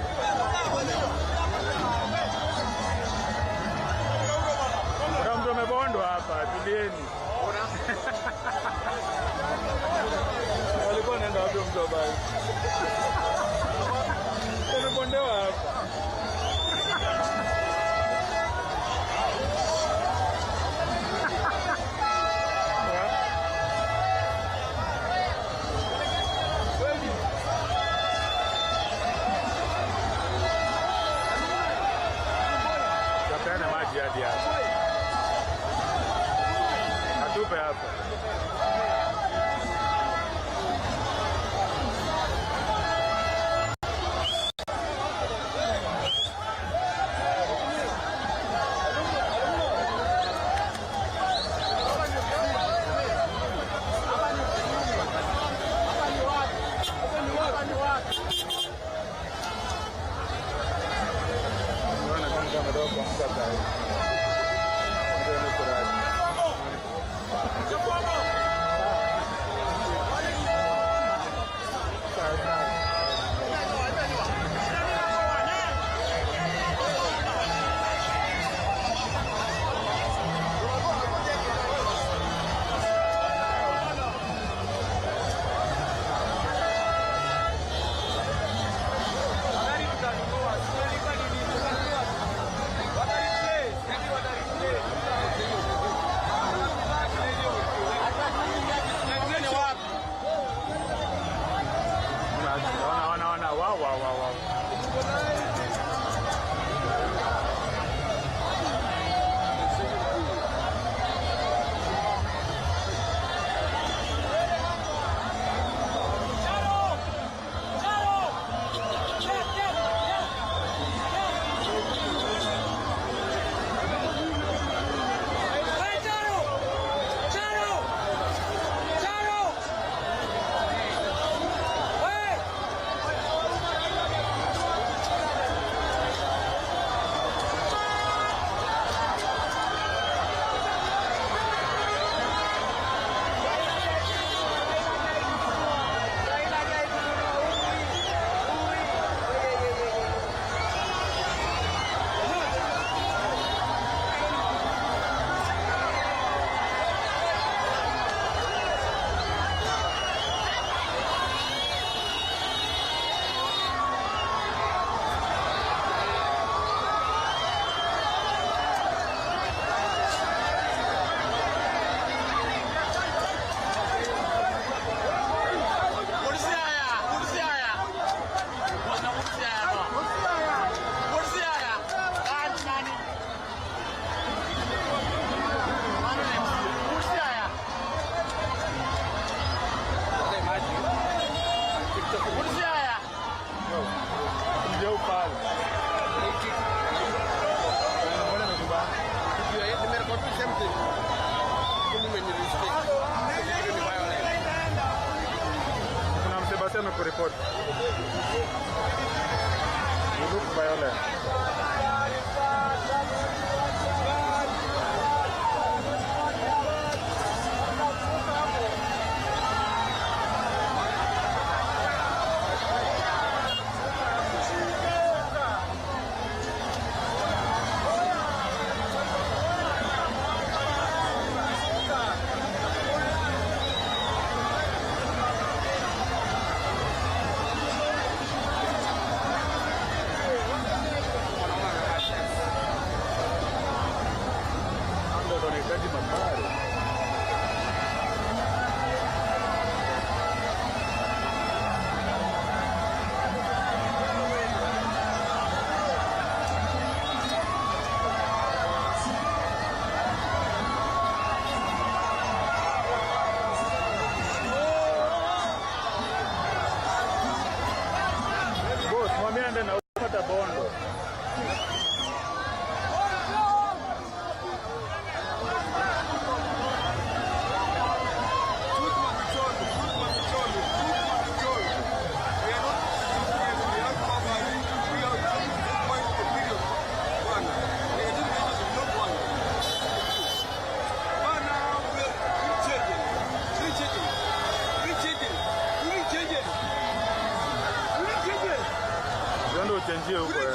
Kuna mtu amebondwa hapa, tulieni. Walikuwa wanaenda wapi mtu abaya? Amebondewa hapa. Hadi hapa. Atupe hapa. Report. You look violent. Tuishie huko.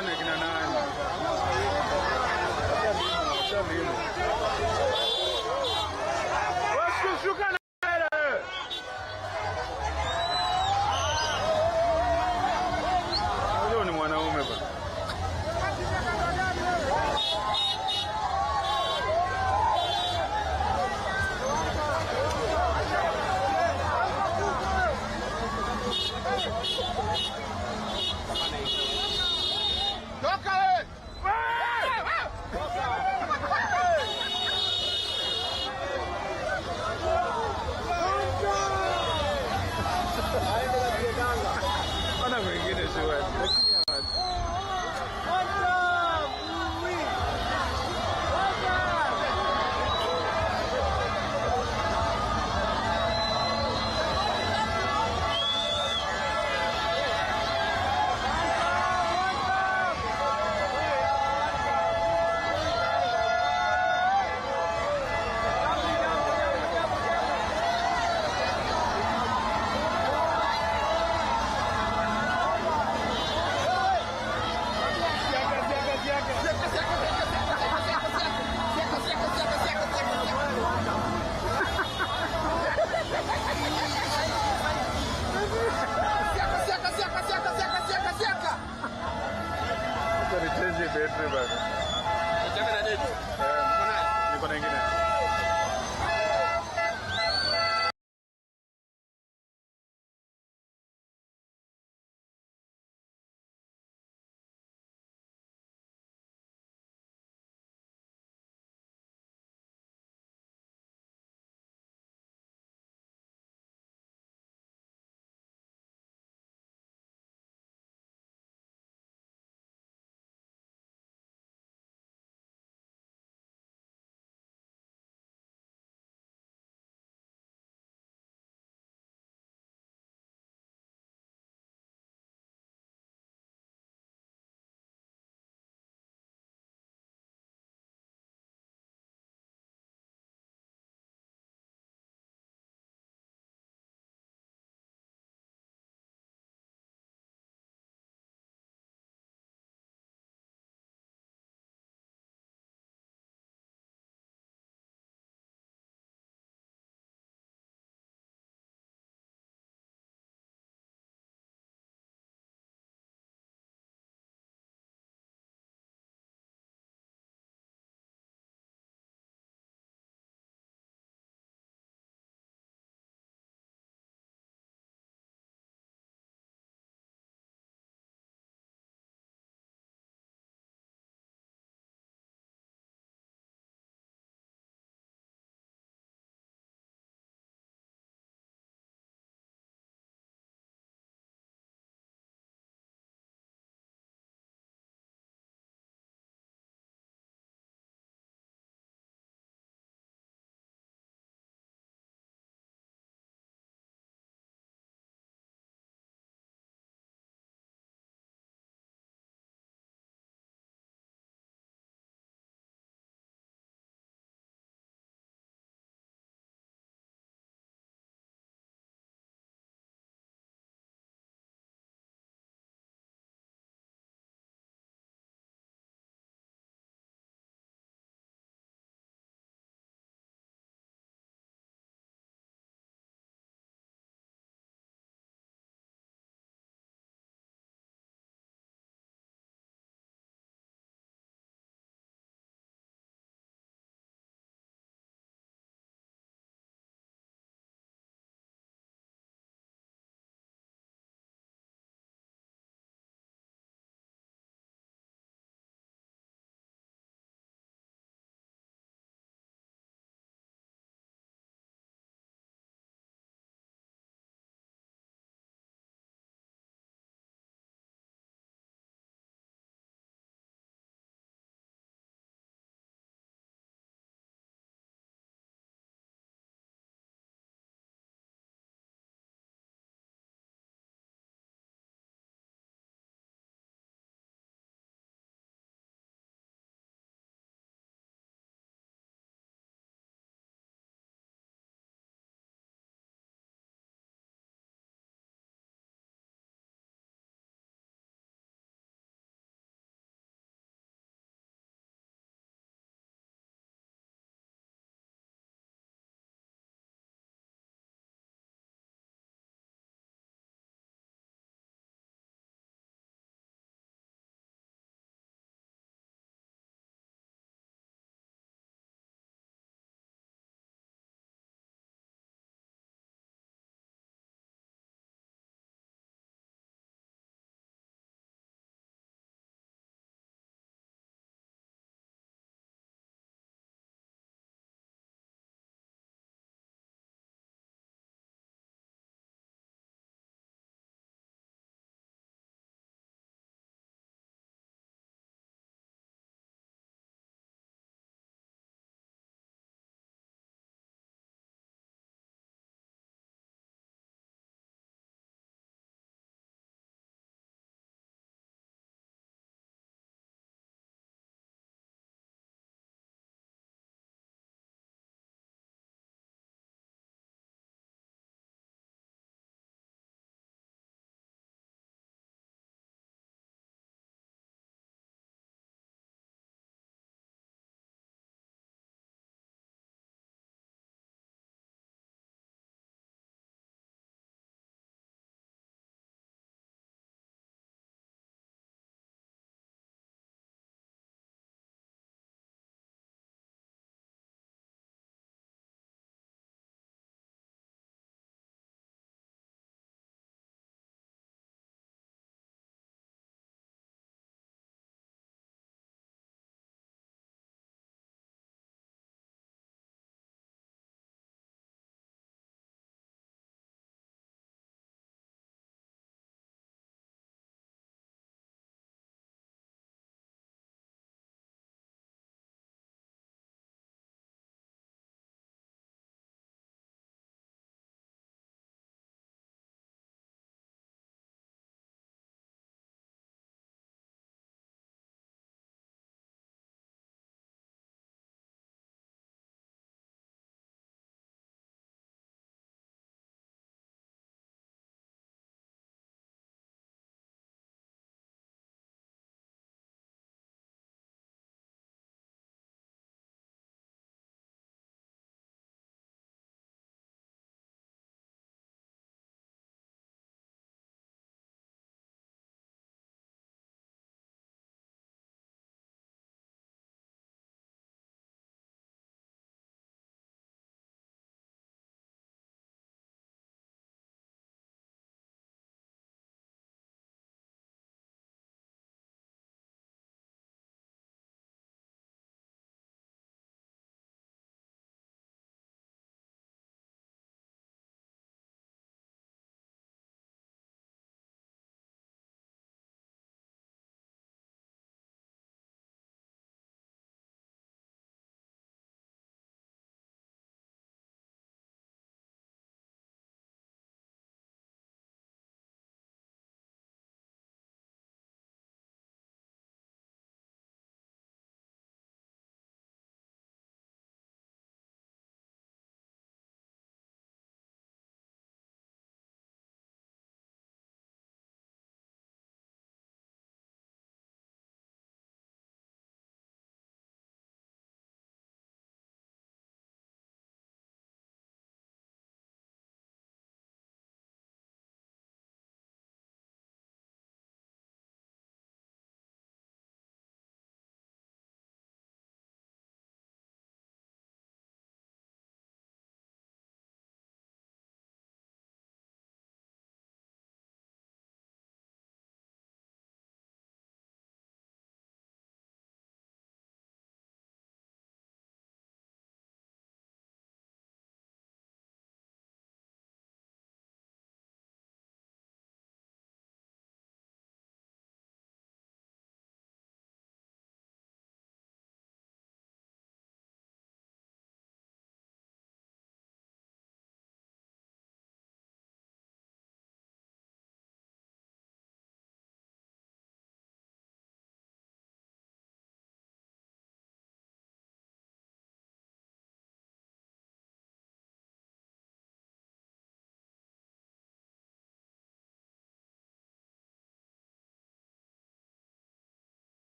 hawa ni kina nani? Shuka na huyo ni mwanaume bwana. Ana mwingine shwari. Niko na ingine.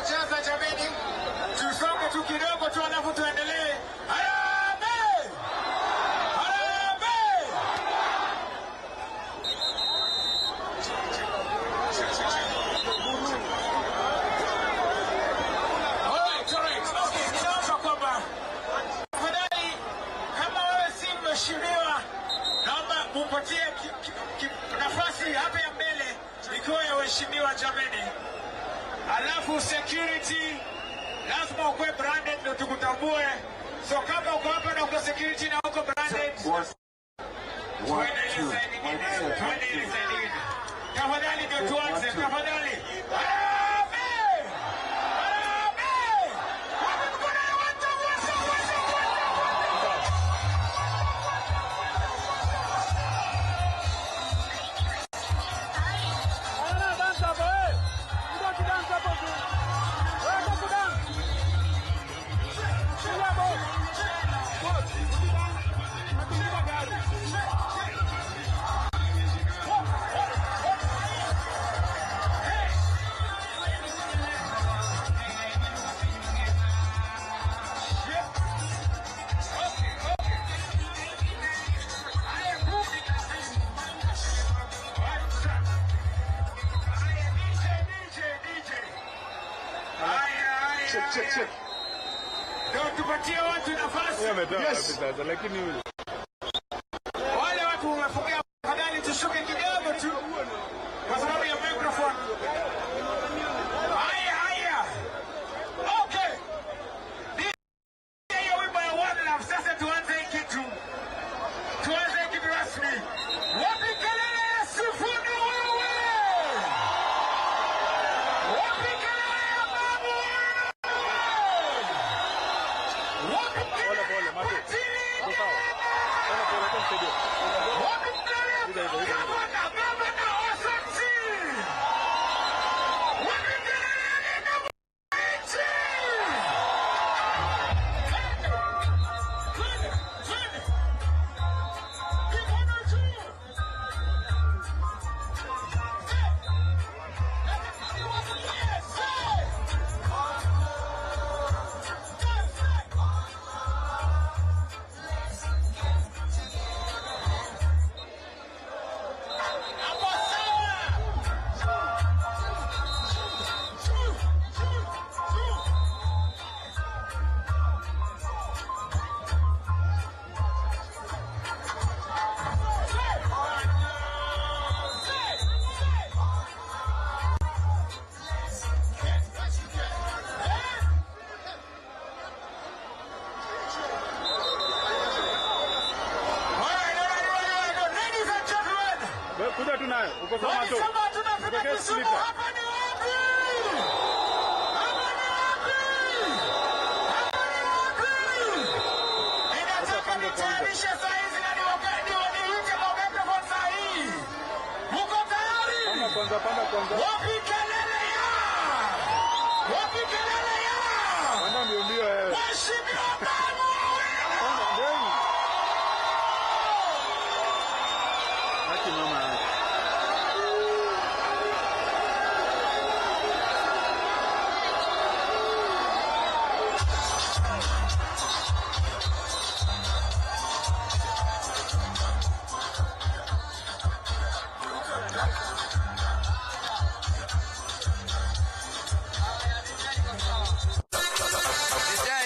cheza jameni. Tusonge tu kidogo tu alafu tuendelee. Harambee! Harambee! Alright. Okay, ninaomba kwamba tafadhali kama wewe si mheshimiwa, naomba mupatie nafasi hapa ya mbele ikiwa ya waheshimiwa jameni. Alafu security lazima ukwe branded ndio tukutambue. So kama uko hapa na uko security na uko branded, twende ile side nyingine. Tafadhali ndio tuanze, tafadhali. Harambee! Harambee! Wapi mkono ya watu wote? Ndio tupatie watu nafasi. Yes. Lakini huyu wale watu wamefungia, tafadhali tushuke kidogo tu kwa sababu ya microphone. Haya. Okay. Hiyo wimbo ya One Love. Sasa tuanze kitu. Tuanze kitu rasmi. Wapi kelele ya Sifuni wewe? Wapi kelele ya babu wewe? Wapi kelele ya Patili? Wapi kelele ya Gavana Osotsi? Wapi kelele ya Mwananchi? kuja tunayo uko kama tu. Uko slipper. Hapa ni wapi? Hapa ni wapi? Hapa ni wapi? Ninataka nitayarishe saa hizi na niite kwa microphone saa hii. Muko tayari? Panda kwanza. Wapi kelele ya? Wapi kelele ya? Panda mbio wewe. Mheshimiwa Babu wewe. Haki mama.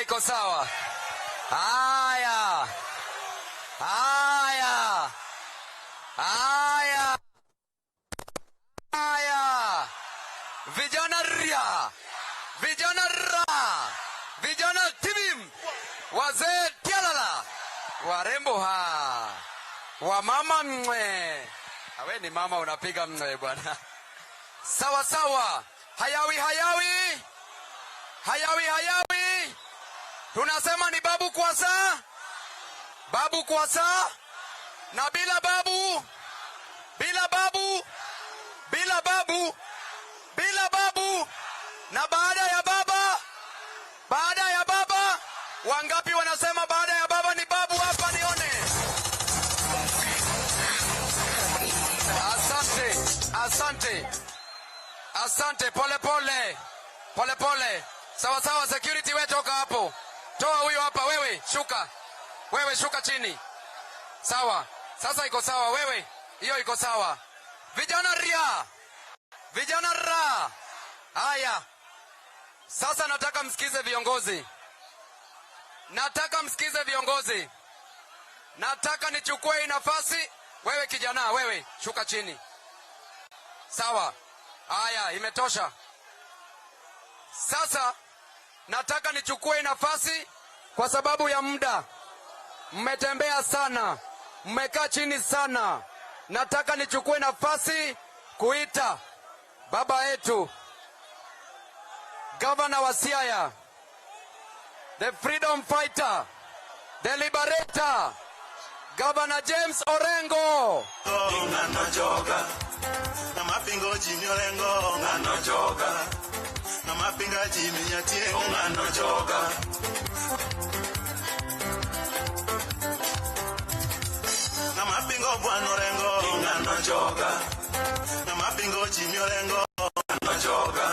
Iko sawa. Haya. Haya. Haya. Haya. Vijana ria. Vijana ra. Vijana tibim. Wazee tialala. Warembo ha. Wamama mwe. Awe ni mama unapiga mwe bwana. Sawa sawa. Hayawi hayawi. Hayawi hayawi. Tunasema ni babu kwasa. Babu kwasa. Na bila babu. Bila babu. Bila babu. Bila babu. Na baada ya baba. Baada ya baba. Wangapi wanasema baada ya baba ni babu hapa nione. Asante. Asante. Asante pole pole. Pole pole. Sawa sawa, security wewe toka hapo. Toa huyo hapa, wewe shuka. Wewe shuka chini. Sawa. Sasa iko sawa wewe. Hiyo iko sawa. Vijana ria. Vijana ra. Haya. Sasa nataka msikize viongozi. Nataka msikize viongozi. Nataka nichukue hii nafasi. Wewe kijana, wewe shuka chini. Sawa. Haya, imetosha. Sasa nataka nichukue nafasi kwa sababu ya muda. Mmetembea sana, mmekaa chini sana. Nataka nichukue nafasi kuita baba yetu Governor wa Siaya, the freedom fighter, the liberator, Governor James Orengo. Na mapingo jini Orengo ngano joga. Na mapinga jini yatie ngano joga. Na mapingo bwana Orengo ngano joga. Na mapingo jini Orengo ngano joga.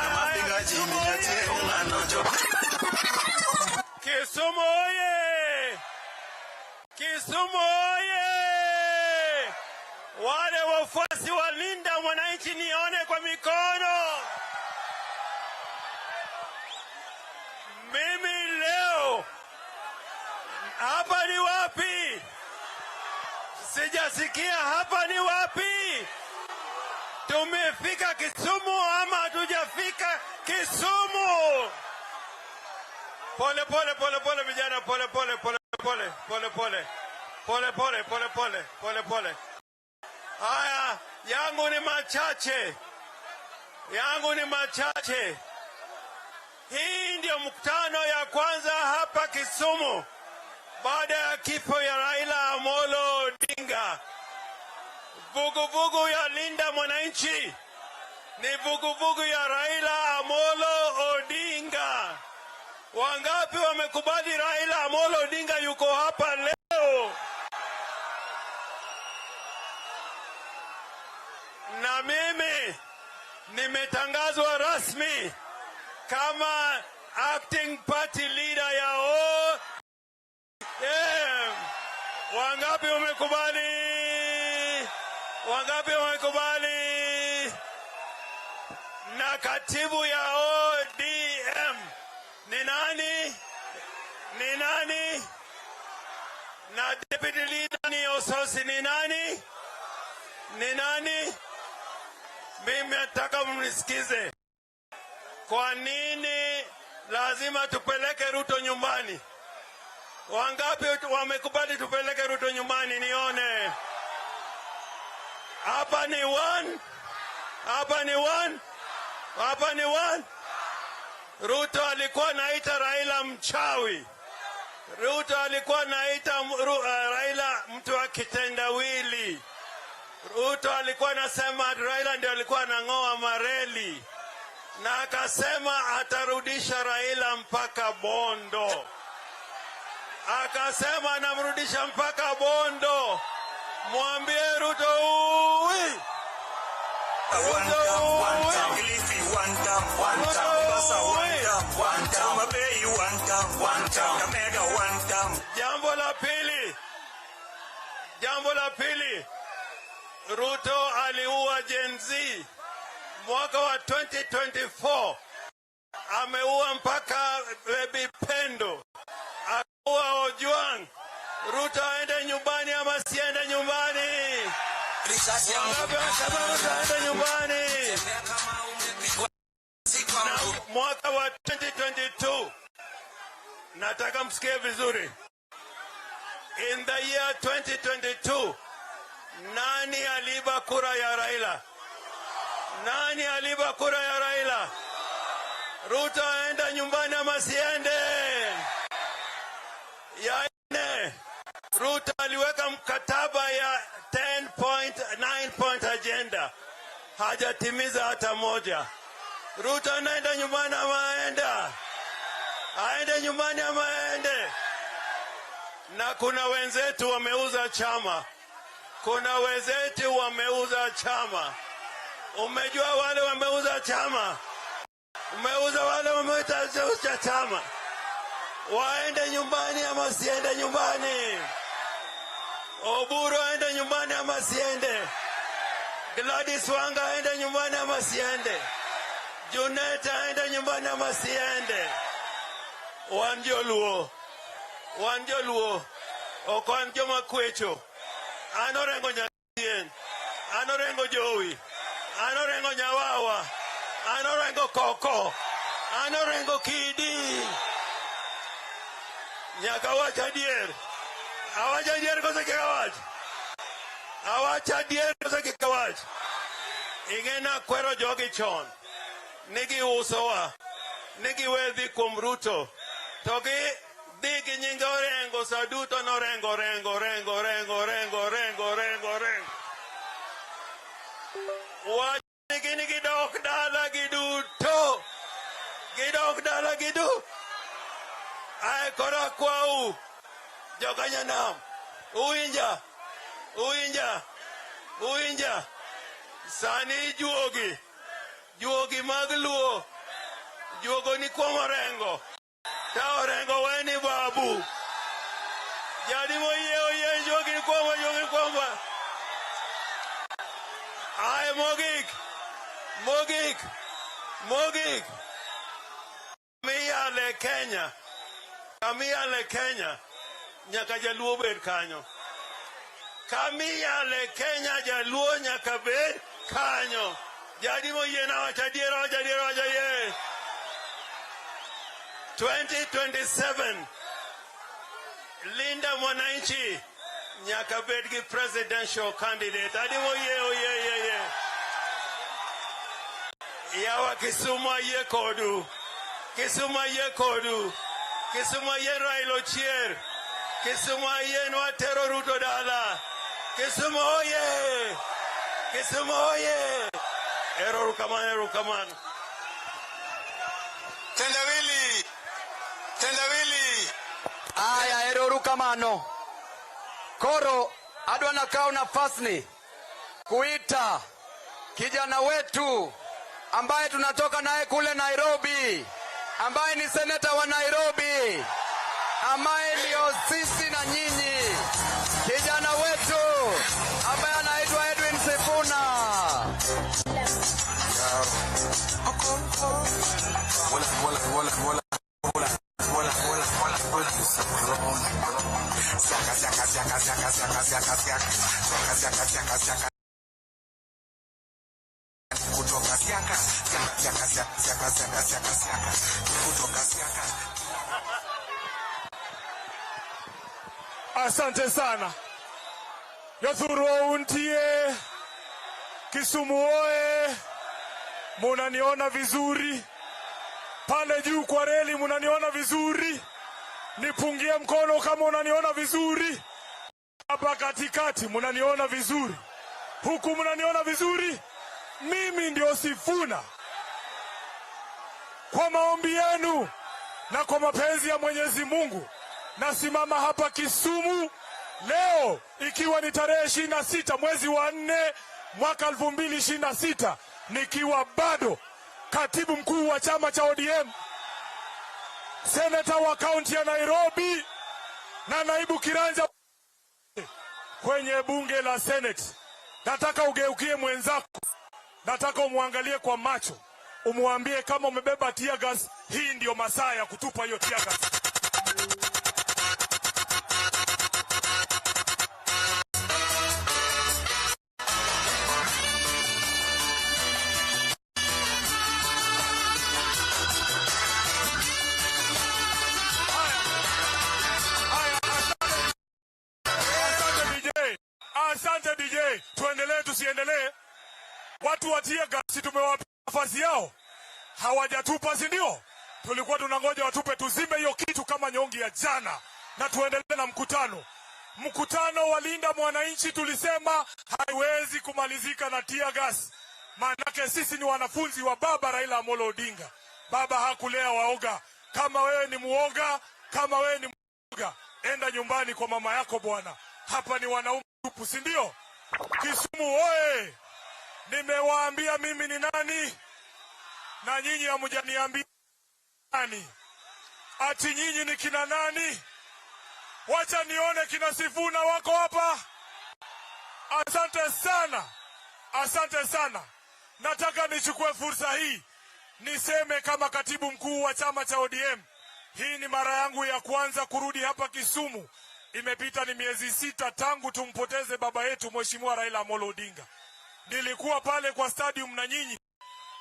Na mapinga jini yatie ngano joga. Kisumu oye! Kisumu oye! Wale wafuasi wa Linda Mwananchi nione kwa mikono. Mimi leo hapa ni wapi? Sijasikia hapa ni wapi? Tumefika Kisumu ama hatujafika Kisumu? Pole pole pole pole vijana, pole pole pole pole pole pole pole pole pole pole pole pole. Haya, yangu ni machache, yangu ni machache. Hii ndio mkutano ya kwanza hapa Kisumu baada ya kifo ya Raila Amolo Odinga. Vuguvugu ya Linda Mwananchi ni vuguvugu ya Raila Amolo Odinga. Wangapi wamekubali Raila Amolo Odinga yuko hapa leo? Na mimi nimetangazwa rasmi kama acting party leader ya ODM. Wangapi wamekubali? Wangapi wamekubali? Na katibu ya ODM ni nani? Ni nani? Na deputy leader ni Ososi ni nani? Ni nani? Mimi nataka mnisikize. Kwa nini lazima tupeleke Ruto nyumbani? Wangapi wamekubali tupeleke Ruto nyumbani nione? Hapa ni one. Hapa ni one. Hapa ni one. Ruto alikuwa naita Raila mchawi. Ruto alikuwa naita Raila mtu wa kitendawili. Ruto alikuwa anasema Raila ndio alikuwa anang'oa mareli. Na akasema atarudisha Raila mpaka Bondo. Akasema anamrudisha mpaka Bondo. Mwambie Ruto uwi. Jambo la pili, Ruto aliua Gen Z mwaka wa 2024. Ameua mpaka Baby Pendo, ameua Ojwang. Ruto aende nyumbani ama siende nyumbani? Wangapi wanasema Ruto aende nyumbani? Na mwaka wa 2022, nataka msikie vizuri. In the year 2022, nani aliiba kura ya Raila? Nani aliiba kura ya Raila? Ruto aenda nyumbani ama siende? Ya nne, Ruto aliweka mkataba ya 10 point agenda. Hajatimiza hata moja. Ruto anaenda nyumbani ama aenda? Aende nyumbani ama aende? Na kuna wenzetu wameuza chama. Kuna wenzetu wameuza chama. Umejua wale wameuza chama? Umeuza wale wameita cha chama. Waende nyumbani ama siende nyumbani? Oburu aende nyumbani ama siende? Gladys Wanga aende nyumbani ama siende? Junet aende nyumbani ama siende? Wanjoluo. Okon joma kwecho. Anorengo nyatien. Anorengo Joey. Anorengo Nyawawa. Anorengo Koko. Anorengo Kidi. Nyaka wacha dier. Awacha dier kosa kikawach. Awacha dier kosa kikawach. Ingena kwero jogi chon. Nigi usowa. Nigi wedhi kuom Ruto. Togi digi nyinga orengo saduto no rengo. Wacha nigi dok dala giduto. Gidok dala gidu. Ay kora kwau. Jokanyanam. Uinja. Sani juogi magluo. Juogo ni kuom orengo. Ta orengo weni babu. Jadi oye juogi ni kuom. Ay mogik. Kamiale Kenya. Nyaka jaluo bed kanyo. Kamiale Kenya jaluo nyaka bed kanyo. Jadi moye na wacha diero. 2027 Linda Mwananchi nyaka bed gi presidential candidate. Adi moye. Yawa Kisumu ye kodu. Kisumu ye Raila Ochier. Kisumu ye Nwatero Ruto dala. Kisumu oye. Erokamano. Tendawili. Aya, erokamano. Koro adwana kao nafasi kuita kijana wetu ambaye tunatoka naye kule Nairobi, ambaye ni seneta wa Nairobi, ambaye ndio sisi na nyinyi, kijana wetu ambaye anaitwa Edwin Sifuna. Asante sana. Yothuru untie. Kisumu oe. Munaniona vizuri. Pale juu kwa reli munaniona vizuri. Nipungie mkono kama unaniona vizuri. Hapa katikati munaniona vizuri. Huku munaniona vizuri. Mimi ndio Sifuna. Kwa maombi yenu na kwa mapenzi ya Mwenyezi Mungu nasimama hapa Kisumu leo ikiwa ni tarehe 26 mwezi wa 4 mwaka 2026 nikiwa bado katibu mkuu wa chama cha ODM, seneta wa kaunti ya Nairobi na naibu kiranja kwenye bunge la Senate. Nataka ugeukie mwenzako, nataka umwangalie kwa macho, umwambie kama umebeba tear gas, hii ndio masaa ya kutupa hiyo tear gas. Asante DJ, tuendelee tusiendelee? Watu wa tear gas tumewapa nafasi yao, hawajatupa, si ndio? Tulikuwa tunangoja watupe tuzime hiyo kitu kama nyongi ya jana na tuendelee na mkutano. Mkutano wa Linda Mwananchi tulisema haiwezi kumalizika na tear gas. Maanake sisi ni wanafunzi wa baba Raila Amolo Odinga. Baba hakulea waoga. Kama wewe ni muoga, kama wewe ni muoga, enda nyumbani kwa mama yako bwana. Hapa ni wanaume tupu, si ndio? Kisumu oye! Nimewaambia mimi ni nani? Na nyinyi hamjaniambia nani? Ati nyinyi ni kina nani? Wacha nione kina Sifuna wako hapa. Asante sana. Asante sana. Nataka nichukue fursa hii niseme kama katibu mkuu wa chama cha ODM, hii ni mara yangu ya kwanza kurudi hapa Kisumu. Imepita ni miezi 6 tangu tumpoteze baba yetu Mheshimiwa Raila Amolo Odinga. Nilikuwa pale kwa stadium na nyinyi.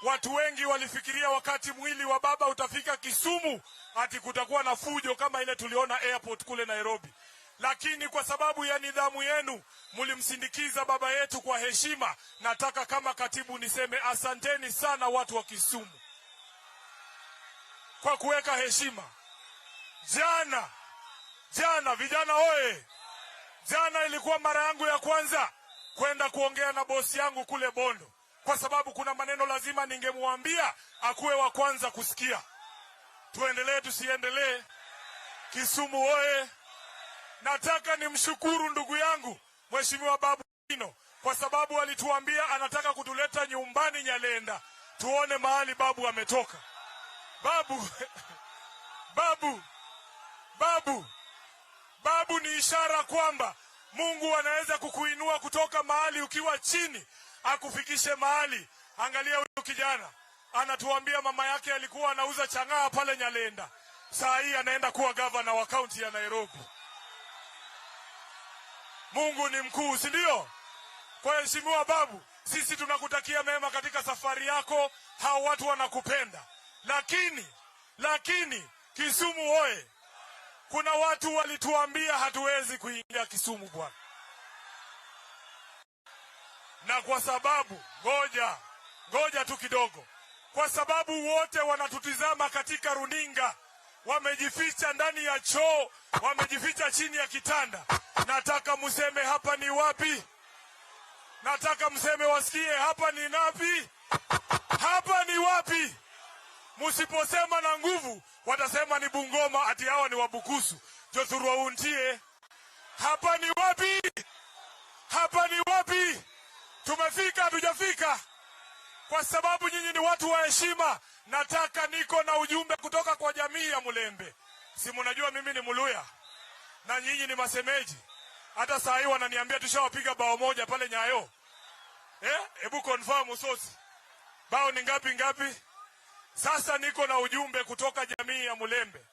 Watu wengi walifikiria wakati mwili wa baba utafika Kisumu ati kutakuwa na fujo kama ile tuliona airport kule Nairobi. Lakini kwa sababu ya nidhamu yenu mlimsindikiza baba yetu kwa heshima. Nataka kama katibu niseme asanteni sana watu wa Kisumu kwa kuweka heshima. Jana vijana oye, jana ilikuwa mara yangu ya kwanza kwenda kuongea na bosi yangu kule Bondo, kwa sababu kuna maneno lazima ningemwambia akuwe wa kwanza kusikia. Tuendelee tusiendelee? Kisumu oye. Nataka nimshukuru ndugu yangu Mheshimiwa Babu Owino kwa sababu alituambia anataka kutuleta nyumbani Nyalenda tuone mahali babu ametoka. Babu ni ishara kwamba Mungu anaweza kukuinua kutoka mahali ukiwa chini akufikishe mahali. Angalia huyu kijana, anatuambia mama yake alikuwa anauza chang'aa pale Nyalenda. Saa hii anaenda kuwa gavana wa kaunti ya Nairobi. Mungu ni mkuu, si ndio? Kwa Mheshimiwa Babu, sisi tunakutakia mema katika safari yako. Hao watu wanakupenda. Lakini Kisumu oye. Kuna watu walituambia hatuwezi kuingia Kisumu bwana. Na kwa sababu ngoja tu kidogo. Kwa sababu wote wanatutizama katika runinga, wamejificha ndani ya choo, wamejificha chini ya kitanda. Nataka mseme hapa ni wapi? Nataka mseme wasikie hapa ni napi? Hapa ni wapi? Msiposema na nguvu watasema ni Bungoma, ati hawa ni Wabukusu. Jothurwa untie. Hapa ni wapi? Hapa ni wapi? Tumefika hatujafika? Kwa sababu nyinyi ni watu wa heshima, nataka niko na ujumbe kutoka kwa jamii ya Mulembe. Si mnajua mimi ni Muluya na nyinyi ni masemeji. Hata saa hii wananiambia tushawapiga bao moja pale Nyayo. Hebu confirm usosi. Bao ni ngapi? Sasa niko na ujumbe kutoka jamii ya Mulembe.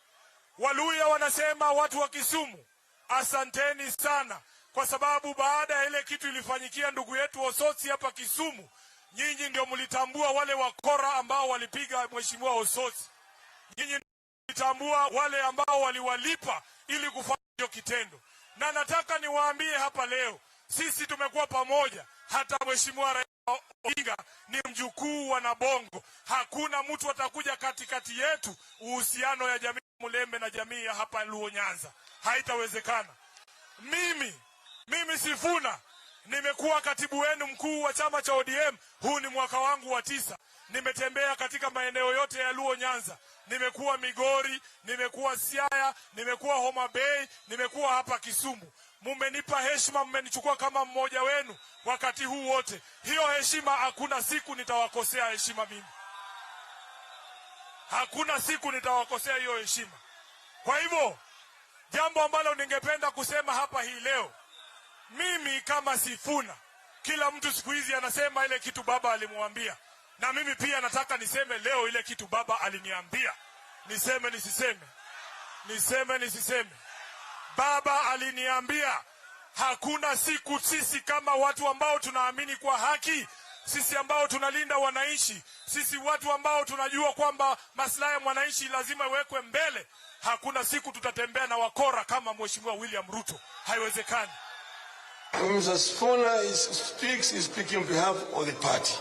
Waluya wanasema watu wa Kisumu, asanteni sana kwa sababu baada ya ile kitu ilifanyikia ndugu yetu Osotsi hapa Kisumu, nyinyi ndio mlitambua wale wakora ambao walipiga Mheshimiwa Osotsi. Nyinyi mlitambua wale ambao waliwalipa ili kufanya hiyo kitendo. Na nataka niwaambie hapa leo, sisi tumekuwa pamoja. Hata Mheshimiwa Raila Odinga ni mjukuu wa Nabongo. Hakuna mtu atakuja katikati yetu uhusiano ya jamii Mulembe na jamii ya hapa Luo Nyanza. Haitawezekana. Mimi Sifuna nimekuwa katibu wenu mkuu wa chama cha ODM. Huu ni mwaka wangu wa 9. Nimetembea katika maeneo yote ya Luo Nyanza. Nimekuwa Migori, nimekuwa Siaya, nimekuwa Homa Bay, nimekuwa hapa Kisumu. Mumenipa heshima, mmenichukua kama mmoja wenu wakati huu wote. Hiyo heshima hakuna siku nitawakosea heshima mimi. Hakuna siku nitawakosea hiyo heshima. Kwa hivyo, jambo ambalo ningependa kusema hapa hii leo, mimi kama Sifuna, kila mtu siku hizi anasema ile kitu baba alimwambia. Na mimi pia nataka niseme leo ile kitu baba aliniambia. Niseme nisiseme? Niseme nisiseme? Baba aliniambia hakuna siku sisi kama watu ambao tunaamini kwa haki, sisi ambao tunalinda wananchi, sisi watu ambao tunajua kwamba maslahi ya mwananchi lazima iwekwe mbele, hakuna siku tutatembea na wakora kama Mheshimiwa William Ruto. Haiwezekani. Mr. Sifuna speaks on behalf of the party.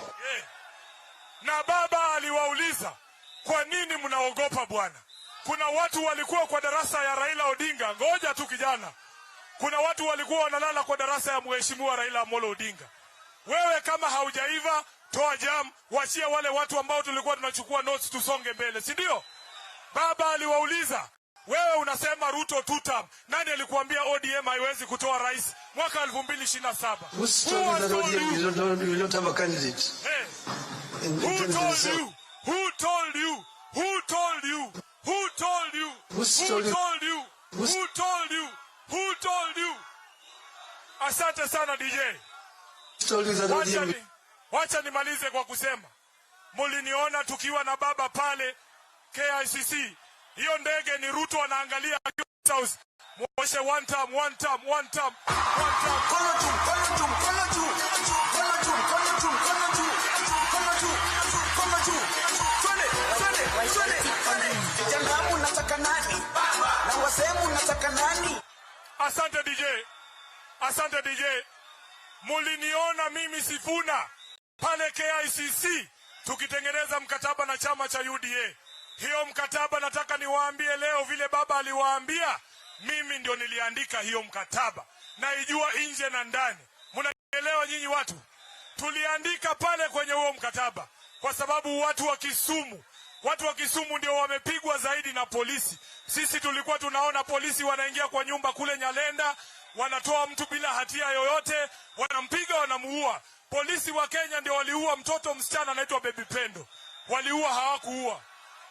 Na baba aliwauliza, kwa nini mnaogopa bwana? Kuna watu walikuwa kwa darasa ya Raila Odinga. Ngoja tu kijana. Kuna watu walikuwa wanalala kwa darasa ya Mheshimiwa Raila Amolo Odinga. Wewe kama haujaiva, toa jam, wachia wale watu ambao tulikuwa tunachukua notes tusonge mbele, si ndio? Baba aliwauliza, wewe unasema Ruto 2 term. Nani alikuambia ODM haiwezi kutoa rais mwaka 2027? Who told you that ODM will not have a candidate? Who told you Who told you? Who told you? Who told you? Who told you? Who told you? Who told you? Asante sana DJ. Wacha nimalize kwa kusema, muliniona tukiwa na baba pale KICC. Hiyo ndege ni Ruto anaangalia South. Mwoshe one time. Asante DJ. Muliniona mimi Sifuna pale KICC tukitengeneza mkataba na chama cha UDA. Hiyo mkataba nataka niwaambie leo vile baba aliwaambia, mimi ndio niliandika hiyo mkataba. Naijua nje na ndani. Mnaelewa nyinyi watu? Tuliandika pale kwenye huo mkataba kwa sababu watu wa Kisumu ndio wamepigwa zaidi na polisi. Sisi tulikuwa tunaona polisi wanaingia kwa nyumba kule Nyalenda, wanatoa mtu bila hatia yoyote, wanampiga, wanamuua. Polisi wa Kenya ndio waliua mtoto msichana anaitwa Baby Pendo. Waliua, hawakuua.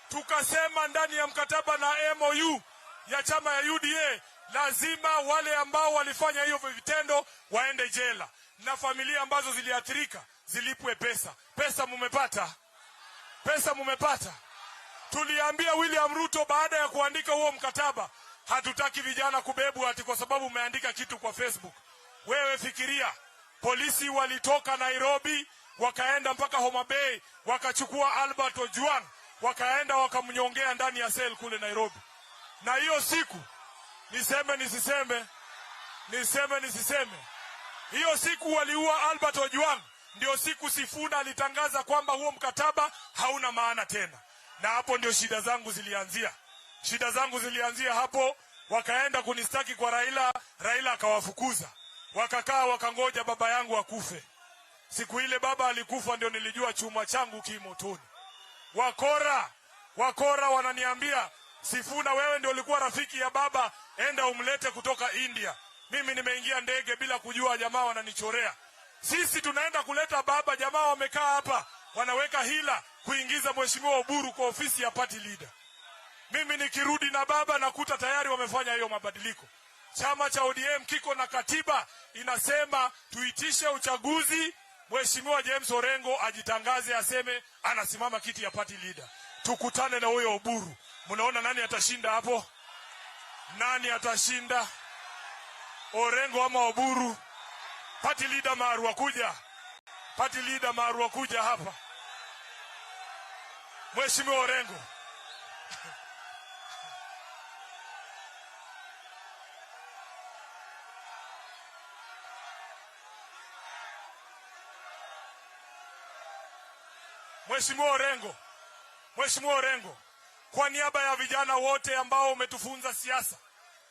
Tukasema ndani ya mkataba na MOU ya chama ya UDA, lazima wale ambao walifanya hiyo vitendo waende jela, na familia ambazo ziliathirika zilipwe pesa. Pesa mumepata. Tuliambia William Ruto baada ya kuandika huo mkataba, hatutaki vijana kubebwa ati kwa sababu umeandika kitu kwa Facebook. Wewe fikiria, polisi walitoka Nairobi wakaenda mpaka Homa Bay, wakachukua Albert Ojwang, wakaenda wakamnyongea ndani ya cell kule Nairobi. Na hiyo siku, niseme, hiyo siku waliua Albert Ojwang, ndio siku Sifuna alitangaza kwamba huo mkataba hauna maana tena. Na hapo ndio shida zangu zilianzia hapo. Wakaenda kunistaki kwa Raila akawafukuza. Wakakaa wakangoja baba yangu akufe. Siku ile baba alikufa ndio nilijua chuma changu kimotoni. Wakora wananiambia, Sifuna, wewe ndio ulikuwa rafiki ya baba, enda umlete kutoka India. Mimi nimeingia ndege bila kujua, jamaa wananichorea. Sisi tunaenda kuleta baba, jamaa wamekaa hapa wanaweka hila kuingiza Mheshimiwa Oburu kwa ofisi ya party leader. Mimi nikirudi na baba nakuta tayari wamefanya hiyo mabadiliko. Chama cha ODM kiko na katiba inasema tuitishe uchaguzi, Mheshimiwa James Orengo ajitangaze aseme anasimama kiti ya party leader. Tukutane na huyo Oburu. Mnaona nani atashinda hapo? Nani atashinda? Orengo ama Oburu? Party leader Maru kuja hapa. Mheshimiwa Orengo. Mheshimiwa Orengo, kwa niaba ya vijana wote ambao umetufunza siasa,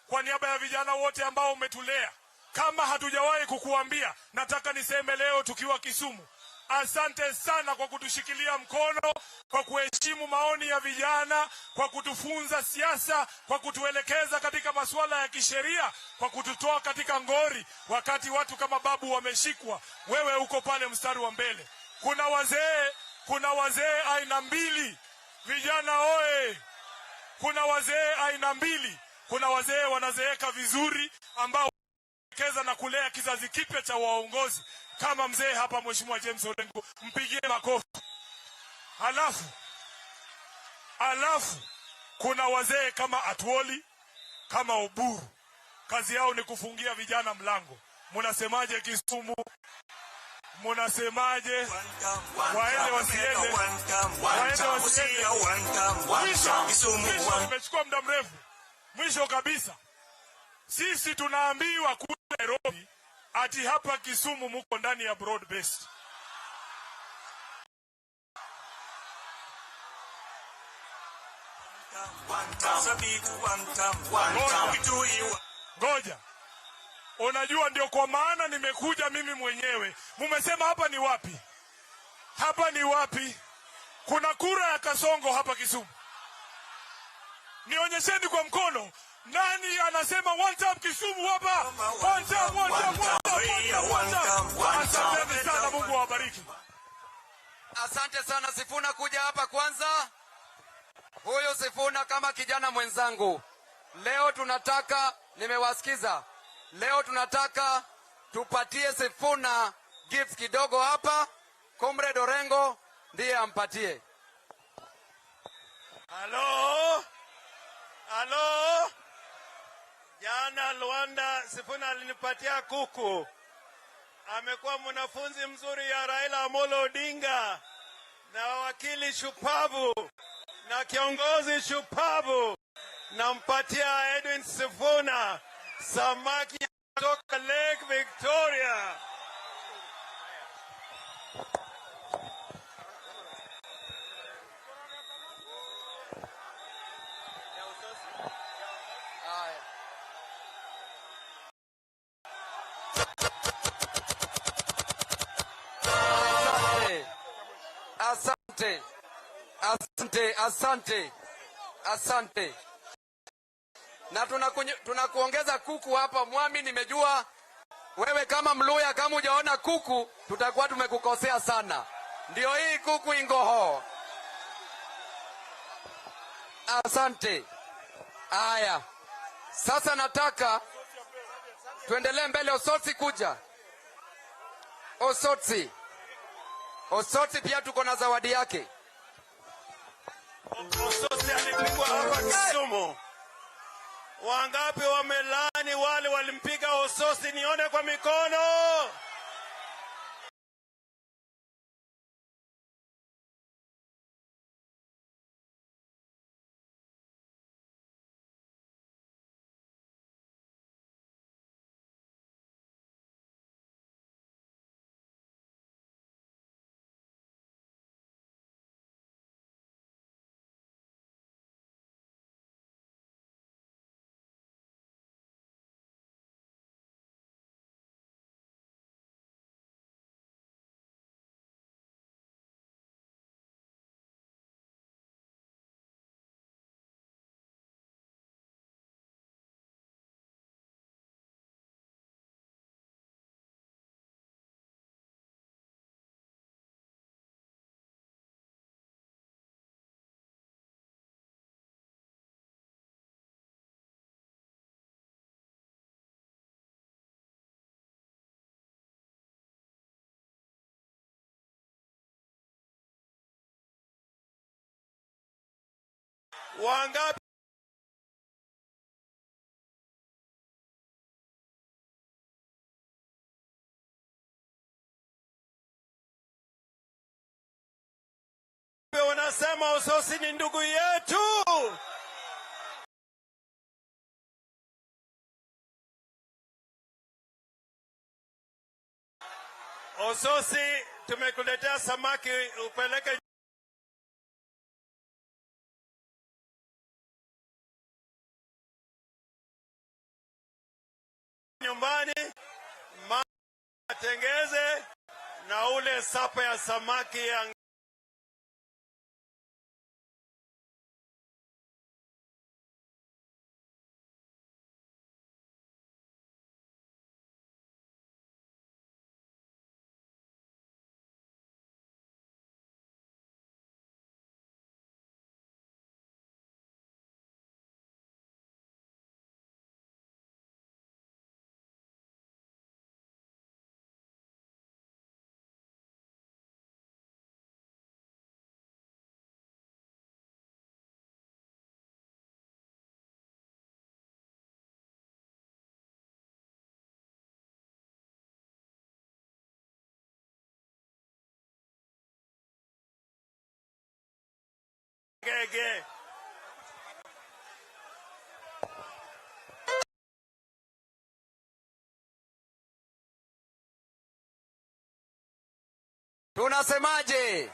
kwa niaba ya vijana wote ambao umetulea, kama hatujawahi kukuambia, nataka niseme leo tukiwa Kisumu, asante sana kwa kutushikilia mkono, kwa kuheshimu maoni ya vijana, kwa kutufunza siasa, kwa kutuelekeza katika masuala ya kisheria, kwa kututoa katika ngori wakati watu kama babu wameshikwa. Wewe uko pale mstari wa mbele. Kuna wazee aina mbili. Vijana oe! Kuna wazee aina mbili. Kuna wazee wanazeeka vizuri ambao keza na kulea kizazi kipya cha waongozi kama mzee hapa Mheshimiwa James Orengo, mpigie makofi. Alafu kuna wazee kama Atwoli, kama Oburu, kazi yao ni kufungia vijana mlango. Munasemaje Kisumu? Munasemaje? Waende wasiende. Mwisho, nimechukua muda mrefu. Mwisho kabisa, sisi tunaambiwa kule Nairobi ati hapa Kisumu muko ndani ya broad based. Ngoja. Unajua ndio kwa maana nimekuja mimi mwenyewe. Mumesema hapa ni wapi? Hapa ni wapi? Kuna kura ya Kasongo hapa Kisumu. Nionyesheni kwa mkono. Nani anasema one time Kisumu hapa? One time. Asante sana, Mungu awabariki. Asante sana Sifuna kuja hapa kwanza. Huyu Sifuna kama kijana mwenzangu. Leo tunataka, nimewasikiza. Leo tunataka tupatie Sifuna gifts kidogo hapa. Comrade Orengo ndiye ampatie. Halo? Halo? Jana Luanda Sifuna alinipatia kuku. Amekuwa mwanafunzi mzuri ya Raila Amolo Odinga na wakili shupavu na kiongozi shupavu. Nampatia Edwin Sifuna samaki kutoka Lake Victoria. Asante. Asante, asante. Asante. Na tunakuongeza kuku hapa Mwami, nimejua wewe kama Mluya kama hujaona kuku tutakuwa tumekukosea sana. Ndio hii kuku Ingoho. Asante. Aya. Sasa nataka tuendelee mbele. Osotsi kuja. Osotsi. Osotsi pia tuko na zawadi yake. Osotsi alipigwa hapa Kisumu. Wangapi wamelani wale walimpiga Osotsi? Nione kwa mikono. Wangapi wanasema Osotsi ni ndugu yetu? Osotsi, tumekuletea samaki upeleke nyumbani, matengeze na ule sapa ya samaki ya gege. Tunasemaje?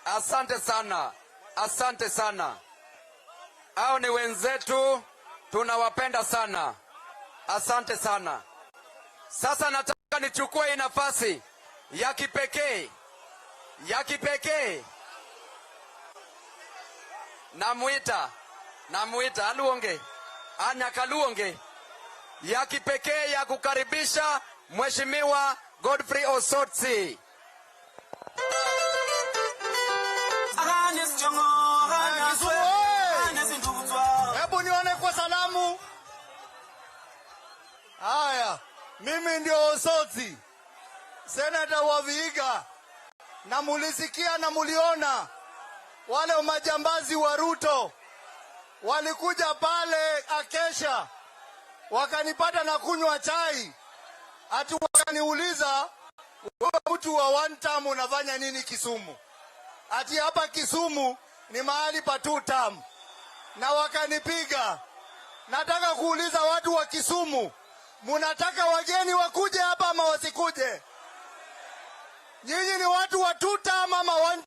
Asante sana. Asante sana. Hao ni wenzetu, tunawapenda sana. Asante sana. Sasa nataka nichukue hii nafasi ya kipekee. Namuita Aluonge. Anyakaluonge. Ya kipekee ya kukaribisha Mheshimiwa Godfrey Osotsi. Mimi ndio Osotsi, senata wa Vihiga, na mulisikia na muliona wale majambazi wa Ruto walikuja pale Akesha, wakanipata na kunywa chai, ati wakaniuliza, wewe mtu wa one term unafanya nini Kisumu? Ati hapa Kisumu ni mahali pa two term, na wakanipiga. Nataka kuuliza watu wa Kisumu, munataka wageni wakuje hapa ama wasikuje? Nyinyi ni watu wa two term ama one term?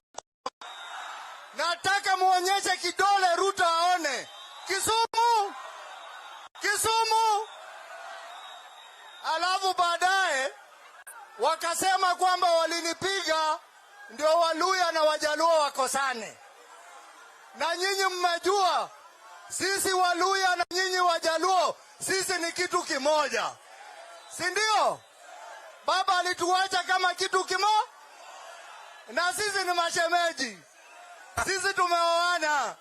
Nataka muonyeshe kidole Ruto aone. Kisumu! Kisumu! Alafu baadaye wakasema kwamba walinipiga ndio Waluya na Wajaluo wakosane. Na nyinyi mmejua sisi Waluya na nyinyi Wajaluo sisi ni kitu kimoja, si ndio? Baba alituacha kama kitu kimoja, na sisi ni mashemeji. Sisi tumeoana.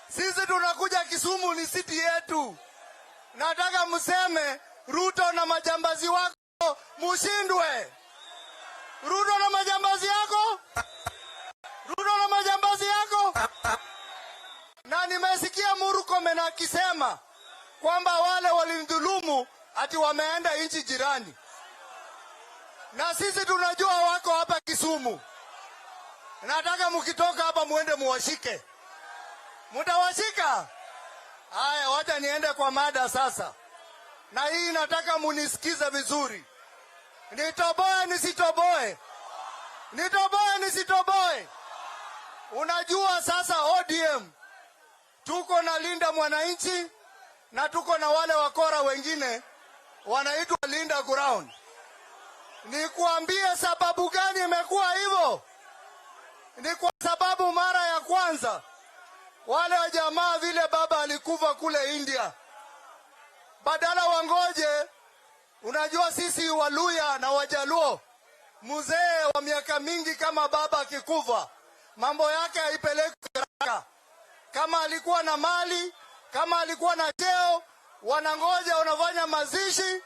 Sisi tunakuja Kisumu, ni city yetu. Nataka mseme Ruto na majambazi wako mushindwe. Ruto na majambazi yako? Ruto na majambazi yako? Na nimesikia Murkomen akisema kwamba wale walimdhulumu ati wameenda nchi jirani. Na sisi tunajua wako hapa Kisumu. Nataka mkitoka hapa muende muwashike. Mutawashika? Haya, wacha niende kwa mada sasa. Na hii nataka munisikize vizuri. Nitoboe nisitoboe? Nitoboe nisitoboe? Unajua sasa ODM tuko na Linda Mwananchi na tuko na wale wakora wengine wanaitwa Linda Ground. Nikuambie sababu gani imekuwa hivyo? Ni kwa sababu mara ya kwanza wale wa jamaa vile baba alikufa kule India, badala wangoje, unajua sisi Waluya na Wajaluo, mzee wa miaka mingi kama baba akikufa, mambo yake haipeleki haraka. Kama alikuwa na mali, kama alikuwa na cheo, wanangoja, wanafanya mazishi,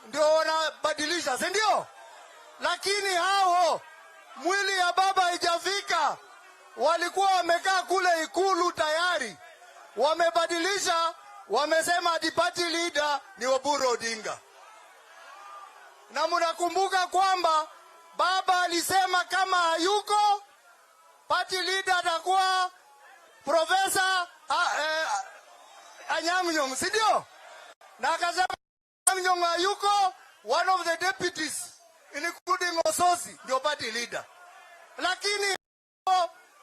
ndio wanabadilisha, si ndio? Lakini hao mwili ya baba haijafika, walikuwa wamekaa kule Ikulu tayari, wamebadilisha, wamesema ati party leader ni Oburu Odinga. Na mnakumbuka kwamba baba alisema kama hayuko party leader atakuwa Profesa Anyang' Nyong'o, si ndio? Na akasema Anyang' Nyong'o hayuko, one of the deputies including Osotsi ndio party leader. Lakini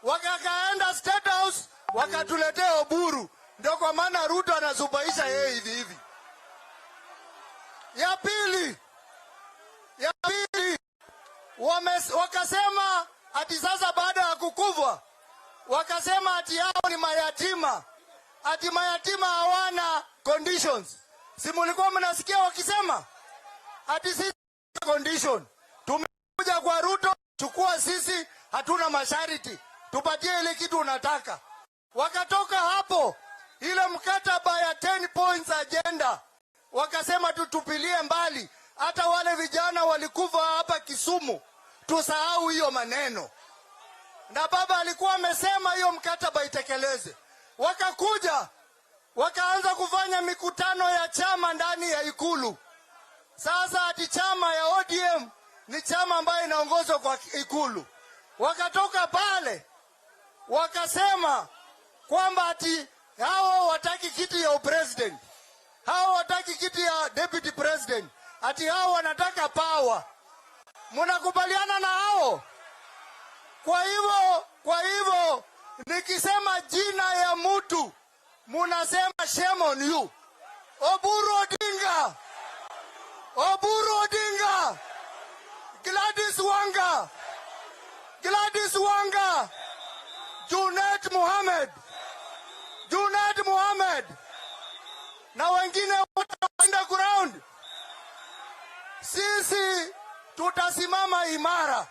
wakakaenda State House wakatuletea Oburu, ndio kwa maana Ruto anazubaisha yeye hivi hivi. Ya pili, wakasema ati sasa baada ya kukufa, wakasema ati hao ni mayatima, ati mayatima hawana conditions. Si mulikuwa mnasikia wakisema ati sisi condition, tumekuja kwa Ruto, chukua sisi, hatuna masharti, tupatie ile kitu unataka. Wakatoka hapo, ile mkataba ya 10 points agenda, wakasema tutupilie mbali, hata wale vijana walikufa hapa Kisumu, tusahau hiyo maneno. Na baba alikuwa amesema hiyo mkataba itekeleze. Wakakuja, wakaanza kufanya mikutano ya chama ndani ya Ikulu. Sasa ati chama ya ODM ni chama ambayo inaongozwa kwa Ikulu. Wakatoka pale, wakasema kwamba ati hao wataki kiti ya president, hao wataki kiti ya deputy president, ati hao wanataka power. Mnakubaliana na hao? Kwa hivyo nikisema jina ya mtu munasema shame on you. Oburu Odinga, Oburu Odinga, Gladys Wanga, Gladys Wanga, Junet Mohamed, Junet Mohamed na wengine wote underground. Sisi tutasimama imara,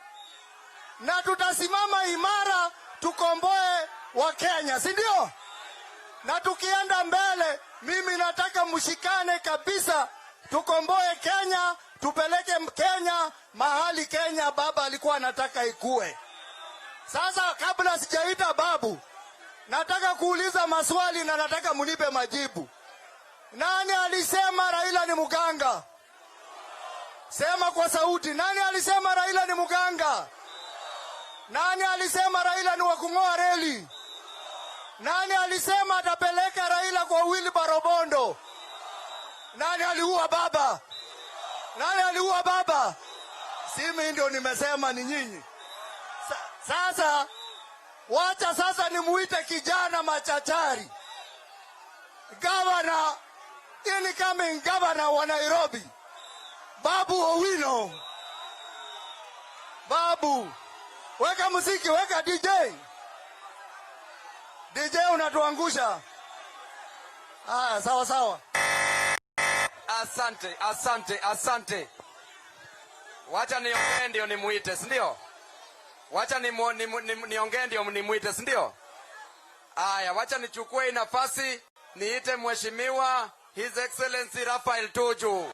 na tutasimama imara tukomboe wa Kenya, si ndio? Na tukienda mbele, mimi nataka mshikane kabisa, tukomboe Kenya, tupeleke Kenya mahali Kenya baba alikuwa anataka ikue. Sasa kabla sijaita babu, nataka kuuliza maswali na nataka munipe majibu. Nani alisema Raila ni mganga? Sema kwa sauti. Nani alisema Raila ni mganga? Nani alisema Raila ni wakung'oa reli? Nani alisema atapeleka Raila kwa Wilbaro Bondo? Nani aliua baba? Nani aliua baba? Simi ndio nimesema ni nyinyi. Sasa wacha sasa nimuite kijana machachari, Governor, incoming governor wa Nairobi, Babu Owino. Babu, weka muziki, weka DJ. DJ unatuangusha. Sawa sawa. Asante, asante, asante. Wacha niongee ndio nimuite, si ndio? Wacha niongee ndio nimuite, si ndio? Aya, wacha nichukue nafasi niite Mheshimiwa His Excellency Raphael Tuju.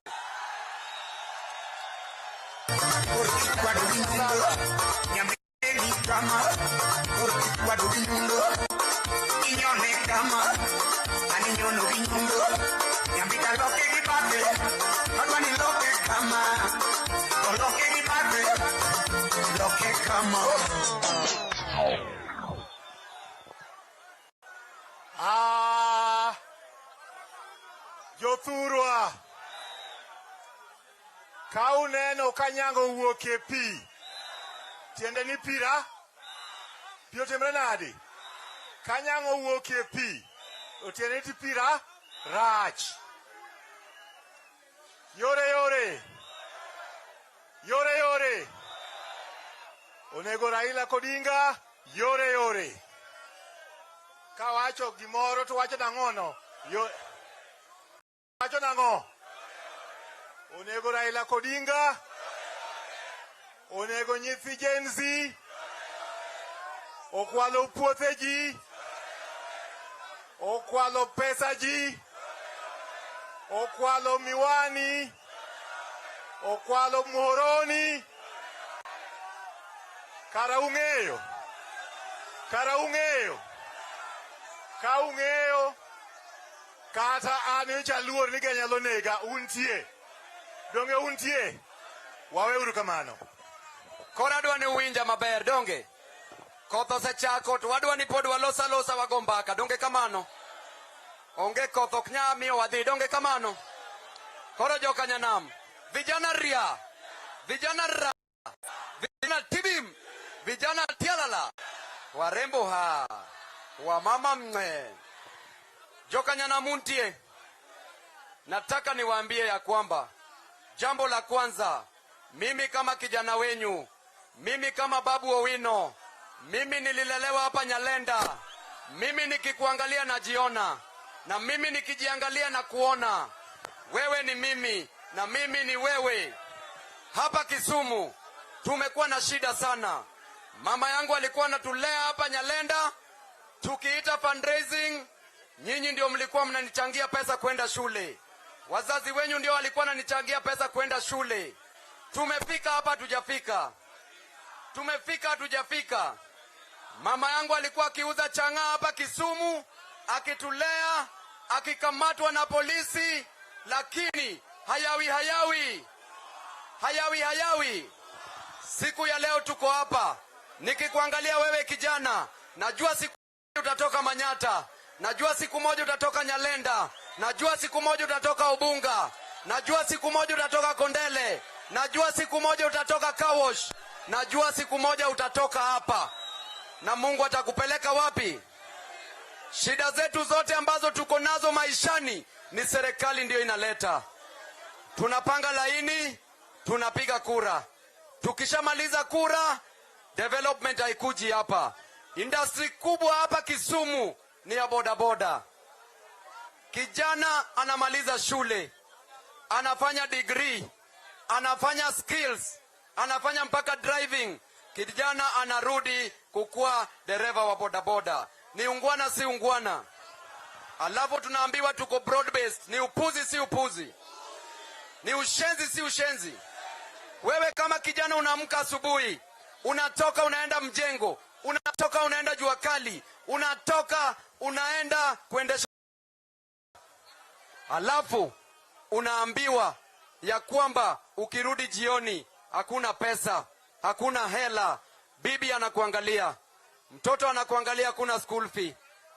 Jothurwa kauneno kanyango wuoke pi tiende ni pira pio temre nadi kanyango wuoke pi otiende ti pira rach yore yore yore yore onego Raila Odinga yore yore kawacho gimoro to wacho nang'ono wacho nang'o onego Raila Odinga onego nyithi Gen Z okwalo puothe ji okwalo pesa ji okwalo miwani okwalo muhoroni. Kara ung'eyo ka ung'eyo kata an chaluor ni nyalo nega untie donge untie waweuru kamano. Koro adwa ni uwinja maber donge koth osechako to wadwa ni pod walosa losa wagombaka donge kamano. Onge koth ok nya miyo wadhi donge kamano. Koro jokanyanam vijana ria vijana ra vijana tibim vijana tialala warembo wa mama mwe jokanyana muntie. Nataka niwaambie ya kwamba jambo la kwanza, mimi kama kijana wenyu, mimi kama Babu Owino, mimi nililelewa hapa Nyalenda, mimi nikikuangalia najiona, na mimi nikijiangalia na kuona wewe ni mimi na mimi ni wewe. Hapa Kisumu tumekuwa na shida sana. Mama yangu alikuwa anatulea hapa Nyalenda, tukiita fundraising, nyinyi ndio mlikuwa mnanichangia pesa kwenda shule. Wazazi wenyu ndio walikuwa wananichangia pesa kwenda shule. Tumefika hapa tujafika. Tumefika tujafika. Mama yangu alikuwa akiuza chang'aa hapa Kisumu, akitulea, akikamatwa na polisi, lakini hayawi. Siku ya leo tuko hapa. Nikikuangalia wewe kijana, najua siku moja utatoka Manyata, najua siku moja utatoka Nyalenda, najua siku moja utatoka Ubunga, najua siku moja utatoka Kondele, najua siku moja utatoka Kawosh, najua siku moja utatoka hapa. Na Mungu atakupeleka wapi? Shida zetu zote ambazo tuko nazo maishani ni serikali ndio inaleta. Tunapanga laini, tunapiga kura. Tukishamaliza kura, development haikuji hapa. Industry kubwa hapa Kisumu ni ya bodaboda. Kijana anamaliza shule, anafanya degree, anafanya skills, anafanya mpaka driving. Kijana anarudi kukuwa dereva wa bodaboda. Ni ungwana si ungwana? Alafu tunaambiwa tuko broad based. Ni upuzi si upuzi? Ni ushenzi, si ushenzi? Wewe kama kijana unaamka asubuhi, unatoka unaenda mjengo, unatoka unaenda jua kali, unatoka unaenda kuendesha, alafu unaambiwa ya kwamba ukirudi jioni hakuna pesa, hakuna hela. Bibi anakuangalia, mtoto anakuangalia, hakuna school fee.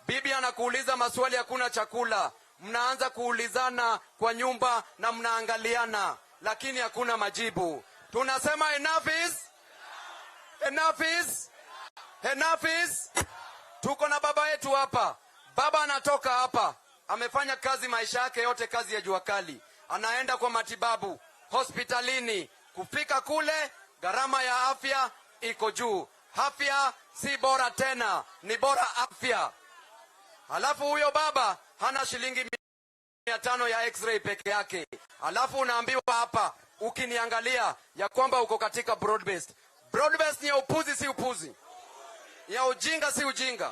Bibi anakuuliza maswali, hakuna chakula. Mnaanza kuulizana kwa nyumba na mnaangaliana, lakini hakuna majibu. Tunasema enough is enough is enough is. Tuko na baba yetu hapa. Baba anatoka hapa, amefanya kazi maisha yake yote, kazi ya jua kali. Anaenda kwa matibabu hospitalini, kufika kule gharama ya afya iko juu. Afya si bora tena, ni bora afya. Halafu huyo baba hana shilingi 500 ya x-ray peke yake. Halafu unaambiwa hapa, ukiniangalia ya kwamba uko katika broad based. Broad based ni ya upuzi, si upuzi? Ya ujinga, si ujinga?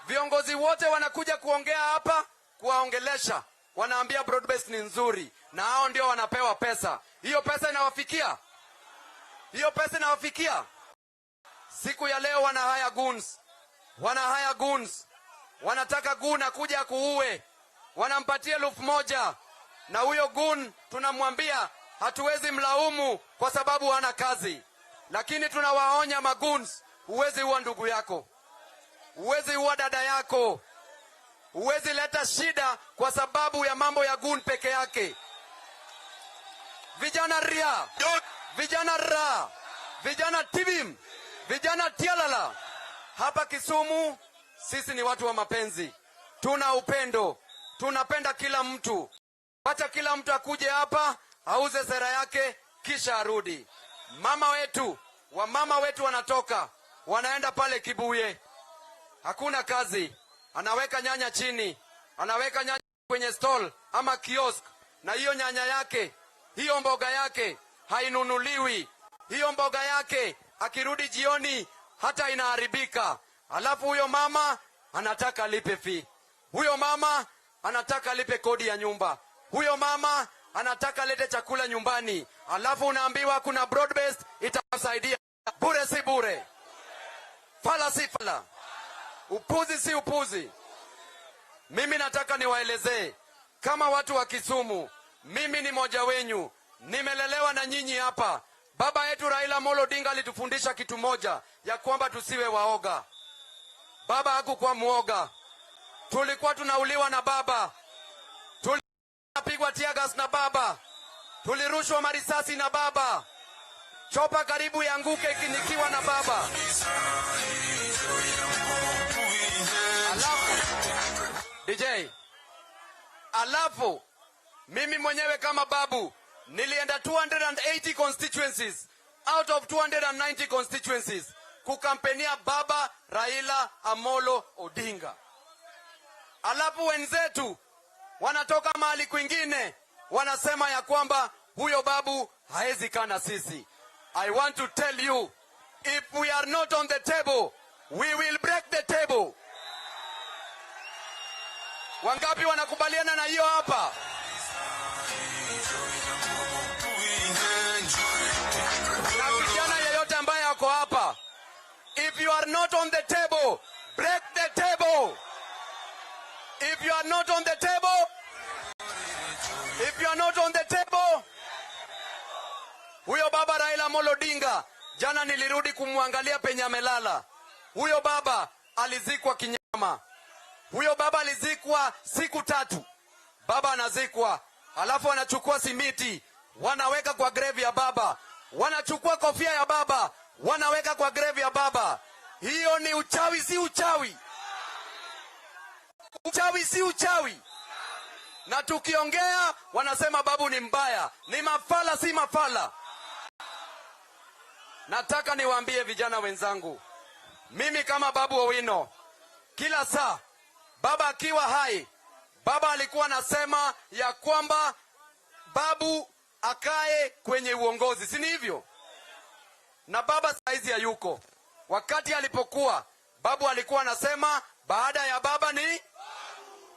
Viongozi wote wanakuja kuongea hapa, kuwaongelesha, wanaambia broad based ni nzuri, na hao ndio wanapewa pesa. Hiyo pesa inawafikia? Hiyo pesa inawafikia? Siku ya leo wana hire goons, wanataka goon akuja kuue, wanampatia 1,000, na huyo goon tunamwambia hatuwezi mlaumu kwa sababu hana kazi, lakini tunawaonya magoons, huwezi uwa ndugu yako, huwezi uwa dada yako, huwezi leta shida kwa sababu ya mambo ya goon peke yake. Vijana ria, vijana ra, vijana tibim, vijana tialala. Hapa Kisumu sisi ni watu wa mapenzi, tuna upendo, tunapenda kila mtu. Wacha kila mtu akuje hapa auze sera yake kisha arudi. Mama wetu wanatoka, wanaenda pale Kibuye, hakuna kazi, anaweka nyanya chini, anaweka nyanya kwenye stall ama kiosk, na hiyo nyanya yake, hiyo mboga yake hainunuliwi. Hiyo mboga yake akirudi jioni hata inaharibika. Alafu huyo mama anataka lipe fee, huyo mama anataka lipe kodi ya nyumba, huyo mama anataka lete chakula nyumbani. Alafu unaambiwa kuna broad based itasaidia. Bure si bure, fala si fala, upuzi si upuzi. Mimi nataka niwaelezee kama watu wa Kisumu, mimi ni moja wenyu, nimelelewa na nyinyi hapa. Baba yetu Raila Amolo Odinga alitufundisha kitu moja, ya kwamba tusiwe waoga. Baba hakukuwa muoga. Tulikuwa tunauliwa na baba, tulipigwa tear gas na baba, tulirushwa marisasi na baba, chopa karibu yanguke nikiwa na baba. Alafu mimi mwenyewe kama babu nilienda 280 constituencies out of 290 constituencies kukampenia baba Raila Amolo Odinga. Alafu wenzetu wanatoka mahali kwingine wanasema ya kwamba huyo babu haezi kana sisi. I want to tell you, if we are not on the table, we will break the table. Wangapi wanakubaliana na hiyo hapa? Na vijana yeyote ambaye ako hapa, if you are not on the table, break the table. If you are not on the table, if you are not on the table. Huyo baba Raila Amolo Odinga, jana nilirudi kumwangalia penye amelala. Huyo baba alizikwa kinyama. Huyo baba alizikwa siku 3. Baba anazikwa, alafu wanachukua simiti, wanaweka kwa grave ya baba. Wanachukua kofia ya baba, wanaweka kwa grave ya baba. Hiyo ni uchawi, si uchawi? Uchawi si uchawi? Na tukiongea wanasema babu ni mbaya. Ni mafala, si mafala? Nataka niwaambie vijana wenzangu, mimi kama Babu Owino, kila saa baba akiwa hai, baba alikuwa anasema ya kwamba babu akae kwenye uongozi, si hivyo? Na baba saizi hayuko. Wakati alipokuwa, babu alikuwa anasema baada ya baba ni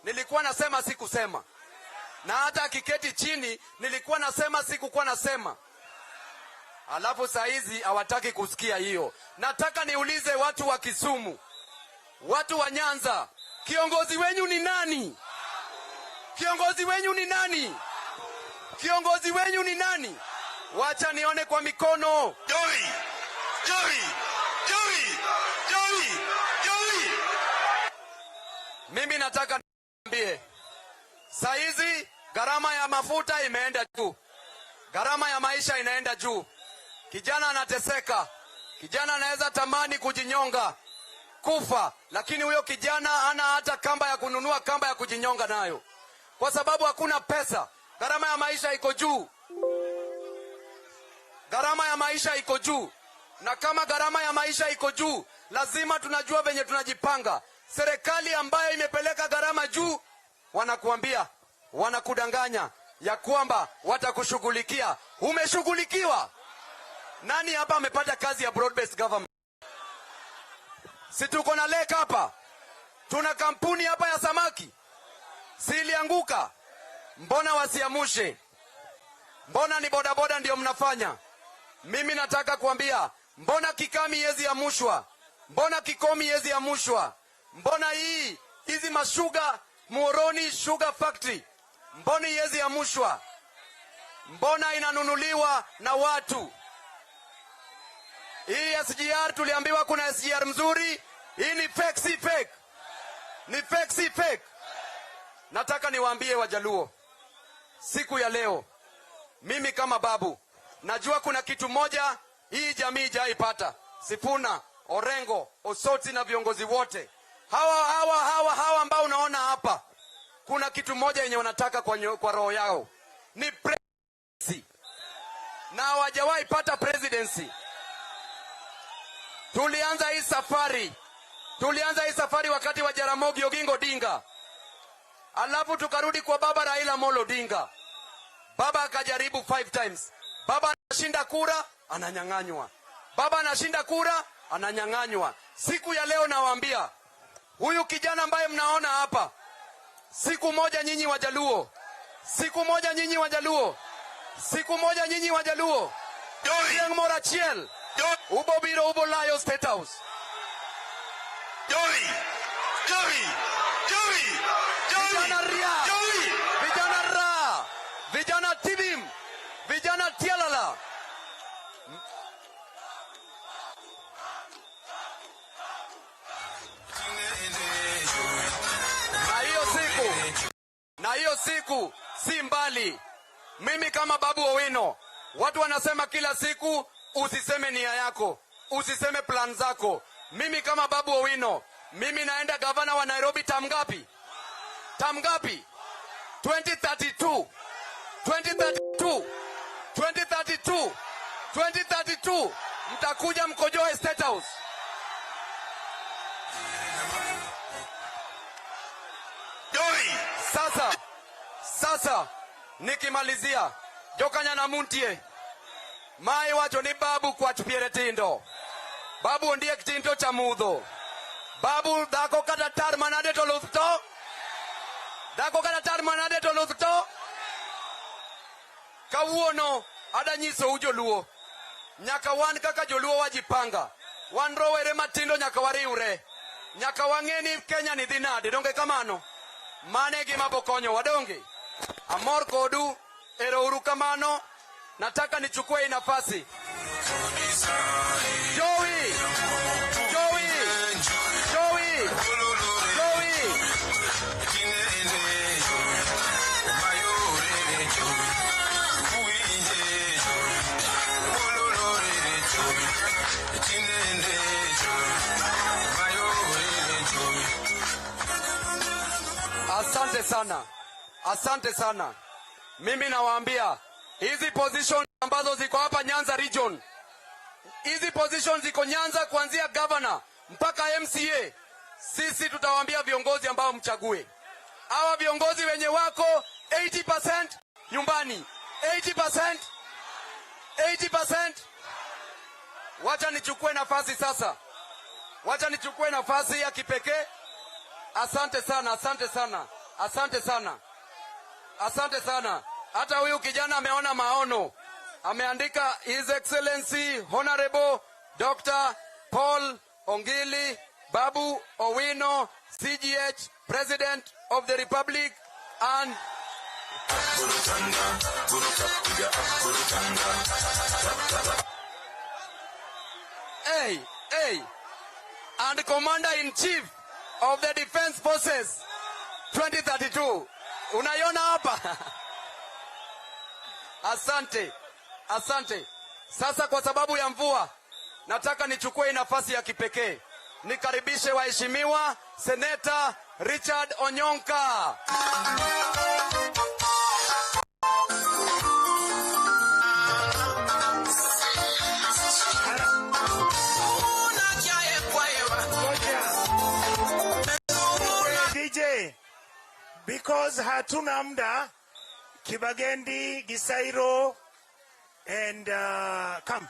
nilikuwa nasema sikusema. na hata akiketi chini nilikuwa nasema sikukuwa nasema. Alafu saa hizi hawataki kusikia hiyo. Nataka niulize watu wa Kisumu, watu wa Nyanza, kiongozi wenyu ni nani? Kiongozi wenyu ni nani? Kiongozi wenyu ni nani? Wacha nione kwa mikono. Joey! Joey! Joey! Joey! Joey! Mimi nataka niambie, saa hizi gharama ya mafuta imeenda juu. Gharama ya maisha inaenda juu. Kijana anateseka. Kijana anaweza tamani kujinyonga, kufa, lakini huyo kijana hana hata kamba ya kununua kamba ya kujinyonga nayo. Kwa sababu hakuna pesa. Gharama ya maisha iko juu. Gharama ya maisha iko juu. Na kama gharama ya maisha iko juu, lazima tunajua venye tunajipanga. Serikali ambayo imepeleka gharama juu, wanakuambia, wanakudanganya ya kwamba watakushughulikia. Umeshughulikiwa? Nani hapa amepata kazi ya broad based government? Si tuko na lake hapa? Tuna kampuni hapa ya samaki. Si ilianguka? Mbona wasiamushe? Mbona ni bodaboda ndio mnafanya? Mimi nataka kuambia, mbona Kikami yezi amushwa? Mbona Kikomi yezi amushwa? Mbona hizi mashuga, Muhoroni Sugar Factory, mbona yezi amushwa? Mbona inanunuliwa na watu? Hii SGR tuliambiwa kuna SGR mzuri. Hii ni fake, si fake. Ni fake, si fake. Nataka niwaambie Wajaluo, siku ya leo, mimi kama babu, najua kuna kitu moja hii jamii haijaipata. Sifuna, Orengo, Osoti na viongozi wote. Hawa ambao unaona hapa, kuna kitu moja yenye wanataka kwa roho yao. Ni presidency. Na hawajawahi pata presidency. Tulianza hii safari wakati wa Jaramogi Oginga Odinga. Alafu tukarudi kwa baba Raila Amolo Odinga. Baba akajaribu 5 times. Baba anashinda kura, ananyang'anywa. Baba anashinda kura, ananyang'anywa. Siku ya leo nawaambia, huyu kijana ambaye mnaona hapa, siku moja nyinyi Wajaluo, Yang Morachiel, ubo biro ubo layo State House. Joey! Vijana ria, vijana ra, vijana tibim, vijana tialala. Na hiyo siku si mbali. Mimi kama Babu Owino, watu wanasema kila siku usiseme nia yako, usiseme plan zako. Mimi kama Babu Owino, mimi naenda gavana wa Nairobi tamgapi? 2032. Mtakuja mkojoe State House. Sasa nikimalizia, Jokanya na Muntie mai wacho ni babu kwa chupiere tindo. Babu ndiye kitindo cha mudho. Babu dhako kata tar manade to lufto. Kawuono adanyiso ujoluo. Nyaka wan kaka joluo wajipanga. Wan rowere matindo nyaka wariure. Nyaka wang'eni Kenya ni dhinade. Donge kamano? Mane gima bokonyo wadonge. Amor kodu, ero uru kamano. Nataka nichukue hii nafasi. Joey! Asante sana. Mimi nawaambia, hizi positions ambazo ziko hapa Nyanza region, hizi positions ziko Nyanza kuanzia governor mpaka MCA. Sisi tutawaambia viongozi ambao mchague. Hawa viongozi wenye wako 80% nyumbani. 80%. Wacha nichukue nafasi sasa. Wacha nichukue nafasi ya kipekee. Asante sana. Asante sana. Hata huyu kijana ameona maono. Ameandika His Excellency Honorable Dr. Paul Ongili Babu Owino, CGH, President of the Republic, and and Commander-in-Chief of the Defense Forces 2032. Unaiona hapa? Asante. Asante. Sasa kwa sababu ya mvua, nataka nichukue nafasi ya kipekee. Nikaribishe waheshimiwa Seneta Richard Onyonka. DJ, because hatuna muda, Kibagendi, Gisairo, and come.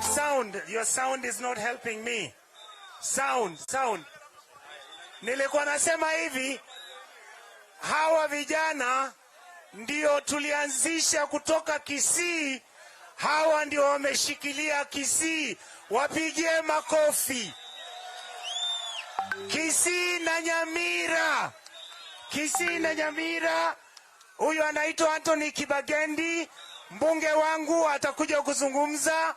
Sound, your sound is not helping me. Sound. Nilikuwa nasema hivi, hawa vijana ndio tulianzisha kutoka Kisii, hawa ndio wameshikilia Kisii, wapigie makofi. Kisii na Nyamira, huyu anaitwa Anthony Kibagendi, mbunge wangu atakuja kuzungumza.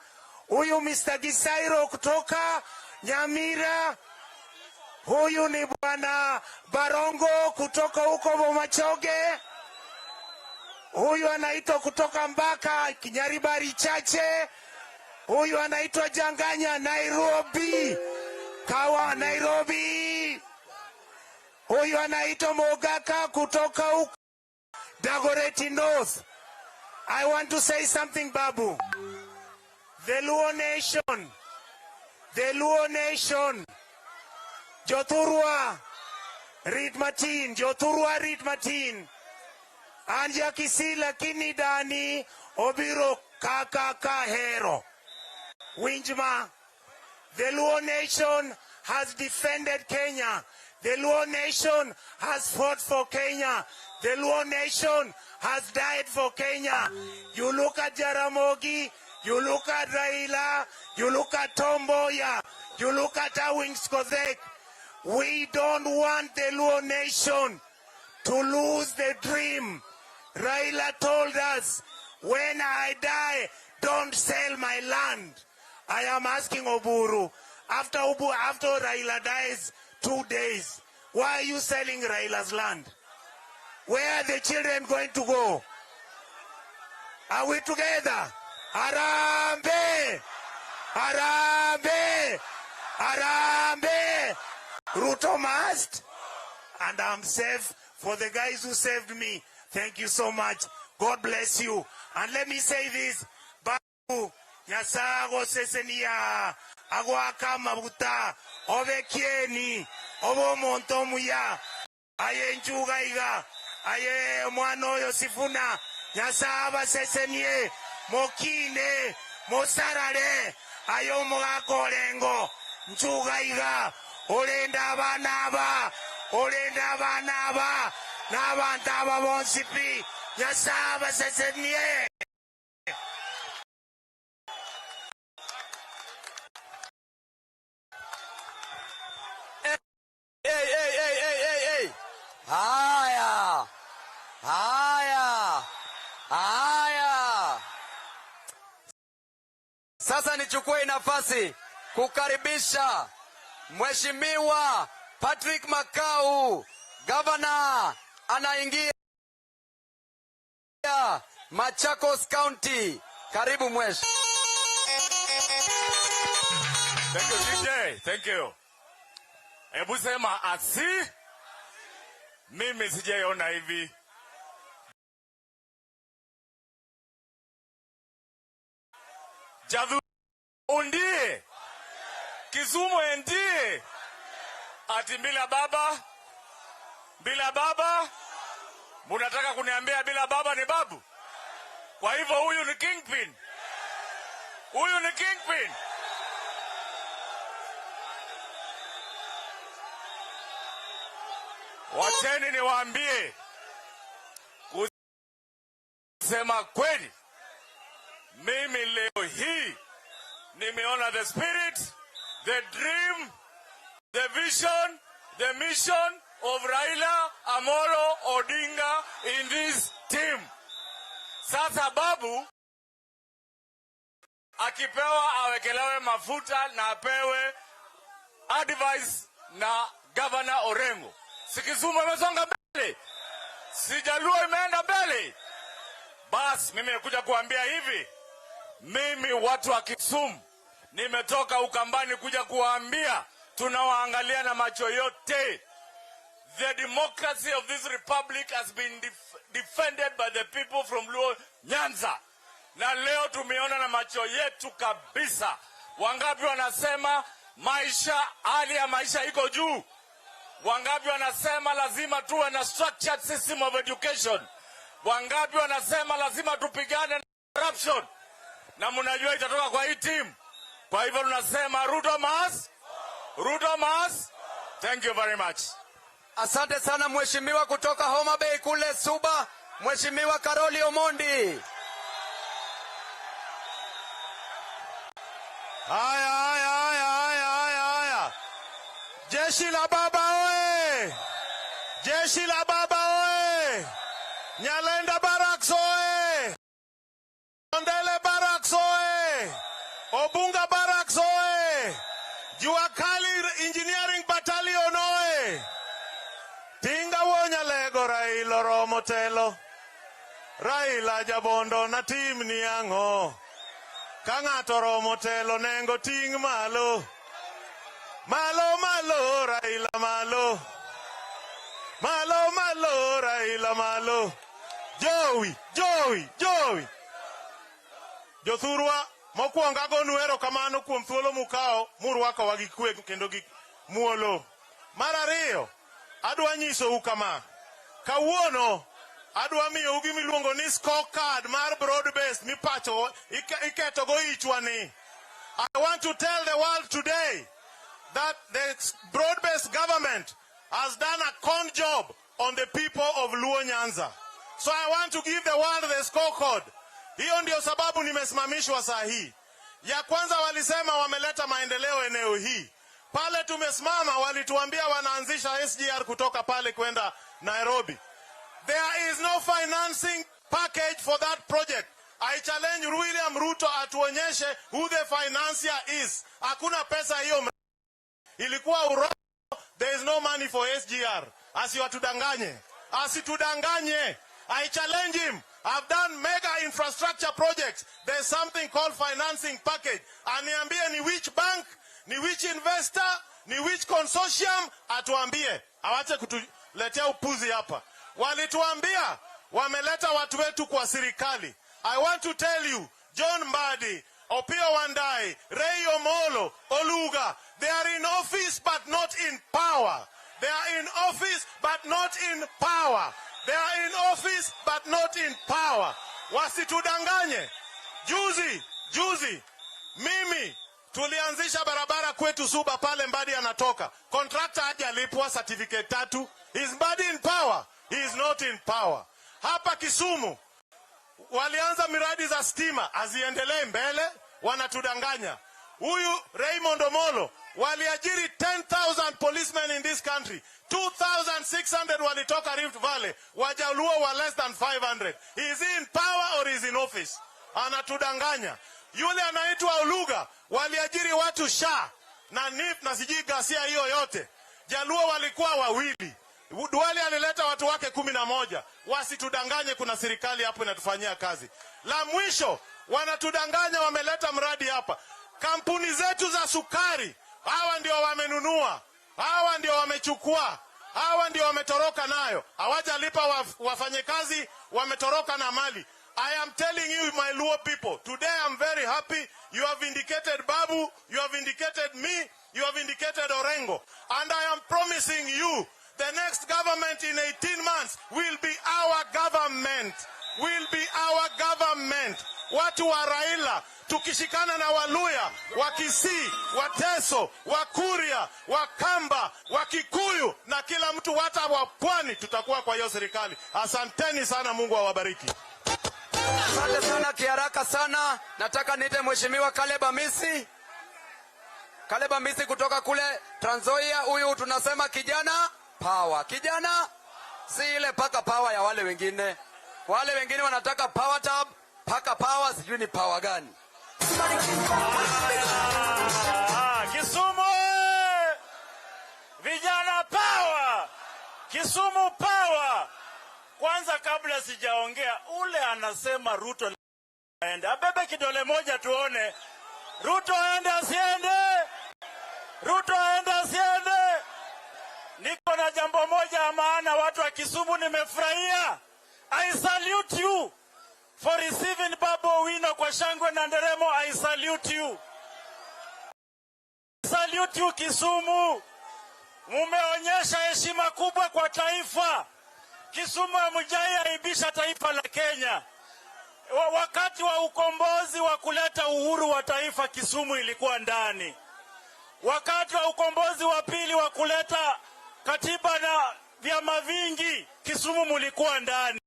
Huyu Mr. Gisairo kutoka Nyamira, huyu ni bwana Barongo kutoka huko Bomachoge, huyu anaitwa kutoka Mbaka Kinyaribari Chache, huyu anaitwa Janganya Nairobi, huyu anaitwa Mogaka kutoka huko Dagoretti North. I want to say something, Babu. The Luo Nation, Jothurwa Rit Matin, Anja Kisii lakini Dani Obiro Kaka Hero. Winjma, the Luo Nation has defended Kenya. The Luo Nation has fought for Kenya. The Luo Nation has died for Kenya. You look at Jaramogi, you look at Raila, you look at Tomboya, you look at Awings Kozek. We don't want the Luo Nation to lose the dream. Raila told us, when I die, don't sell my land. I am asking Oburu, after Raila dies 2 days, why are you selling Raila's land? Where are the children going to go? Are we together? Harambe! Ruto must. And I'm safe for the guys who saved me. Thank you so much. God bless you. And let me say this. Babu, Nyasago sesenia, agwaka mabuta, obekieni, obo montomuya, aye njugaiga, aye mwano yosifuna, Nyasaba sesenie, mokine, mosarare, ayo mwagakorengo, njugaiga, olenda banaba, nabantaba bonsipi, Nyasaba sesenie. Hey. Haya. Sasa nichukue nafasi kukaribisha Mheshimiwa Patrick Makau, Governor anaingia Machakos County. Karibu mweshi. Thank you DJ, thank you. Hebu sema asi, mimi sijaona hivi. Jadhu undie, Kisumu endie, ati bila baba Bila baba? Munataka kuniambia bila baba ni babu? Kwa hivyo huyu ni kingpin. Huyu ni kingpin. Wacheni niwaambie, kusema kweli, mimi leo hii nimeona the spirit, the dream, the vision, the mission of Raila Amolo Odinga in this team. Sasa babu akipewa awekelewe mafuta na apewe advice na Governor Orengo. Si Kisumu imesonga mbele, si Jaluo imeenda mbele. Bas mimi nimekuja kuambia hivi, mimi watu wa Kisumu nimetoka Ukambani kuja kuwaambia, tunawaangalia na macho yote. The democracy of this republic has been defended by the people from Luo Nyanza. Na leo tumeona na macho yetu kabisa. Wangapi wanasema maisha, hali ya maisha iko juu? Wangapi wanasema lazima tuwe na structured system of education? Wangapi wanasema lazima tupigane na corruption? Na mnajua itatoka kwa hii team. Kwa hivyo tunasema Ruto must. Ruto must. Thank you very much. Asante sana mheshimiwa kutoka Homa Bay kule Suba, Mheshimiwa Karoli Omondi. Haya. Jeshi la baba oe! Jeshi la baba oe! Nyalenda Barracks oe! Ondele Barracks oe! Obunga Barracks oe! Jua Kali Engineering Battalion oe! Tinga wonya lego Raila Romotelo. Raila Jabondo na team ni ang'o. Kang'ato Romotelo nengo ting malo. Malo Raila malo. Malo Raila malo. Joey. Jothurwa mokwonga gonu erokamano kuom thuolo mukao murwako wagi kwe kendo gi muolo. Mar ariyo, adwa nyiso kama kawuono adwa miyo ugi miluongo ni scorecard mar broad based mipacho iketo go ichwani. I want to tell the world today that the broad based government has done a con job on the people of Luo Nyanza. So I want to give the world the scorecard. Hiyo ndio sababu nimesimamishwa saa hii. Ya kwanza walisema wameleta maendeleo eneo hii. Pale tumesimama walituambia wanaanzisha SGR kutoka pale kwenda Nairobi. There is no financing package for that project. I challenge William Ruto atuonyeshe who the financier is. Hakuna pesa hiyo. Ilikuwa urongo. There is no money for SGR. Asitudanganye. I challenge him. I've done mega infrastructure projects. There's something called financing package. Aniambie ni which bank, ni which investor, ni which consortium, atuambie. Awache kutuletea upuzi hapa. Walituambia wameleta watu wetu kwa serikali. I want to tell you, John Mbadi, Opiyo Wandayi, Ray Omolo, Oluga, they are in office but not in power. They are in office but not in power. They are in office but not in power. Wasitudanganye. Juzi, mimi tulianzisha barabara kwetu Suba pale Mbadi anatoka. Contractor hajalipwa certificate 3. Is Mbadi in power? He is not in power. Hapa Kisumu walianza miradi za stima, aziendelee mbele, wanatudanganya. Huyu Raymond Omolo waliajiri 10,000 policemen in this country. 2,600 walitoka Rift Valley. Wajaluo were less than 500. Is he in power or is in office? Anatudanganya. Yule anaitwa Oluga waliajiri watu SHA na NIF na sijui ghasia hiyo yote. Jaluo walikuwa wawili. Duale alileta watu wake 11. Wasitudanganye, kuna serikali hapo inatufanyia kazi. La mwisho, wanatudanganya wameleta mradi hapa. Kampuni zetu za sukari, hawa ndio wamenunua, hawa ndio wamechukua, hawa ndio wametoroka nayo. Hawajalipa wafanyakazi, wametoroka na mali. I am telling you, my Luo people, today I'm very happy. You have indicated Babu, you have indicated me, you have indicated Orengo. And I am promising you The next government in 18 months will be our government. Will be our government. Watu wa Raila, tukishikana na Waluya, Wakisii, Wateso, Wakuria, Wakamba, Wakikuyu na kila mtu hata wa Pwani tutakuwa kwa hiyo serikali. Asanteni sana, Mungu awabariki. Asante sana, kiharaka sana. Nataka niite Mheshimiwa Caleb Amisi. Caleb Amisi kutoka kule Trans Nzoia. Huyu tunasema kijana power. Kijana si ile paka power ya wale wengine. Wale wengine wanataka power tab, paka power, sijui ni power gani. Kisumu vijana power. Kisumu power. Kwanza kabla sijaongea, ule anasema Ruto aende. Abebe kidole moja tuone. Ruto aende asiende? Ruto aende asiende? Niko na jambo moja ya maana, watu wa Kisumu, nimefurahia. I salute you for receiving Babu Owino kwa shangwe na nderemo. I salute you. Salute you Kisumu. Mumeonyesha heshima kubwa kwa taifa. Kisumu hamjai aibisha taifa la Kenya. Wakati wa ukombozi wa kuleta uhuru wa taifa, Kisumu ilikuwa ndani. Wakati wa ukombozi wa pili wa kuleta katiba na vyama vingi, Kisumu mulikuwa ndani.